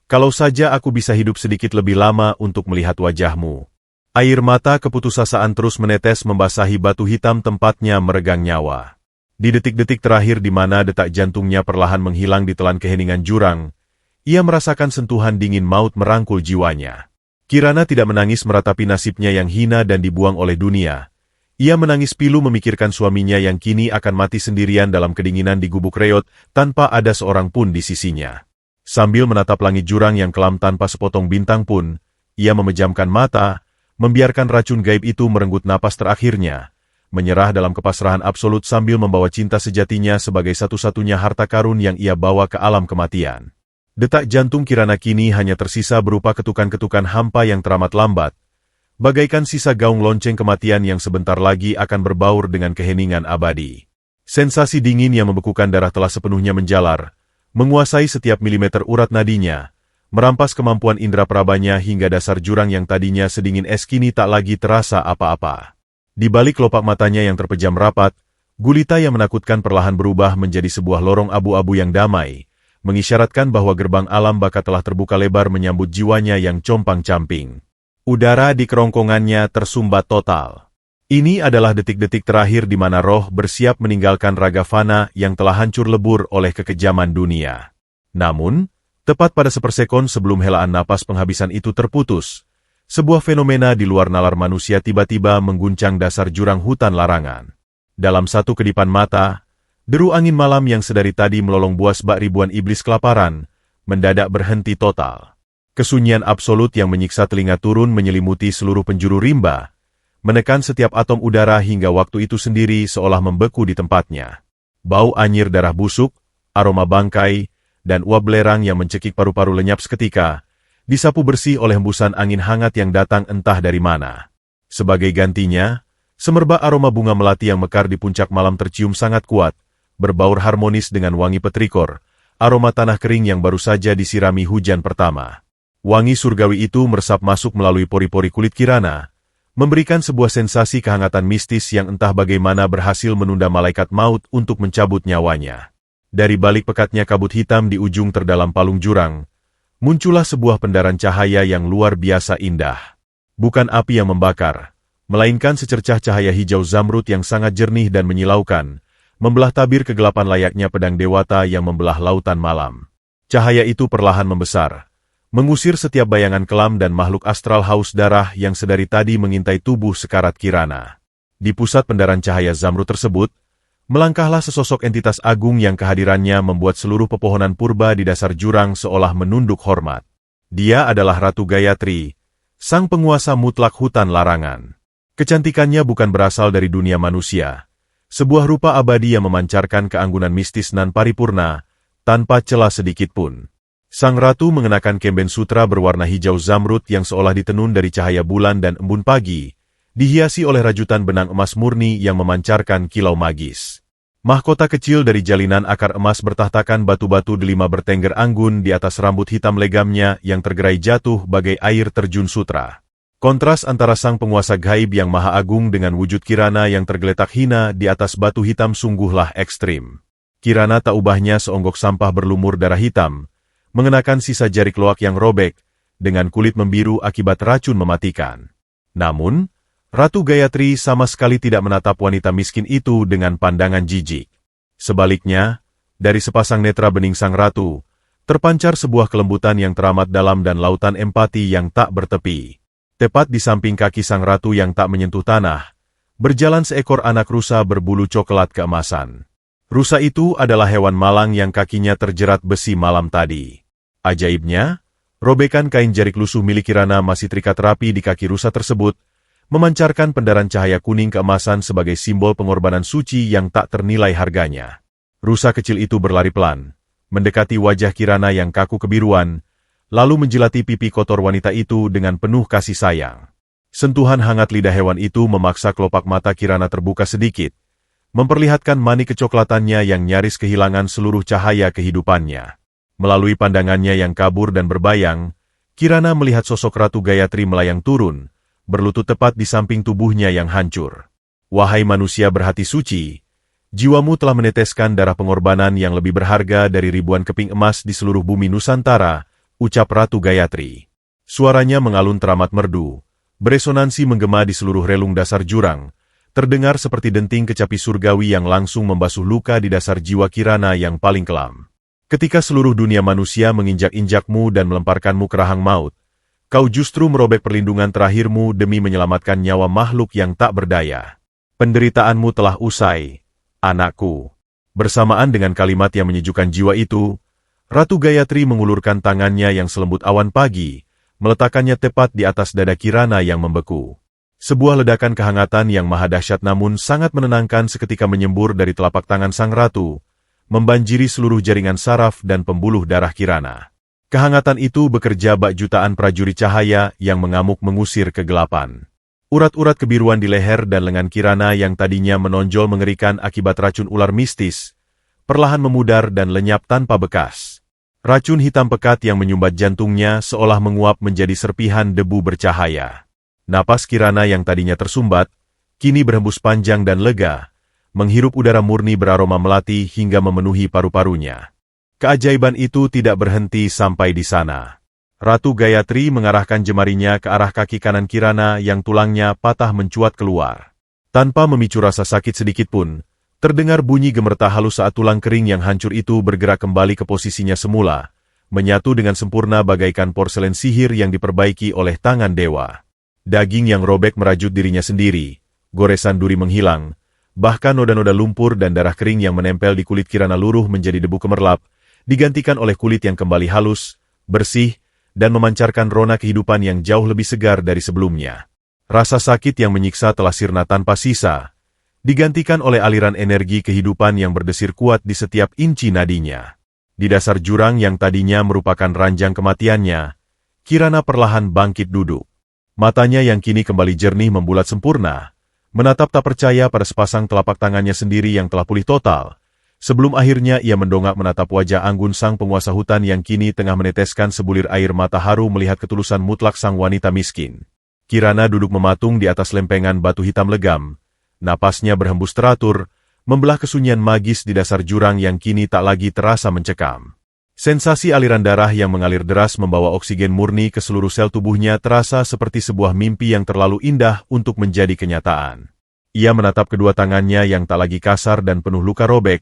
Kalau saja aku bisa hidup sedikit lebih lama untuk melihat wajahmu." Air mata keputusasaan terus menetes membasahi batu hitam tempatnya meregang nyawa. Di detik-detik terakhir di mana detak jantungnya perlahan menghilang di telan keheningan jurang, ia merasakan sentuhan dingin maut merangkul jiwanya. Kirana tidak menangis meratapi nasibnya yang hina dan dibuang oleh dunia. Ia menangis pilu memikirkan suaminya yang kini akan mati sendirian dalam kedinginan di gubuk reot tanpa ada seorang pun di sisinya. Sambil menatap langit jurang yang kelam tanpa sepotong bintang pun, ia memejamkan mata, membiarkan racun gaib itu merenggut napas terakhirnya, menyerah dalam kepasrahan absolut sambil membawa cinta sejatinya sebagai satu-satunya harta karun yang ia bawa ke alam kematian. Detak jantung Kirana kini hanya tersisa berupa ketukan-ketukan hampa yang teramat lambat, bagaikan sisa gaung lonceng kematian yang sebentar lagi akan berbaur dengan keheningan abadi. Sensasi dingin yang membekukan darah telah sepenuhnya menjalar, menguasai setiap milimeter urat nadinya, merampas kemampuan indera perabanya hingga dasar jurang yang tadinya sedingin es kini tak lagi terasa apa-apa. Di balik kelopak matanya yang terpejam rapat, gulita yang menakutkan perlahan berubah menjadi sebuah lorong abu-abu yang damai, mengisyaratkan bahwa gerbang alam baka telah terbuka lebar menyambut jiwanya yang compang-camping. Udara di kerongkongannya tersumbat total. Ini adalah detik-detik terakhir di mana roh bersiap meninggalkan raga fana yang telah hancur lebur oleh kekejaman dunia. Namun, tepat pada sepersekon sebelum helaan napas penghabisan itu terputus, sebuah fenomena di luar nalar manusia tiba-tiba mengguncang dasar jurang hutan larangan. Dalam satu kedipan mata, deru angin malam yang sedari tadi melolong buas bak ribuan iblis kelaparan, mendadak berhenti total. Kesunyian absolut yang menyiksa telinga turun menyelimuti seluruh penjuru rimba, menekan setiap atom udara hingga waktu itu sendiri seolah membeku di tempatnya. Bau anyir darah busuk, aroma bangkai, dan uap belerang yang mencekik paru-paru lenyap seketika, disapu bersih oleh hembusan angin hangat yang datang entah dari mana. Sebagai gantinya, semerbak aroma bunga melati yang mekar di puncak malam tercium sangat kuat, berbaur harmonis dengan wangi petrikor, aroma tanah kering yang baru saja disirami hujan pertama. Wangi surgawi itu meresap masuk melalui pori-pori kulit Kirana, memberikan sebuah sensasi kehangatan mistis yang entah bagaimana berhasil menunda malaikat maut untuk mencabut nyawanya. Dari balik pekatnya kabut hitam di ujung terdalam palung jurang, muncullah sebuah pendaran cahaya yang luar biasa indah. Bukan api yang membakar, melainkan secercah cahaya hijau zamrud yang sangat jernih dan menyilaukan, membelah tabir kegelapan layaknya pedang dewata yang membelah lautan malam. Cahaya itu perlahan membesar, mengusir setiap bayangan kelam dan makhluk astral haus darah yang sedari tadi mengintai tubuh sekarat Kirana. Di pusat pendaran cahaya zamrud tersebut, melangkahlah sesosok entitas agung yang kehadirannya membuat seluruh pepohonan purba di dasar jurang seolah menunduk hormat. Dia adalah Ratu Gayatri, sang penguasa mutlak hutan larangan. Kecantikannya bukan berasal dari dunia manusia, sebuah rupa abadi yang memancarkan keanggunan mistis nan paripurna, tanpa celah sedikitpun. Sang ratu mengenakan kemben sutra berwarna hijau zamrud yang seolah ditenun dari cahaya bulan dan embun pagi, dihiasi oleh rajutan benang emas murni yang memancarkan kilau magis. Mahkota kecil dari jalinan akar emas bertahtakan batu-batu delima bertengger anggun di atas rambut hitam legamnya yang tergerai jatuh bagai air terjun sutra. Kontras antara sang penguasa gaib yang maha agung dengan wujud Kirana yang tergeletak hina di atas batu hitam sungguhlah ekstrim. Kirana tak ubahnya seonggok sampah berlumur darah hitam, mengenakan sisa jari keloak yang robek, dengan kulit membiru akibat racun mematikan. Namun, Ratu Gayatri sama sekali tidak menatap wanita miskin itu dengan pandangan jijik. Sebaliknya, dari sepasang netra bening sang ratu, terpancar sebuah kelembutan yang teramat dalam dan lautan empati yang tak bertepi. Tepat di samping kaki sang ratu yang tak menyentuh tanah, berjalan seekor anak rusa berbulu coklat keemasan. Rusa itu adalah hewan malang yang kakinya terjerat besi malam tadi. Ajaibnya, robekan kain jarik lusuh milik Kirana masih terikat rapi di kaki rusa tersebut, memancarkan pendaran cahaya kuning keemasan sebagai simbol pengorbanan suci yang tak ternilai harganya. Rusa kecil itu berlari pelan, mendekati wajah Kirana yang kaku kebiruan, lalu menjilati pipi kotor wanita itu dengan penuh kasih sayang. Sentuhan hangat lidah hewan itu memaksa kelopak mata Kirana terbuka sedikit, memperlihatkan manik kecoklatannya yang nyaris kehilangan seluruh cahaya kehidupannya. Melalui pandangannya yang kabur dan berbayang, Kirana melihat sosok Ratu Gayatri melayang turun, berlutut tepat di samping tubuhnya yang hancur. Wahai manusia berhati suci, jiwamu telah meneteskan darah pengorbanan yang lebih berharga dari ribuan keping emas di seluruh bumi Nusantara, ucap Ratu Gayatri. Suaranya mengalun teramat merdu, beresonansi menggema di seluruh relung dasar jurang, terdengar seperti denting kecapi surgawi yang langsung membasuh luka di dasar jiwa Kirana yang paling kelam. Ketika seluruh dunia manusia menginjak-injakmu dan melemparkanmu ke rahang maut, kau justru merobek perlindungan terakhirmu demi menyelamatkan nyawa makhluk yang tak berdaya. Penderitaanmu telah usai, anakku. Bersamaan dengan kalimat yang menyejukkan jiwa itu, Ratu Gayatri mengulurkan tangannya yang selembut awan pagi, meletakkannya tepat di atas dada Kirana yang membeku. Sebuah ledakan kehangatan yang maha dahsyat namun sangat menenangkan seketika menyembur dari telapak tangan sang ratu, membanjiri seluruh jaringan saraf dan pembuluh darah Kirana. Kehangatan itu bekerja bak jutaan prajurit cahaya yang mengamuk mengusir kegelapan. Urat-urat kebiruan di leher dan lengan Kirana yang tadinya menonjol mengerikan akibat racun ular mistis, perlahan memudar dan lenyap tanpa bekas. Racun hitam pekat yang menyumbat jantungnya seolah menguap menjadi serpihan debu bercahaya. Napas Kirana yang tadinya tersumbat, kini berhembus panjang dan lega, menghirup udara murni beraroma melati hingga memenuhi paru-parunya. Keajaiban itu tidak berhenti sampai di sana. Ratu Gayatri mengarahkan jemarinya ke arah kaki kanan Kirana yang tulangnya patah mencuat keluar. Tanpa memicu rasa sakit sedikitpun, terdengar bunyi gemerta halus saat tulang kering yang hancur itu bergerak kembali ke posisinya semula, menyatu dengan sempurna bagaikan porselen sihir yang diperbaiki oleh tangan dewa. Daging yang robek merajut dirinya sendiri, goresan duri menghilang, bahkan noda-noda lumpur dan darah kering yang menempel di kulit Kirana luruh menjadi debu kemerlap, digantikan oleh kulit yang kembali halus, bersih, dan memancarkan rona kehidupan yang jauh lebih segar dari sebelumnya. Rasa sakit yang menyiksa telah sirna tanpa sisa, digantikan oleh aliran energi kehidupan yang berdesir kuat di setiap inci nadinya. Di dasar jurang yang tadinya merupakan ranjang kematiannya, Kirana perlahan bangkit duduk. Matanya yang kini kembali jernih membulat sempurna, menatap tak percaya pada sepasang telapak tangannya sendiri yang telah pulih total, sebelum akhirnya ia mendongak menatap wajah anggun sang penguasa hutan yang kini tengah meneteskan sebulir air mata haru melihat ketulusan mutlak sang wanita miskin. Kirana duduk mematung di atas lempengan batu hitam legam, napasnya berhembus teratur, membelah kesunyian magis di dasar jurang yang kini tak lagi terasa mencekam. Sensasi aliran darah yang mengalir deras membawa oksigen murni ke seluruh sel tubuhnya terasa seperti sebuah mimpi yang terlalu indah untuk menjadi kenyataan. Ia menatap kedua tangannya yang tak lagi kasar dan penuh luka robek,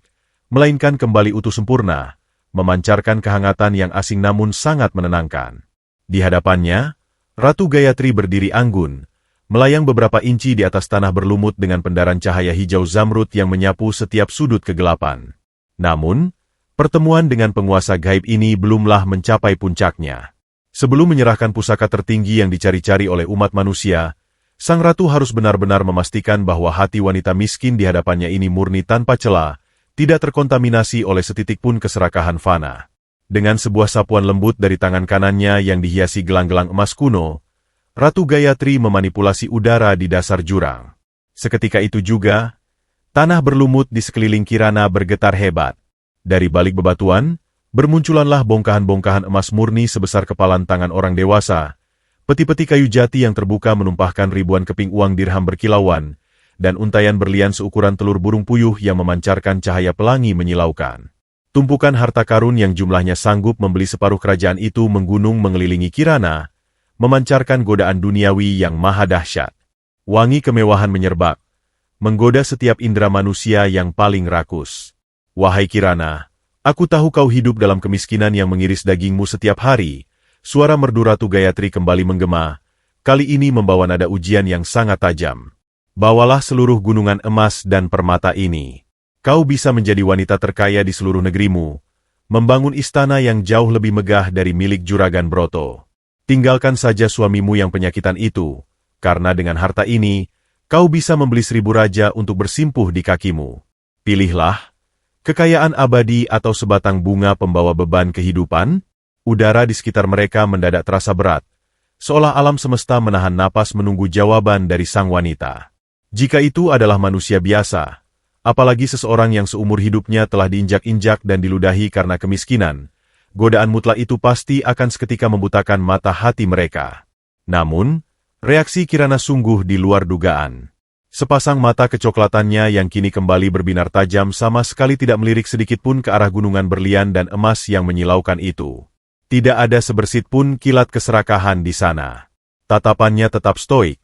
melainkan kembali utuh sempurna, memancarkan kehangatan yang asing namun sangat menenangkan. Di hadapannya, Ratu Gayatri berdiri anggun, melayang beberapa inci di atas tanah berlumut dengan pendaran cahaya hijau zamrud yang menyapu setiap sudut kegelapan. Namun, pertemuan dengan penguasa gaib ini belumlah mencapai puncaknya. Sebelum menyerahkan pusaka tertinggi yang dicari-cari oleh umat manusia, sang ratu harus benar-benar memastikan bahwa hati wanita miskin di hadapannya ini murni tanpa celah, tidak terkontaminasi oleh setitik pun keserakahan fana. Dengan sebuah sapuan lembut dari tangan kanannya yang dihiasi gelang-gelang emas kuno, Ratu Gayatri memanipulasi udara di dasar jurang. Seketika itu juga, tanah berlumut di sekeliling Kirana bergetar hebat. Dari balik bebatuan, bermunculanlah bongkahan-bongkahan emas murni sebesar kepalan tangan orang dewasa, peti-peti kayu jati yang terbuka menumpahkan ribuan keping uang dirham berkilauan, dan untayan berlian seukuran telur burung puyuh yang memancarkan cahaya pelangi menyilaukan. Tumpukan harta karun yang jumlahnya sanggup membeli separuh kerajaan itu menggunung mengelilingi Kirana, memancarkan godaan duniawi yang maha dahsyat. Wangi kemewahan menyerbak, menggoda setiap indera manusia yang paling rakus. Wahai Kirana, aku tahu kau hidup dalam kemiskinan yang mengiris dagingmu setiap hari. Suara merdu Ratu Gayatri kembali menggema, kali ini membawa nada ujian yang sangat tajam. Bawalah seluruh gunungan emas dan permata ini. Kau bisa menjadi wanita terkaya di seluruh negerimu, membangun istana yang jauh lebih megah dari milik Juragan Broto. Tinggalkan saja suamimu yang penyakitan itu, karena dengan harta ini, kau bisa membeli 1000 raja untuk bersimpuh di kakimu. Pilihlah. Kekayaan abadi atau sebatang bunga pembawa beban kehidupan? Udara di sekitar mereka mendadak terasa berat, seolah alam semesta menahan napas menunggu jawaban dari sang wanita. Jika itu adalah manusia biasa, apalagi seseorang yang seumur hidupnya telah diinjak-injak dan diludahi karena kemiskinan, godaan mutlak itu pasti akan seketika membutakan mata hati mereka. Namun, reaksi Kirana sungguh di luar dugaan. Sepasang mata kecoklatannya yang kini kembali berbinar tajam sama sekali tidak melirik sedikitpun ke arah gunungan berlian dan emas yang menyilaukan itu. Tidak ada sebersit pun kilat keserakahan di sana. Tatapannya tetap stoik,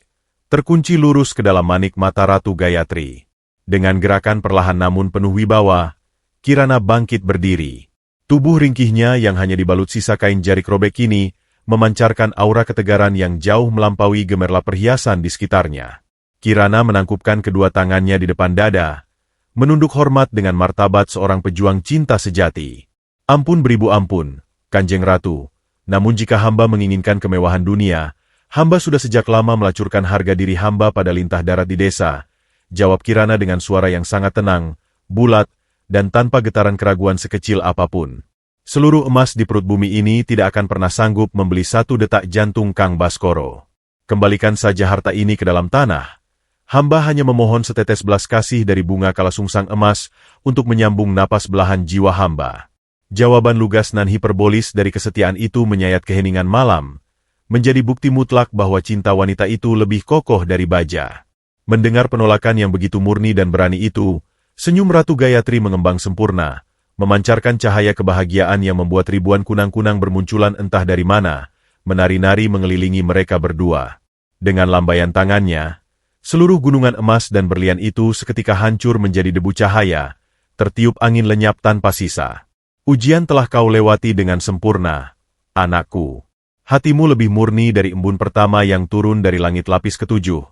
terkunci lurus ke dalam manik mata Ratu Gayatri. Dengan gerakan perlahan namun penuh wibawa, Kirana bangkit berdiri. Tubuh ringkihnya yang hanya dibalut sisa kain jarik robek ini, memancarkan aura ketegaran yang jauh melampaui gemerlap perhiasan di sekitarnya. Kirana menangkupkan kedua tangannya di depan dada, menunduk hormat dengan martabat seorang pejuang cinta sejati. Ampun beribu ampun, Kanjeng Ratu, namun jika hamba menginginkan kemewahan dunia, hamba sudah sejak lama melacurkan harga diri hamba pada lintah darat di desa, jawab Kirana dengan suara yang sangat tenang, bulat, dan tanpa getaran keraguan sekecil apapun. Seluruh emas di perut bumi ini tidak akan pernah sanggup membeli satu detak jantung Kang Baskoro. Kembalikan saja harta ini ke dalam tanah. Hamba hanya memohon setetes belas kasih dari bunga kalasungsang emas untuk menyambung napas belahan jiwa hamba. Jawaban lugas nan hiperbolis dari kesetiaan itu menyayat keheningan malam, menjadi bukti mutlak bahwa cinta wanita itu lebih kokoh dari baja. Mendengar penolakan yang begitu murni dan berani itu, senyum Ratu Gayatri mengembang sempurna, memancarkan cahaya kebahagiaan yang membuat ribuan kunang-kunang bermunculan entah dari mana, menari-nari mengelilingi mereka berdua. Dengan lambaian tangannya, seluruh gunungan emas dan berlian itu seketika hancur menjadi debu cahaya, tertiup angin lenyap tanpa sisa. Ujian telah kau lewati dengan sempurna, anakku. Hatimu lebih murni dari embun pertama yang turun dari langit lapis ketujuh.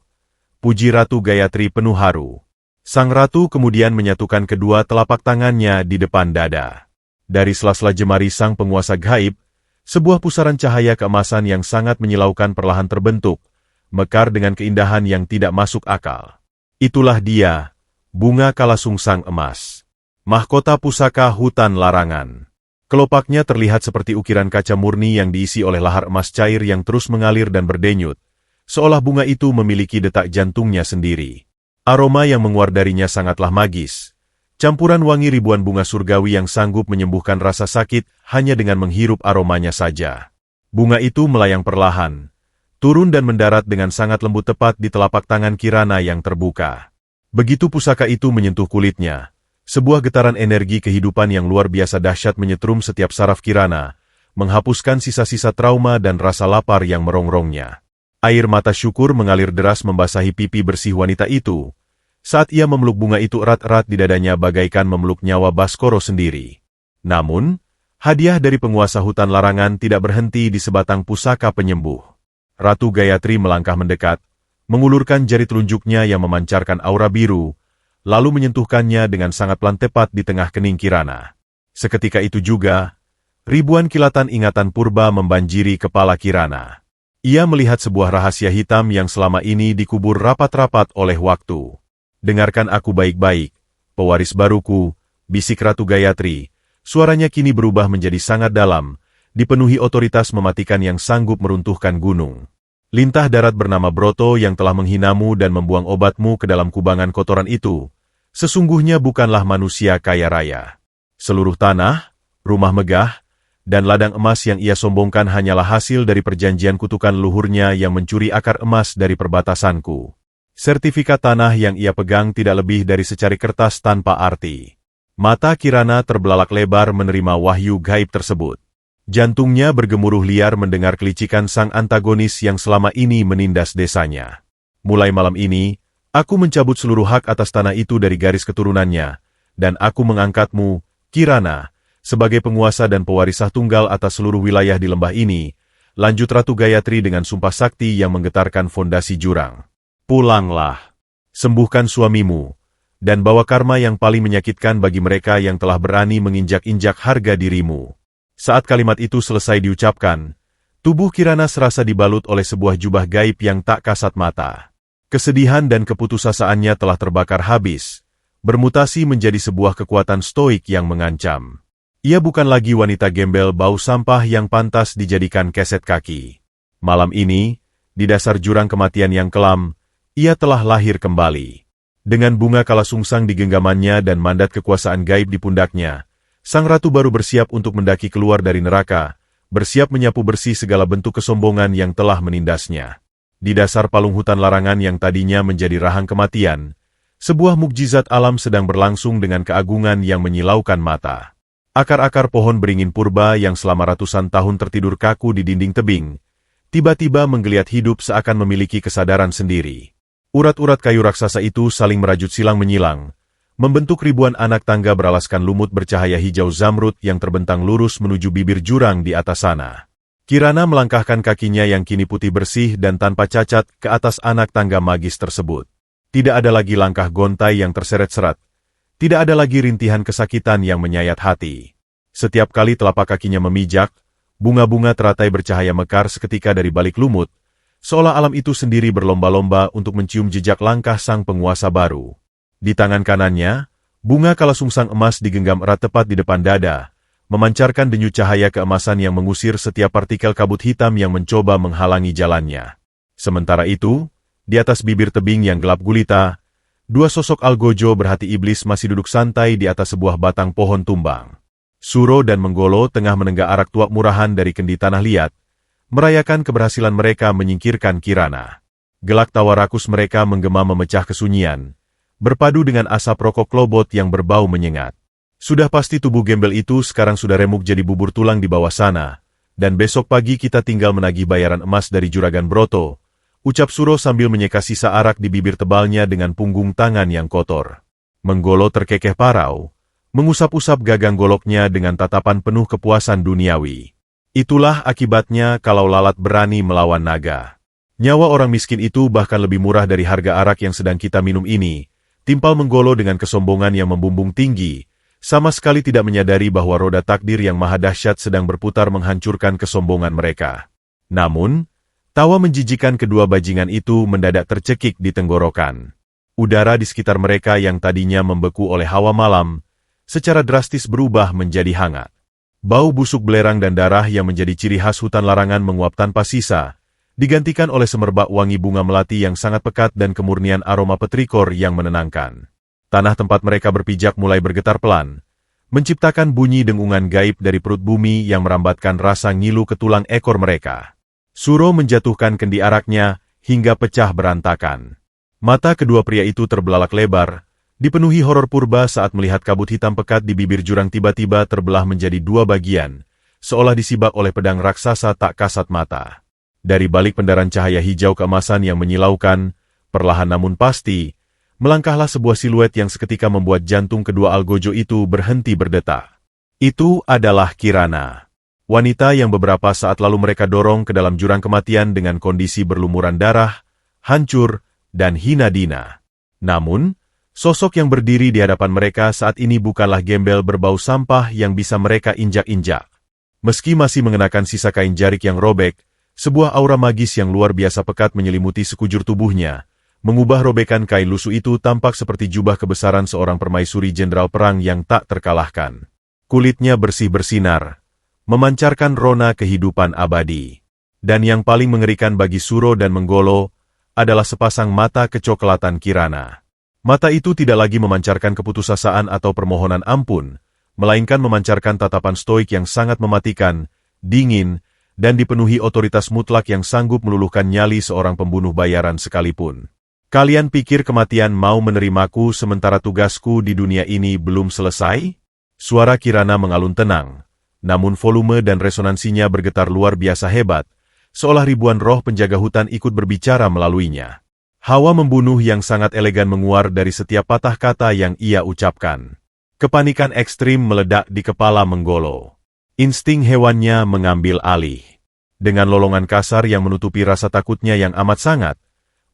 Puji Ratu Gayatri penuh haru. Sang ratu kemudian menyatukan kedua telapak tangannya di depan dada. Dari sela-sela jemari sang penguasa gaib, Sebuah pusaran cahaya keemasan yang sangat menyilaukan perlahan terbentuk, mekar dengan keindahan yang tidak masuk akal. Itulah dia, bunga kalasungsang emas. Mahkota pusaka hutan larangan. Kelopaknya terlihat seperti ukiran kaca murni yang diisi oleh lahar emas cair yang terus mengalir dan berdenyut, seolah bunga itu memiliki detak jantungnya sendiri. Aroma yang menguar darinya sangatlah magis. Campuran wangi ribuan bunga surgawi yang sanggup menyembuhkan rasa sakit hanya dengan menghirup aromanya saja. Bunga itu melayang perlahan, turun dan mendarat dengan sangat lembut tepat di telapak tangan Kirana yang terbuka. Begitu pusaka itu menyentuh kulitnya, sebuah getaran energi kehidupan yang luar biasa dahsyat menyetrum setiap saraf Kirana, menghapuskan sisa-sisa trauma dan rasa lapar yang merongrongnya. Air mata syukur mengalir deras membasahi pipi bersih wanita itu, saat ia memeluk bunga itu erat-erat di dadanya bagaikan memeluk nyawa Baskoro sendiri. Namun, hadiah dari penguasa hutan larangan tidak berhenti di sebatang pusaka penyembuh. Ratu Gayatri melangkah mendekat, mengulurkan jari telunjuknya yang memancarkan aura biru, lalu menyentuhkannya dengan sangat pelan tepat di tengah kening Kirana. Seketika itu juga, ribuan kilatan ingatan purba membanjiri kepala Kirana. Ia melihat sebuah rahasia hitam yang selama ini dikubur rapat-rapat oleh waktu. Dengarkan aku baik-baik, pewaris baruku, bisik Ratu Gayatri. Suaranya kini berubah menjadi sangat dalam, dipenuhi otoritas mematikan yang sanggup meruntuhkan gunung. Lintah darat bernama Broto yang telah menghinamu dan membuang obatmu ke dalam kubangan kotoran itu, sesungguhnya bukanlah manusia kaya raya. Seluruh tanah, rumah megah, dan ladang emas yang ia sombongkan hanyalah hasil dari perjanjian kutukan leluhurnya yang mencuri akar emas dari perbatasanku. Sertifikat tanah yang ia pegang tidak lebih dari secari kertas tanpa arti. Mata Kirana terbelalak lebar menerima wahyu gaib tersebut. Jantungnya bergemuruh liar mendengar kelicikan sang antagonis yang selama ini menindas desanya. Mulai malam ini, aku mencabut seluruh hak atas tanah itu dari garis keturunannya, dan aku mengangkatmu, Kirana, sebagai penguasa dan pewarisah tunggal atas seluruh wilayah di lembah ini, lanjut Ratu Gayatri dengan sumpah sakti yang menggetarkan fondasi jurang. Pulanglah, sembuhkan suamimu, dan bawa karma yang paling menyakitkan bagi mereka yang telah berani menginjak-injak harga dirimu. Saat kalimat itu selesai diucapkan, tubuh Kirana serasa dibalut oleh sebuah jubah gaib yang tak kasat mata. Kesedihan dan keputusasaannya telah terbakar habis, bermutasi menjadi sebuah kekuatan stoik yang mengancam. Ia bukan lagi wanita gembel bau sampah yang pantas dijadikan keset kaki. Malam ini, di dasar jurang kematian yang kelam, ia telah lahir kembali. Dengan bunga kalasungsang di genggamannya dan mandat kekuasaan gaib di pundaknya, sang ratu baru bersiap untuk mendaki keluar dari neraka, bersiap menyapu bersih segala bentuk kesombongan yang telah menindasnya. Di dasar palung hutan larangan yang tadinya menjadi rahang kematian, sebuah mukjizat alam sedang berlangsung dengan keagungan yang menyilaukan mata. Akar-akar pohon beringin purba yang selama ratusan tahun tertidur kaku di dinding tebing, tiba-tiba menggeliat hidup seakan memiliki kesadaran sendiri. Urat-urat kayu raksasa itu saling merajut silang menyilang, membentuk ribuan anak tangga beralaskan lumut bercahaya hijau zamrud yang terbentang lurus menuju bibir jurang di atas sana. Kirana melangkahkan kakinya yang kini putih bersih dan tanpa cacat ke atas anak tangga magis tersebut. Tidak ada lagi langkah gontai yang terseret-seret. Tidak ada lagi rintihan kesakitan yang menyayat hati. Setiap kali telapak kakinya memijak, bunga-bunga teratai bercahaya mekar seketika dari balik lumut, seolah alam itu sendiri berlomba-lomba untuk mencium jejak langkah sang penguasa baru. Di tangan kanannya, bunga kalasungsang emas digenggam erat tepat di depan dada, memancarkan denyut cahaya keemasan yang mengusir setiap partikel kabut hitam yang mencoba menghalangi jalannya. Sementara itu, di atas bibir tebing yang gelap gulita, dua sosok algojo berhati iblis masih duduk santai di atas sebuah batang pohon tumbang. Suro dan Menggolo tengah menenggak arak tuak murahan dari kendi tanah liat, merayakan keberhasilan mereka menyingkirkan Kirana. Gelak tawa rakus mereka menggema memecah kesunyian, berpadu dengan asap rokok klobot yang berbau menyengat. Sudah pasti tubuh gembel itu sekarang sudah remuk jadi bubur tulang di bawah sana, dan besok pagi kita tinggal menagih bayaran emas dari Juragan Broto, ucap Suro sambil menyeka sisa arak di bibir tebalnya dengan punggung tangan yang kotor. Menggolo terkekeh parau, mengusap-usap gagang goloknya dengan tatapan penuh kepuasan duniawi. Itulah akibatnya kalau lalat berani melawan naga. Nyawa orang miskin itu bahkan lebih murah dari harga arak yang sedang kita minum ini, timpal Menggolo dengan kesombongan yang membumbung tinggi, sama sekali tidak menyadari bahwa roda takdir yang maha dahsyat sedang berputar menghancurkan kesombongan mereka. Namun, tawa menjijikan kedua bajingan itu mendadak tercekik di tenggorokan. Udara di sekitar mereka yang tadinya membeku oleh hawa malam, secara drastis berubah menjadi hangat. Bau busuk belerang dan darah yang menjadi ciri khas hutan larangan menguap tanpa sisa, digantikan oleh semerbak wangi bunga melati yang sangat pekat dan kemurnian aroma petrikor yang menenangkan. Tanah tempat mereka berpijak mulai bergetar pelan, menciptakan bunyi dengungan gaib dari perut bumi yang merambatkan rasa ngilu ke tulang ekor mereka. Suro menjatuhkan kendi araknya hingga pecah berantakan. Mata kedua pria itu terbelalak lebar, dipenuhi horor purba saat melihat kabut hitam pekat di bibir jurang tiba-tiba terbelah menjadi dua bagian, seolah disibak oleh pedang raksasa tak kasat mata. Dari balik pendaran cahaya hijau keemasan yang menyilaukan, perlahan namun pasti, melangkahlah sebuah siluet yang seketika membuat jantung kedua algojo itu berhenti berdetak. Itu adalah Kirana. Wanita yang beberapa saat lalu mereka dorong ke dalam jurang kematian dengan kondisi berlumuran darah, hancur, dan hina dina. Namun, sosok yang berdiri di hadapan mereka saat ini bukanlah gembel berbau sampah yang bisa mereka injak-injak. Meski masih mengenakan sisa kain jarik yang robek, sebuah aura magis yang luar biasa pekat menyelimuti sekujur tubuhnya, mengubah robekan kain lusuh itu tampak seperti jubah kebesaran seorang permaisuri jenderal perang yang tak terkalahkan. Kulitnya bersih bersinar, memancarkan rona kehidupan abadi. Dan yang paling mengerikan bagi Suro dan Menggolo adalah sepasang mata kecoklatan Kirana. Mata itu tidak lagi memancarkan keputusasaan atau permohonan ampun, melainkan memancarkan tatapan stoik yang sangat mematikan, dingin, dan dipenuhi otoritas mutlak yang sanggup meluluhkan nyali seorang pembunuh bayaran sekalipun. Kalian pikir kematian mau menerimaku sementara tugasku di dunia ini belum selesai? Suara Kirana mengalun tenang, namun volume dan resonansinya bergetar luar biasa hebat, seolah ribuan roh penjaga hutan ikut berbicara melaluinya. Hawa membunuh yang sangat elegan menguar dari setiap patah kata yang ia ucapkan. Kepanikan ekstrim meledak di kepala Menggolo. Insting hewannya mengambil alih. Dengan lolongan kasar yang menutupi rasa takutnya yang amat sangat,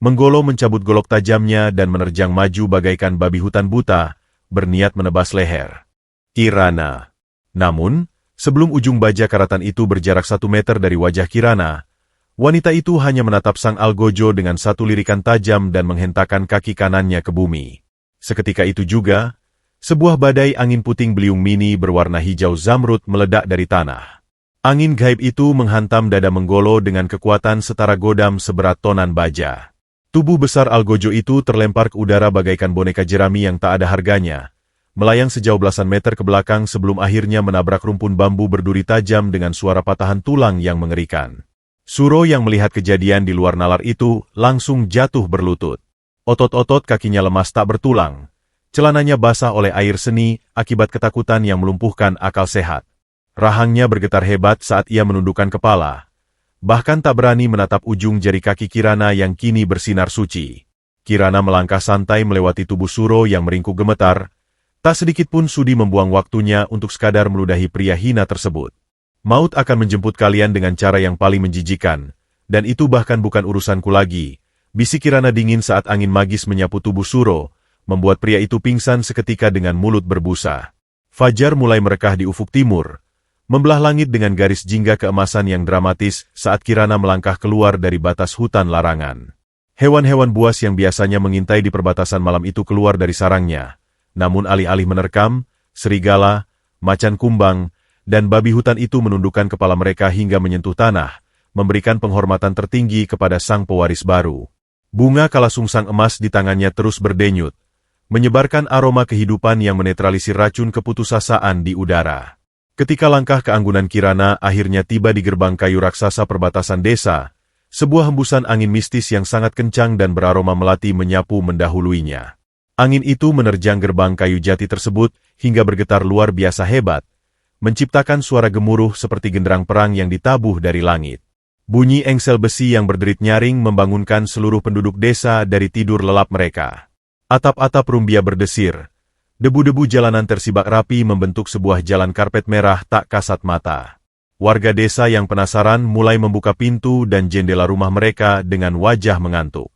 Menggolo mencabut golok tajamnya dan menerjang maju bagaikan babi hutan buta, berniat menebas leher Kirana. Namun, sebelum ujung baja karatan itu berjarak 1 meter dari wajah Kirana, wanita itu hanya menatap sang algojo dengan satu lirikan tajam dan menghentakkan kaki kanannya ke bumi. Seketika itu juga, sebuah badai angin puting beliung mini berwarna hijau zamrud meledak dari tanah. Angin gaib itu menghantam dada Menggolo dengan kekuatan setara godam seberat tonan baja. Tubuh besar algojo itu terlempar ke udara bagaikan boneka jerami yang tak ada harganya, melayang sejauh belasan meter ke belakang sebelum akhirnya menabrak rumpun bambu berduri tajam dengan suara patahan tulang yang mengerikan. Suro yang melihat kejadian di luar nalar itu langsung jatuh berlutut. Otot-otot kakinya lemas tak bertulang. Celananya basah oleh air seni akibat ketakutan yang melumpuhkan akal sehat. Rahangnya bergetar hebat saat ia menundukkan kepala. Bahkan tak berani menatap ujung jari kaki Kirana yang kini bersinar suci. Kirana melangkah santai melewati tubuh Suro yang meringkuk gemetar. Tak sedikit pun sudi membuang waktunya untuk sekadar meludahi pria hina tersebut. Maut akan menjemput kalian dengan cara yang paling menjijikan, dan itu bahkan bukan urusanku lagi, bisik Kirana dingin saat angin magis menyapu tubuh Suro, membuat pria itu pingsan seketika dengan mulut berbusa. Fajar mulai merekah di ufuk timur, membelah langit dengan garis jingga keemasan yang dramatis saat Kirana melangkah keluar dari batas hutan larangan. Hewan-hewan buas yang biasanya mengintai di perbatasan malam itu keluar dari sarangnya. Namun alih-alih menerkam, serigala, macan kumbang, dan babi hutan itu menundukkan kepala mereka hingga menyentuh tanah, memberikan penghormatan tertinggi kepada sang pewaris baru. Bunga kalasungsang emas di tangannya terus berdenyut, menyebarkan aroma kehidupan yang menetralisir racun keputusasaan di udara. Ketika langkah keanggunan Kirana akhirnya tiba di gerbang kayu raksasa perbatasan desa, sebuah hembusan angin mistis yang sangat kencang dan beraroma melati menyapu mendahuluinya. Angin itu menerjang gerbang kayu jati tersebut hingga bergetar luar biasa hebat, menciptakan suara gemuruh seperti genderang perang yang ditabuh dari langit. Bunyi engsel besi yang berderit nyaring membangunkan seluruh penduduk desa dari tidur lelap mereka. Atap-atap rumbia berdesir, debu-debu jalanan tersibak rapi membentuk sebuah jalan karpet merah tak kasat mata. Warga desa yang penasaran mulai membuka pintu dan jendela rumah mereka dengan wajah mengantuk.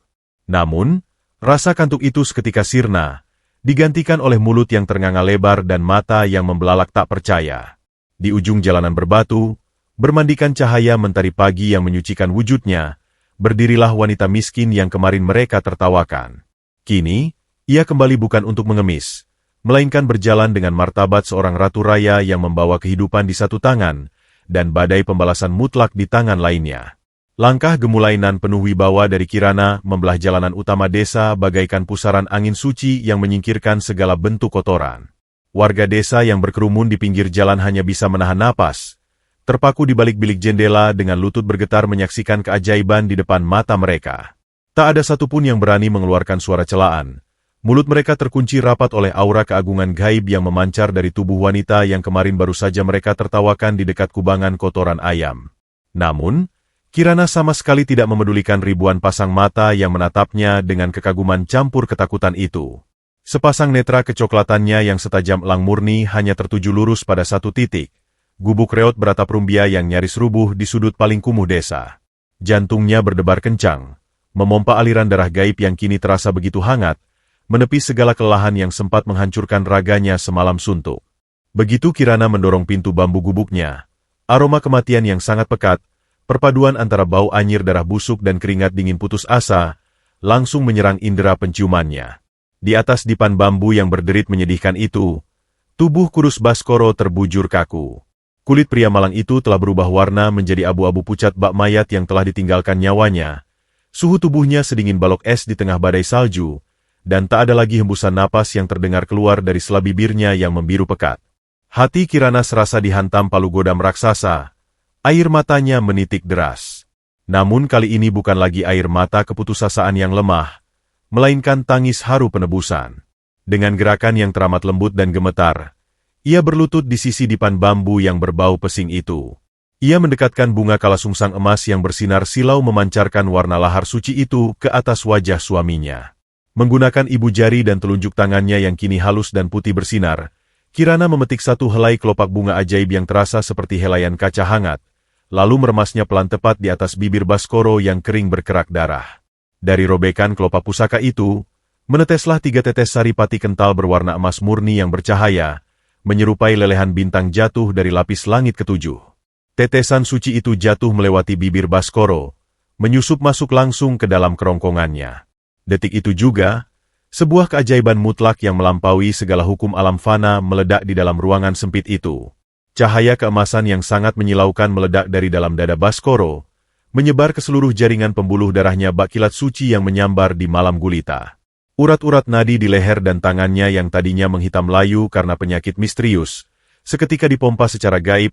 Namun, rasa kantuk itu seketika sirna, digantikan oleh mulut yang ternganga lebar dan mata yang membelalak tak percaya. Di ujung jalanan berbatu, bermandikan cahaya mentari pagi yang menyucikan wujudnya, berdirilah wanita miskin yang kemarin mereka tertawakan. Kini, ia kembali bukan untuk mengemis, melainkan berjalan dengan martabat seorang ratu raya yang membawa kehidupan di satu tangan, dan badai pembalasan mutlak di tangan lainnya. Langkah gemulainan penuh wibawa dari Kirana membelah jalanan utama desa bagaikan pusaran angin suci yang menyingkirkan segala bentuk kotoran. Warga desa yang berkerumun di pinggir jalan hanya bisa menahan napas, terpaku di balik bilik jendela dengan lutut bergetar menyaksikan keajaiban di depan mata mereka. Tak ada satupun yang berani mengeluarkan suara celaan. Mulut mereka terkunci rapat oleh aura keagungan gaib yang memancar dari tubuh wanita yang kemarin baru saja mereka tertawakan di dekat kubangan kotoran ayam. Namun, Kirana sama sekali tidak memedulikan ribuan pasang mata yang menatapnya dengan kekaguman campur ketakutan itu. Sepasang netra kecoklatannya yang setajam elang murni hanya tertuju lurus pada satu titik, gubuk reot beratap rumbia yang nyaris rubuh di sudut paling kumuh desa. Jantungnya berdebar kencang, memompa aliran darah gaib yang kini terasa begitu hangat, menepis segala kelelahan yang sempat menghancurkan raganya semalam suntuk. Begitu Kirana mendorong pintu bambu gubuknya, aroma kematian yang sangat pekat, perpaduan antara bau anyir darah busuk dan keringat dingin putus asa, langsung menyerang indera penciumannya. Di atas dipan bambu yang berderit menyedihkan itu, tubuh kurus Baskoro terbujur kaku. Kulit pria malang itu telah berubah warna menjadi abu-abu pucat bak mayat yang telah ditinggalkan nyawanya. Suhu tubuhnya sedingin balok es di tengah badai salju, dan tak ada lagi hembusan napas yang terdengar keluar dari sela bibirnya yang membiru pekat. Hati Kirana serasa dihantam palu godam raksasa. Air matanya menitik deras. Namun kali ini bukan lagi air mata keputusasaan yang lemah, melainkan tangis haru penebusan. Dengan gerakan yang teramat lembut dan gemetar, ia berlutut di sisi dipan bambu yang berbau pesing itu. Ia mendekatkan bunga kalasungsang emas yang bersinar silau memancarkan warna lahar suci itu ke atas wajah suaminya. Menggunakan ibu jari dan telunjuk tangannya yang kini halus dan putih bersinar, Kirana memetik satu helai kelopak bunga ajaib yang terasa seperti helaian kaca hangat, lalu meremasnya pelan tepat di atas bibir Baskoro yang kering berkerak darah. Dari robekan kelopak pusaka itu, meneteslah 3 tetes saripati kental berwarna emas murni yang bercahaya, menyerupai lelehan bintang jatuh dari lapis langit ketujuh. Tetesan suci itu jatuh melewati bibir Baskoro, menyusup masuk langsung ke dalam kerongkongannya. Detik itu juga, sebuah keajaiban mutlak yang melampaui segala hukum alam fana meledak di dalam ruangan sempit itu. Cahaya keemasan yang sangat menyilaukan meledak dari dalam dada Baskoro, menyebar ke seluruh jaringan pembuluh darahnya bak kilat suci yang menyambar di malam gulita. Urat-urat nadi di leher dan tangannya yang tadinya menghitam layu karena penyakit misterius, seketika dipompa secara gaib,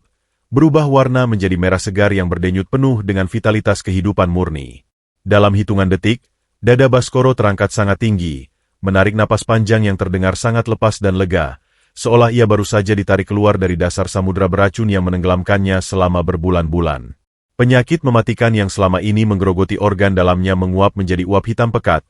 berubah warna menjadi merah segar yang berdenyut penuh dengan vitalitas kehidupan murni. Dalam hitungan detik, dada Baskoro terangkat sangat tinggi, menarik napas panjang yang terdengar sangat lepas dan lega, seolah ia baru saja ditarik keluar dari dasar samudera beracun yang menenggelamkannya selama berbulan-bulan. Penyakit mematikan yang selama ini menggerogoti organ dalamnya menguap menjadi uap hitam pekat,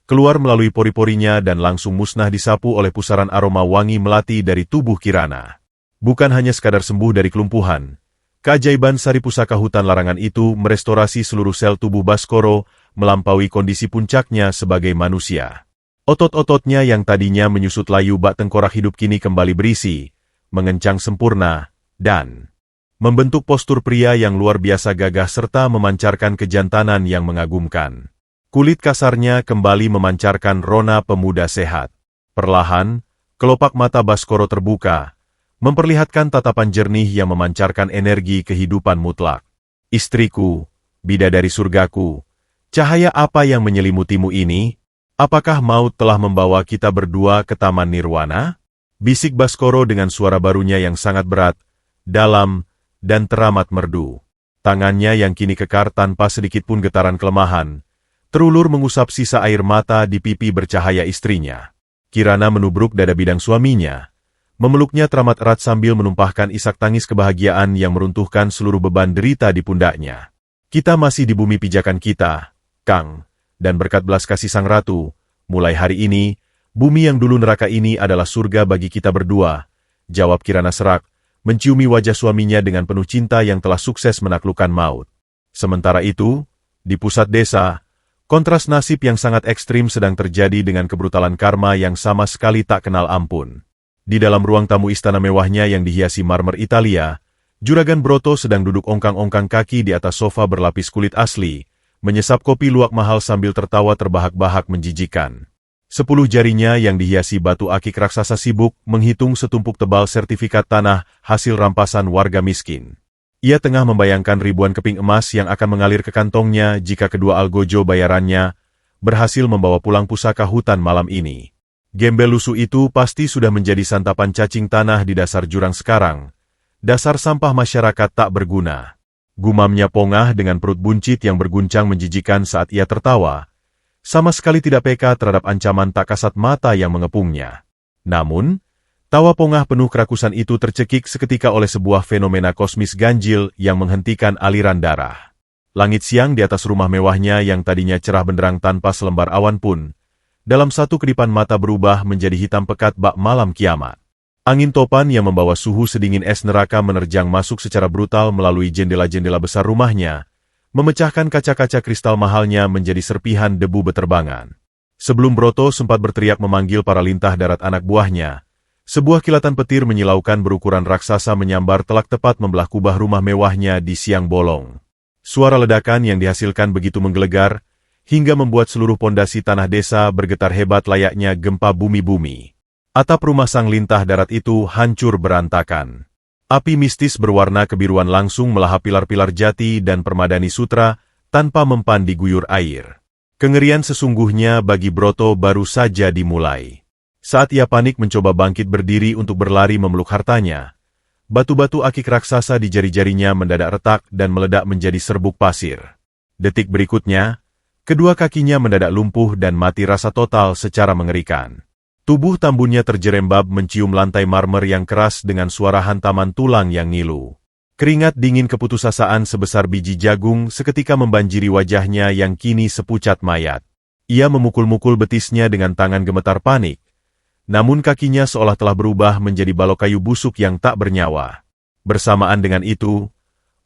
keluar melalui pori-porinya dan langsung musnah disapu oleh pusaran aroma wangi melati dari tubuh Kirana. Bukan hanya sekadar sembuh dari kelumpuhan, keajaiban sari pusaka hutan larangan itu merestorasi seluruh sel tubuh Baskoro melampaui kondisi puncaknya sebagai manusia. Otot-ototnya yang tadinya menyusut layu bak tengkorak hidup kini kembali berisi, mengencang sempurna, dan membentuk postur pria yang luar biasa gagah serta memancarkan kejantanan yang mengagumkan. Kulit kasarnya kembali memancarkan rona pemuda sehat. Perlahan, kelopak mata Baskoro terbuka, memperlihatkan tatapan jernih yang memancarkan energi kehidupan mutlak. Istriku, bidadari surgaku, cahaya apa yang menyelimutimu ini? Apakah maut telah membawa kita berdua ke taman nirwana? Bisik Baskoro dengan suara barunya yang sangat berat, dalam, dan teramat merdu. Tangannya yang kini kekar tanpa sedikit pun getaran kelemahan, terulur mengusap sisa air mata di pipi bercahaya istrinya. Kirana menubruk dada bidang suaminya, memeluknya teramat erat sambil menumpahkan isak tangis kebahagiaan yang meruntuhkan seluruh beban derita di pundaknya. Kita masih di bumi pijakan kita, Kang. Dan berkat belas kasih Sang Ratu, mulai hari ini, bumi yang dulu neraka ini adalah surga bagi kita berdua, jawab Kirana serak, menciumi wajah suaminya dengan penuh cinta yang telah sukses menaklukkan maut. Sementara itu, di pusat desa, Kontras nasib yang sangat ekstrim sedang terjadi dengan kebrutalan karma yang sama sekali tak kenal ampun. Di dalam ruang tamu istana mewahnya yang dihiasi marmer Italia, Juragan Broto sedang duduk ongkang-ongkang kaki di atas sofa berlapis kulit asli, menyesap kopi luwak mahal sambil tertawa terbahak-bahak menjijikan. 10 jarinya yang dihiasi batu akik raksasa sibuk menghitung setumpuk tebal sertifikat tanah hasil rampasan warga miskin. Ia tengah membayangkan ribuan keping emas yang akan mengalir ke kantongnya jika kedua algojo bayarannya berhasil membawa pulang pusaka hutan malam ini. Gembel lusuh itu pasti sudah menjadi santapan cacing tanah di dasar jurang sekarang. Dasar sampah masyarakat tak berguna. Gumamnya Pongah dengan perut buncit yang berguncang menjijikan saat ia tertawa. Sama sekali tidak peka terhadap ancaman tak kasat mata yang mengepungnya. Namun, tawa Pongah penuh kerakusan itu tercekik seketika oleh sebuah fenomena kosmis ganjil yang menghentikan aliran darah. Langit siang di atas rumah mewahnya yang tadinya cerah benderang tanpa selembar awan pun, dalam satu kedipan mata berubah menjadi hitam pekat bak malam kiamat. Angin topan yang membawa suhu sedingin es neraka menerjang masuk secara brutal melalui jendela-jendela besar rumahnya, memecahkan kaca-kaca kristal mahalnya menjadi serpihan debu beterbangan. Sebelum Broto sempat berteriak memanggil para lintah darat anak buahnya, sebuah kilatan petir menyilaukan berukuran raksasa menyambar telak tepat membelah kubah rumah mewahnya di siang bolong. Suara ledakan yang dihasilkan begitu menggelegar, hingga membuat seluruh pondasi tanah desa bergetar hebat layaknya gempa bumi-bumi. Atap rumah sang lintah darat itu hancur berantakan. Api mistis berwarna kebiruan langsung melahap pilar-pilar jati dan permadani sutra tanpa mempan diguyur air. Kengerian sesungguhnya bagi Broto baru saja dimulai. Saat ia panik mencoba bangkit berdiri untuk berlari memeluk hartanya, batu-batu akik raksasa di jari-jarinya mendadak retak dan meledak menjadi serbuk pasir. Detik berikutnya, kedua kakinya mendadak lumpuh dan mati rasa total secara mengerikan. Tubuh tambunnya terjerembab mencium lantai marmer yang keras dengan suara hantaman tulang yang ngilu. Keringat dingin keputusasaan sebesar biji jagung seketika membanjiri wajahnya yang kini sepucat mayat. Ia memukul-mukul betisnya dengan tangan gemetar panik. Namun kakinya seolah telah berubah menjadi balok kayu busuk yang tak bernyawa. Bersamaan dengan itu,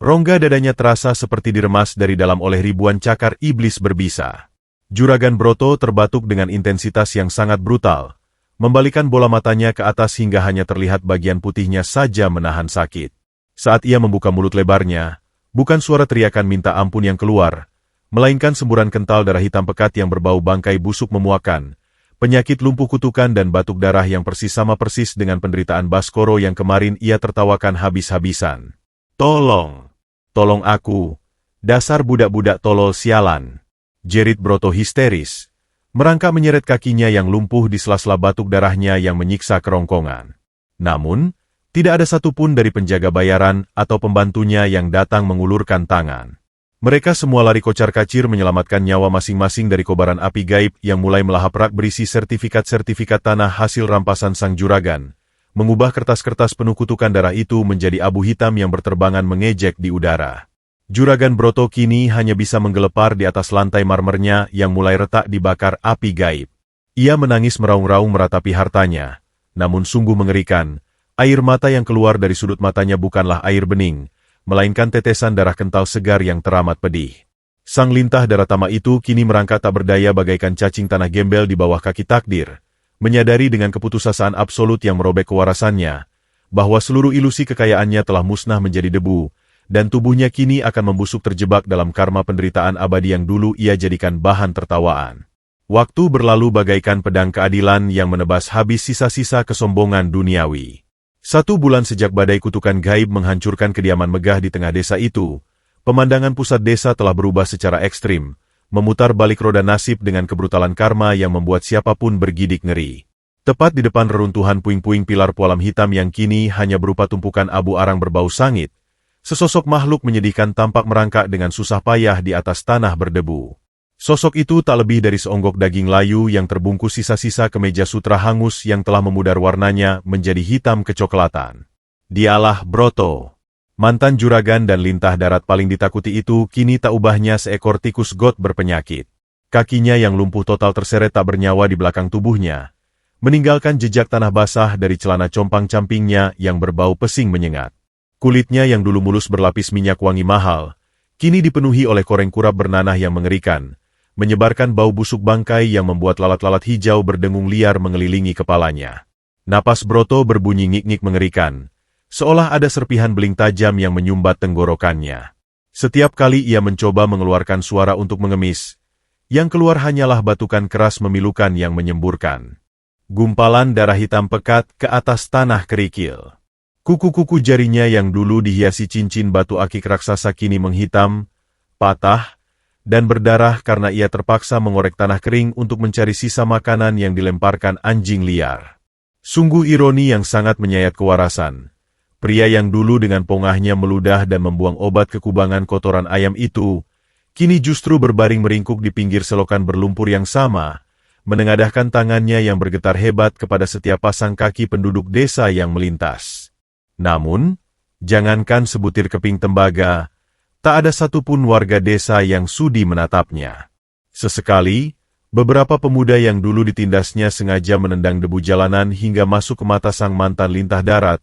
rongga dadanya terasa seperti diremas dari dalam oleh ribuan cakar iblis berbisa. Juragan Broto terbatuk dengan intensitas yang sangat brutal, membalikan bola matanya ke atas hingga hanya terlihat bagian putihnya saja menahan sakit. Saat ia membuka mulut lebarnya, bukan suara teriakan minta ampun yang keluar, melainkan semburan kental darah hitam pekat yang berbau bangkai busuk memuakan, penyakit lumpuh kutukan dan batuk darah yang persis sama persis dengan penderitaan Baskoro yang kemarin ia tertawakan habis-habisan. "Tolong! Tolong aku! Dasar budak-budak tolol sialan!" jerit Broto histeris. Merangkak menyeret kakinya yang lumpuh di sela-sela batuk darahnya yang menyiksa kerongkongan. Namun, tidak ada satupun dari penjaga bayaran atau pembantunya yang datang mengulurkan tangan. Mereka semua lari kocar-kacir menyelamatkan nyawa masing-masing dari kobaran api gaib yang mulai melahap rak berisi sertifikat-sertifikat tanah hasil rampasan sang juragan, mengubah kertas-kertas penuh kutukan darah itu menjadi abu hitam yang berterbangan mengejek di udara. Juragan Broto kini hanya bisa menggelepar di atas lantai marmernya yang mulai retak dibakar api gaib. Ia menangis meraung-raung meratapi hartanya, namun sungguh mengerikan, air mata yang keluar dari sudut matanya bukanlah air bening, melainkan tetesan darah kental segar yang teramat pedih. Sang lintah daratama itu kini merangkak tak berdaya bagaikan cacing tanah gembel di bawah kaki takdir, menyadari dengan keputusasaan absolut yang merobek kewarasannya, bahwa seluruh ilusi kekayaannya telah musnah menjadi debu, dan tubuhnya kini akan membusuk terjebak dalam karma penderitaan abadi yang dulu ia jadikan bahan tertawaan. Waktu berlalu bagaikan pedang keadilan yang menebas habis sisa-sisa kesombongan duniawi. 1 bulan sejak badai kutukan gaib menghancurkan kediaman megah di tengah desa itu, pemandangan pusat desa telah berubah secara ekstrim, memutar balik roda nasib dengan kebrutalan karma yang membuat siapapun bergidik ngeri. Tepat di depan reruntuhan puing-puing pilar pualam hitam yang kini hanya berupa tumpukan abu arang berbau sangit, sesosok makhluk menyedihkan tampak merangkak dengan susah payah di atas tanah berdebu. Sosok itu tak lebih dari seonggok daging layu yang terbungkus sisa-sisa kemeja sutra hangus yang telah memudar warnanya menjadi hitam kecoklatan. Dialah Broto. Mantan juragan dan lintah darat paling ditakuti itu kini tak ubahnya seekor tikus got berpenyakit. Kakinya yang lumpuh total terseret tak bernyawa di belakang tubuhnya, meninggalkan jejak tanah basah dari celana compang-campingnya yang berbau pesing menyengat. Kulitnya yang dulu mulus berlapis minyak wangi mahal, kini dipenuhi oleh koreng kurap bernanah yang mengerikan, menyebarkan bau busuk bangkai yang membuat lalat-lalat hijau berdengung liar mengelilingi kepalanya. Napas Broto berbunyi ngik-ngik mengerikan, seolah ada serpihan beling tajam yang menyumbat tenggorokannya. Setiap kali ia mencoba mengeluarkan suara untuk mengemis, yang keluar hanyalah batukan keras memilukan yang menyemburkan. Gumpalan darah hitam pekat ke atas tanah kerikil. Kuku-kuku jarinya yang dulu dihiasi cincin batu akik raksasa kini menghitam, patah, dan berdarah karena ia terpaksa mengorek tanah kering untuk mencari sisa makanan yang dilemparkan anjing liar. Sungguh ironi yang sangat menyayat kewarasan. Pria yang dulu dengan pongahnya meludah dan membuang obat kekubangan kotoran ayam itu, kini justru berbaring meringkuk di pinggir selokan berlumpur yang sama, menengadahkan tangannya yang bergetar hebat kepada setiap pasang kaki penduduk desa yang melintas. Namun, jangankan sebutir keping tembaga, tak ada satupun warga desa yang sudi menatapnya. Sesekali, beberapa pemuda yang dulu ditindasnya sengaja menendang debu jalanan hingga masuk ke mata sang mantan lintah darat,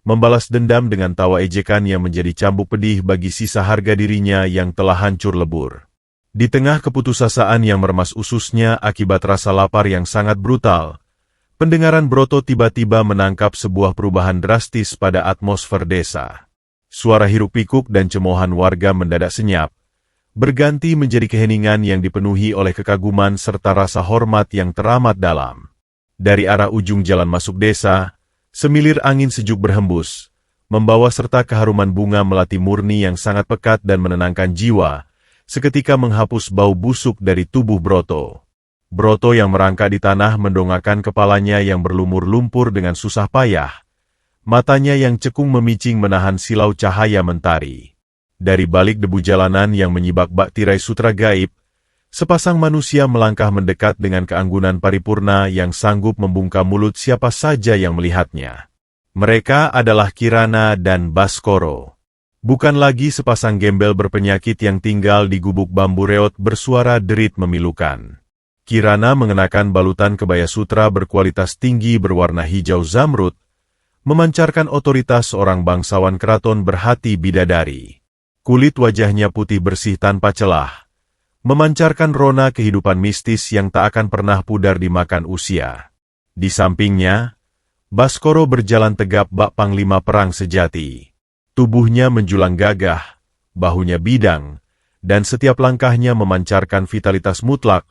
membalas dendam dengan tawa ejekan yang menjadi cambuk pedih bagi sisa harga dirinya yang telah hancur lebur. Di tengah keputusasaan yang meremas ususnya akibat rasa lapar yang sangat brutal, pendengaran Broto tiba-tiba menangkap sebuah perubahan drastis pada atmosfer desa. Suara hiruk-pikuk dan cemoohan warga mendadak senyap, berganti menjadi keheningan yang dipenuhi oleh kekaguman serta rasa hormat yang teramat dalam. Dari arah ujung jalan masuk desa, semilir angin sejuk berhembus, membawa serta keharuman bunga melati murni yang sangat pekat dan menenangkan jiwa, seketika menghapus bau busuk dari tubuh Broto. Broto yang merangkak di tanah mendongakkan kepalanya yang berlumur lumpur dengan susah payah, matanya yang cekung memicing menahan silau cahaya mentari. Dari balik debu jalanan yang menyibak bak tirai sutra gaib, sepasang manusia melangkah mendekat dengan keanggunan paripurna yang sanggup membungkam mulut siapa saja yang melihatnya. Mereka adalah Kirana dan Baskoro. Bukan lagi sepasang gembel berpenyakit yang tinggal di gubuk bambu reot bersuara derit memilukan. Kirana mengenakan balutan kebaya sutra berkualitas tinggi berwarna hijau zamrud, memancarkan otoritas seorang bangsawan keraton berhati bidadari. Kulit wajahnya putih bersih tanpa celah, memancarkan rona kehidupan mistis yang tak akan pernah pudar dimakan usia. Di sampingnya, Baskoro berjalan tegap bak panglima perang sejati. Tubuhnya menjulang gagah, bahunya bidang, dan setiap langkahnya memancarkan vitalitas mutlak,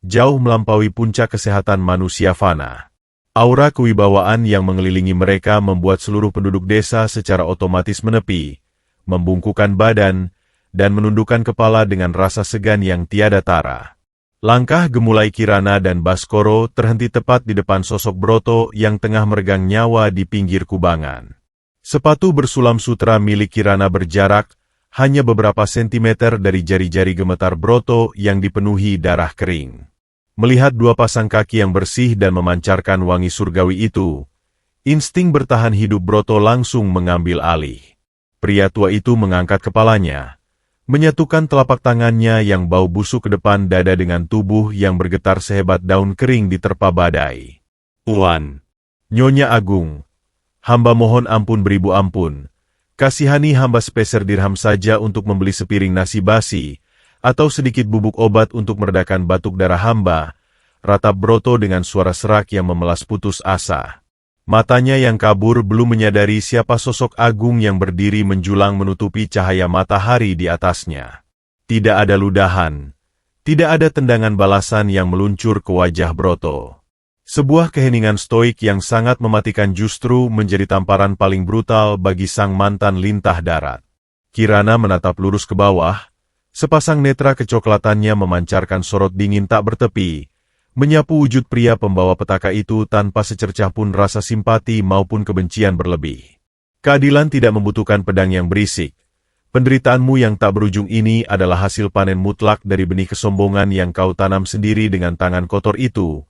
jauh melampaui puncak kesehatan manusia fana. Aura kewibawaan yang mengelilingi mereka membuat seluruh penduduk desa secara otomatis menepi, membungkukkan badan, dan menundukkan kepala dengan rasa segan yang tiada tara. Langkah gemulai Kirana dan Baskoro terhenti tepat di depan sosok Broto yang tengah meregang nyawa di pinggir kubangan. Sepatu bersulam sutra milik Kirana berjarak hanya beberapa sentimeter dari jari-jari gemetar Broto yang dipenuhi darah kering. Melihat dua pasang kaki yang bersih dan memancarkan wangi surgawi itu, insting bertahan hidup Broto langsung mengambil alih. Pria tua itu mengangkat kepalanya, menyatukan telapak tangannya yang bau busuk ke depan dada dengan tubuh yang bergetar sehebat daun kering diterpa badai. "Tuan, Nyonya Agung, hamba mohon ampun beribu ampun. Kasihani hamba sepeser dirham saja untuk membeli sepiring nasi basi, atau sedikit bubuk obat untuk meredakan batuk darah hamba," ratap Broto dengan suara serak yang memelas putus asa. Matanya yang kabur belum menyadari siapa sosok agung yang berdiri menjulang menutupi cahaya matahari di atasnya. Tidak ada ludahan, tidak ada tendangan balasan yang meluncur ke wajah Broto. Sebuah keheningan stoik yang sangat mematikan justru menjadi tamparan paling brutal bagi sang mantan lintah darat. Kirana menatap lurus ke bawah, sepasang netra kecoklatannya memancarkan sorot dingin tak bertepi, menyapu wujud pria pembawa petaka itu tanpa secercah pun rasa simpati maupun kebencian berlebih. "Keadilan tidak membutuhkan pedang yang berisik. Penderitaanmu yang tak berujung ini adalah hasil panen mutlak dari benih kesombongan yang kau tanam sendiri dengan tangan kotor itu,"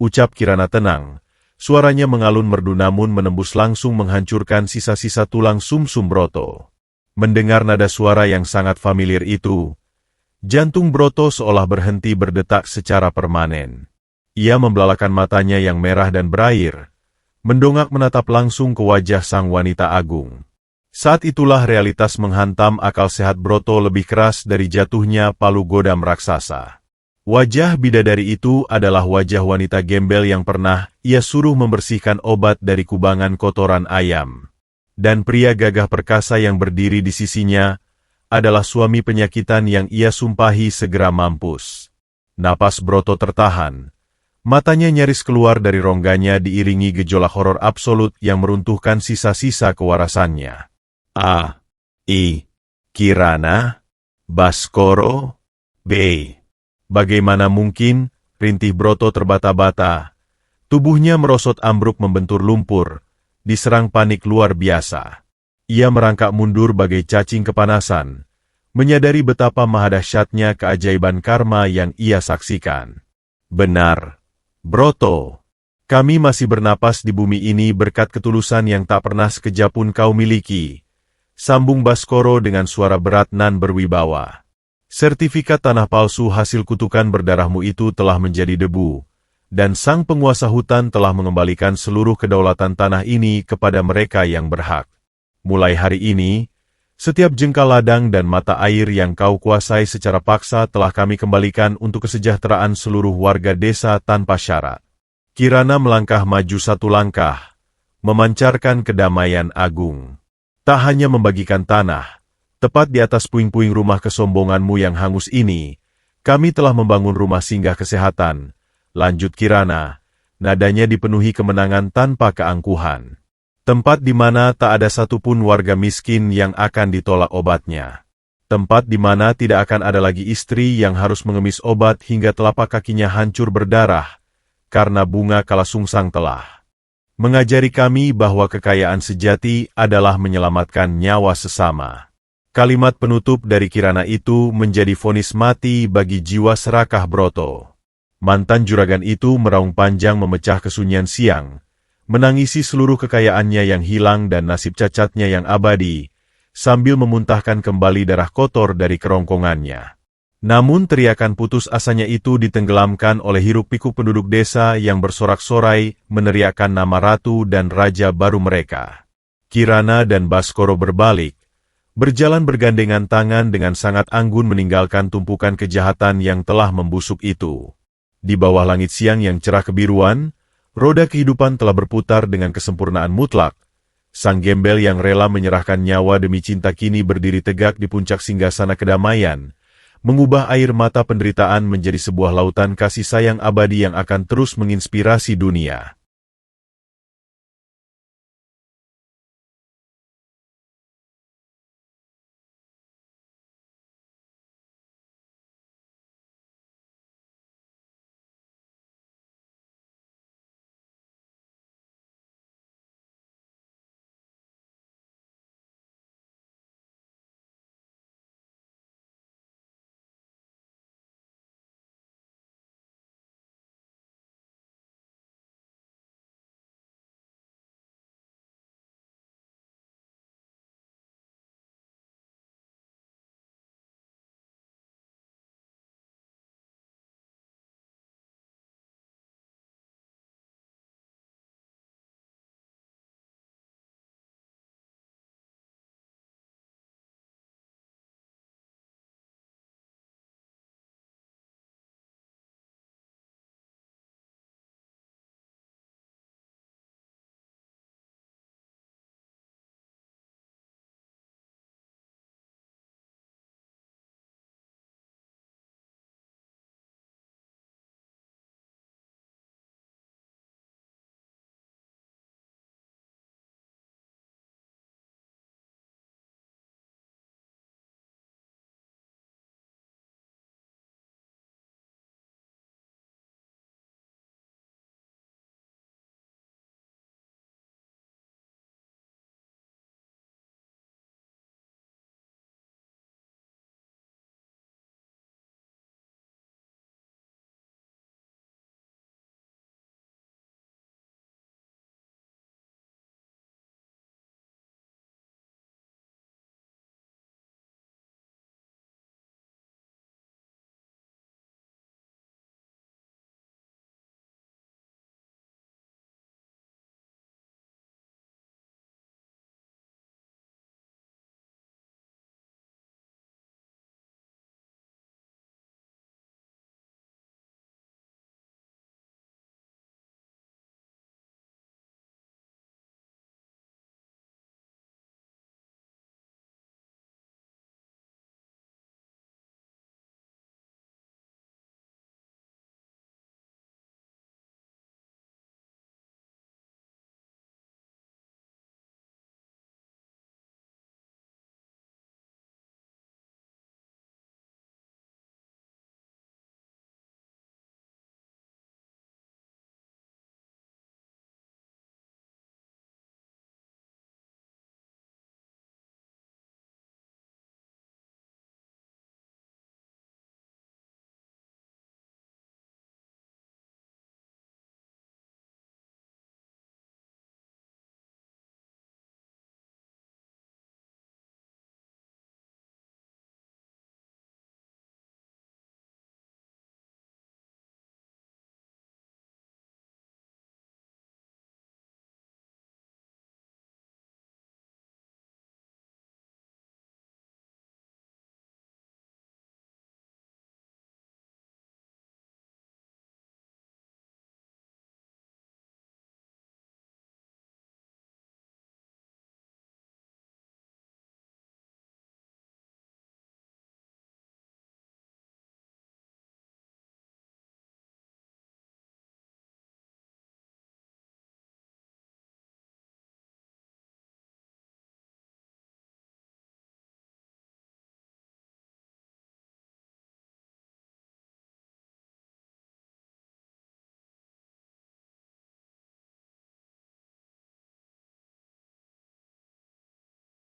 ucap Kirana tenang. Suaranya mengalun merdu namun menembus langsung menghancurkan sisa-sisa tulang sumsum Broto. Mendengar nada suara yang sangat familiar itu, jantung Broto seolah berhenti berdetak secara permanen. Ia membelalakan matanya yang merah dan berair, mendongak menatap langsung ke wajah sang wanita agung. Saat itulah realitas menghantam akal sehat Broto lebih keras dari jatuhnya palu godam raksasa. Wajah bidadari itu adalah wajah wanita gembel yang pernah ia suruh membersihkan obat dari kubangan kotoran ayam. Dan pria gagah perkasa yang berdiri di sisinya adalah suami penyakitan yang ia sumpahi segera mampus. Napas Broto tertahan. Matanya nyaris keluar dari rongganya diiringi gejolak horor absolut yang meruntuhkan sisa-sisa kewarasannya. Kirana? Baskoro? Bagaimana mungkin, rintih Broto terbata-bata. Tubuhnya merosot ambruk membentur lumpur, diserang panik luar biasa. Ia merangkak mundur bagai cacing kepanasan, menyadari betapa mahadahsyatnya keajaiban karma yang ia saksikan. Benar, Broto. Kami masih bernapas di bumi ini berkat ketulusan yang tak pernah sekejap pun kau miliki. Sambung Baskoro dengan suara berat nan berwibawa. Sertifikat tanah palsu hasil kutukan berdarahmu itu telah menjadi debu, dan sang penguasa hutan telah mengembalikan seluruh kedaulatan tanah ini kepada mereka yang berhak. Mulai hari ini, setiap jengkal ladang dan mata air yang kau kuasai secara paksa telah kami kembalikan untuk kesejahteraan seluruh warga desa tanpa syarat. Kirana melangkah maju satu langkah, memancarkan kedamaian agung. Tak hanya membagikan tanah, tepat di atas puing-puing rumah kesombonganmu yang hangus ini, kami telah membangun rumah singgah kesehatan, lanjut Kirana, nadanya dipenuhi kemenangan tanpa keangkuhan. Tempat di mana tak ada satupun warga miskin yang akan ditolak obatnya. Tempat di mana tidak akan ada lagi istri yang harus mengemis obat hingga telapak kakinya hancur berdarah, karena bunga kalasungsang telah mengajari kami bahwa kekayaan sejati adalah menyelamatkan nyawa sesama. Kalimat penutup dari Kirana itu menjadi vonis mati bagi jiwa serakah Broto. Mantan juragan itu meraung panjang memecah kesunyian siang, menangisi seluruh kekayaannya yang hilang dan nasib cacatnya yang abadi, sambil memuntahkan kembali darah kotor dari kerongkongannya. Namun teriakan putus asanya itu ditenggelamkan oleh hiruk-pikuk penduduk desa yang bersorak-sorai meneriakkan nama ratu dan raja baru mereka. Kirana dan Baskoro berbalik, berjalan bergandengan tangan dengan sangat anggun meninggalkan tumpukan kejahatan yang telah membusuk itu. Di bawah langit siang yang cerah kebiruan, roda kehidupan telah berputar dengan kesempurnaan mutlak. Sang gembel yang rela menyerahkan nyawa demi cinta kini berdiri tegak di puncak singgasana kedamaian, mengubah air mata penderitaan menjadi sebuah lautan kasih sayang abadi yang akan terus menginspirasi dunia.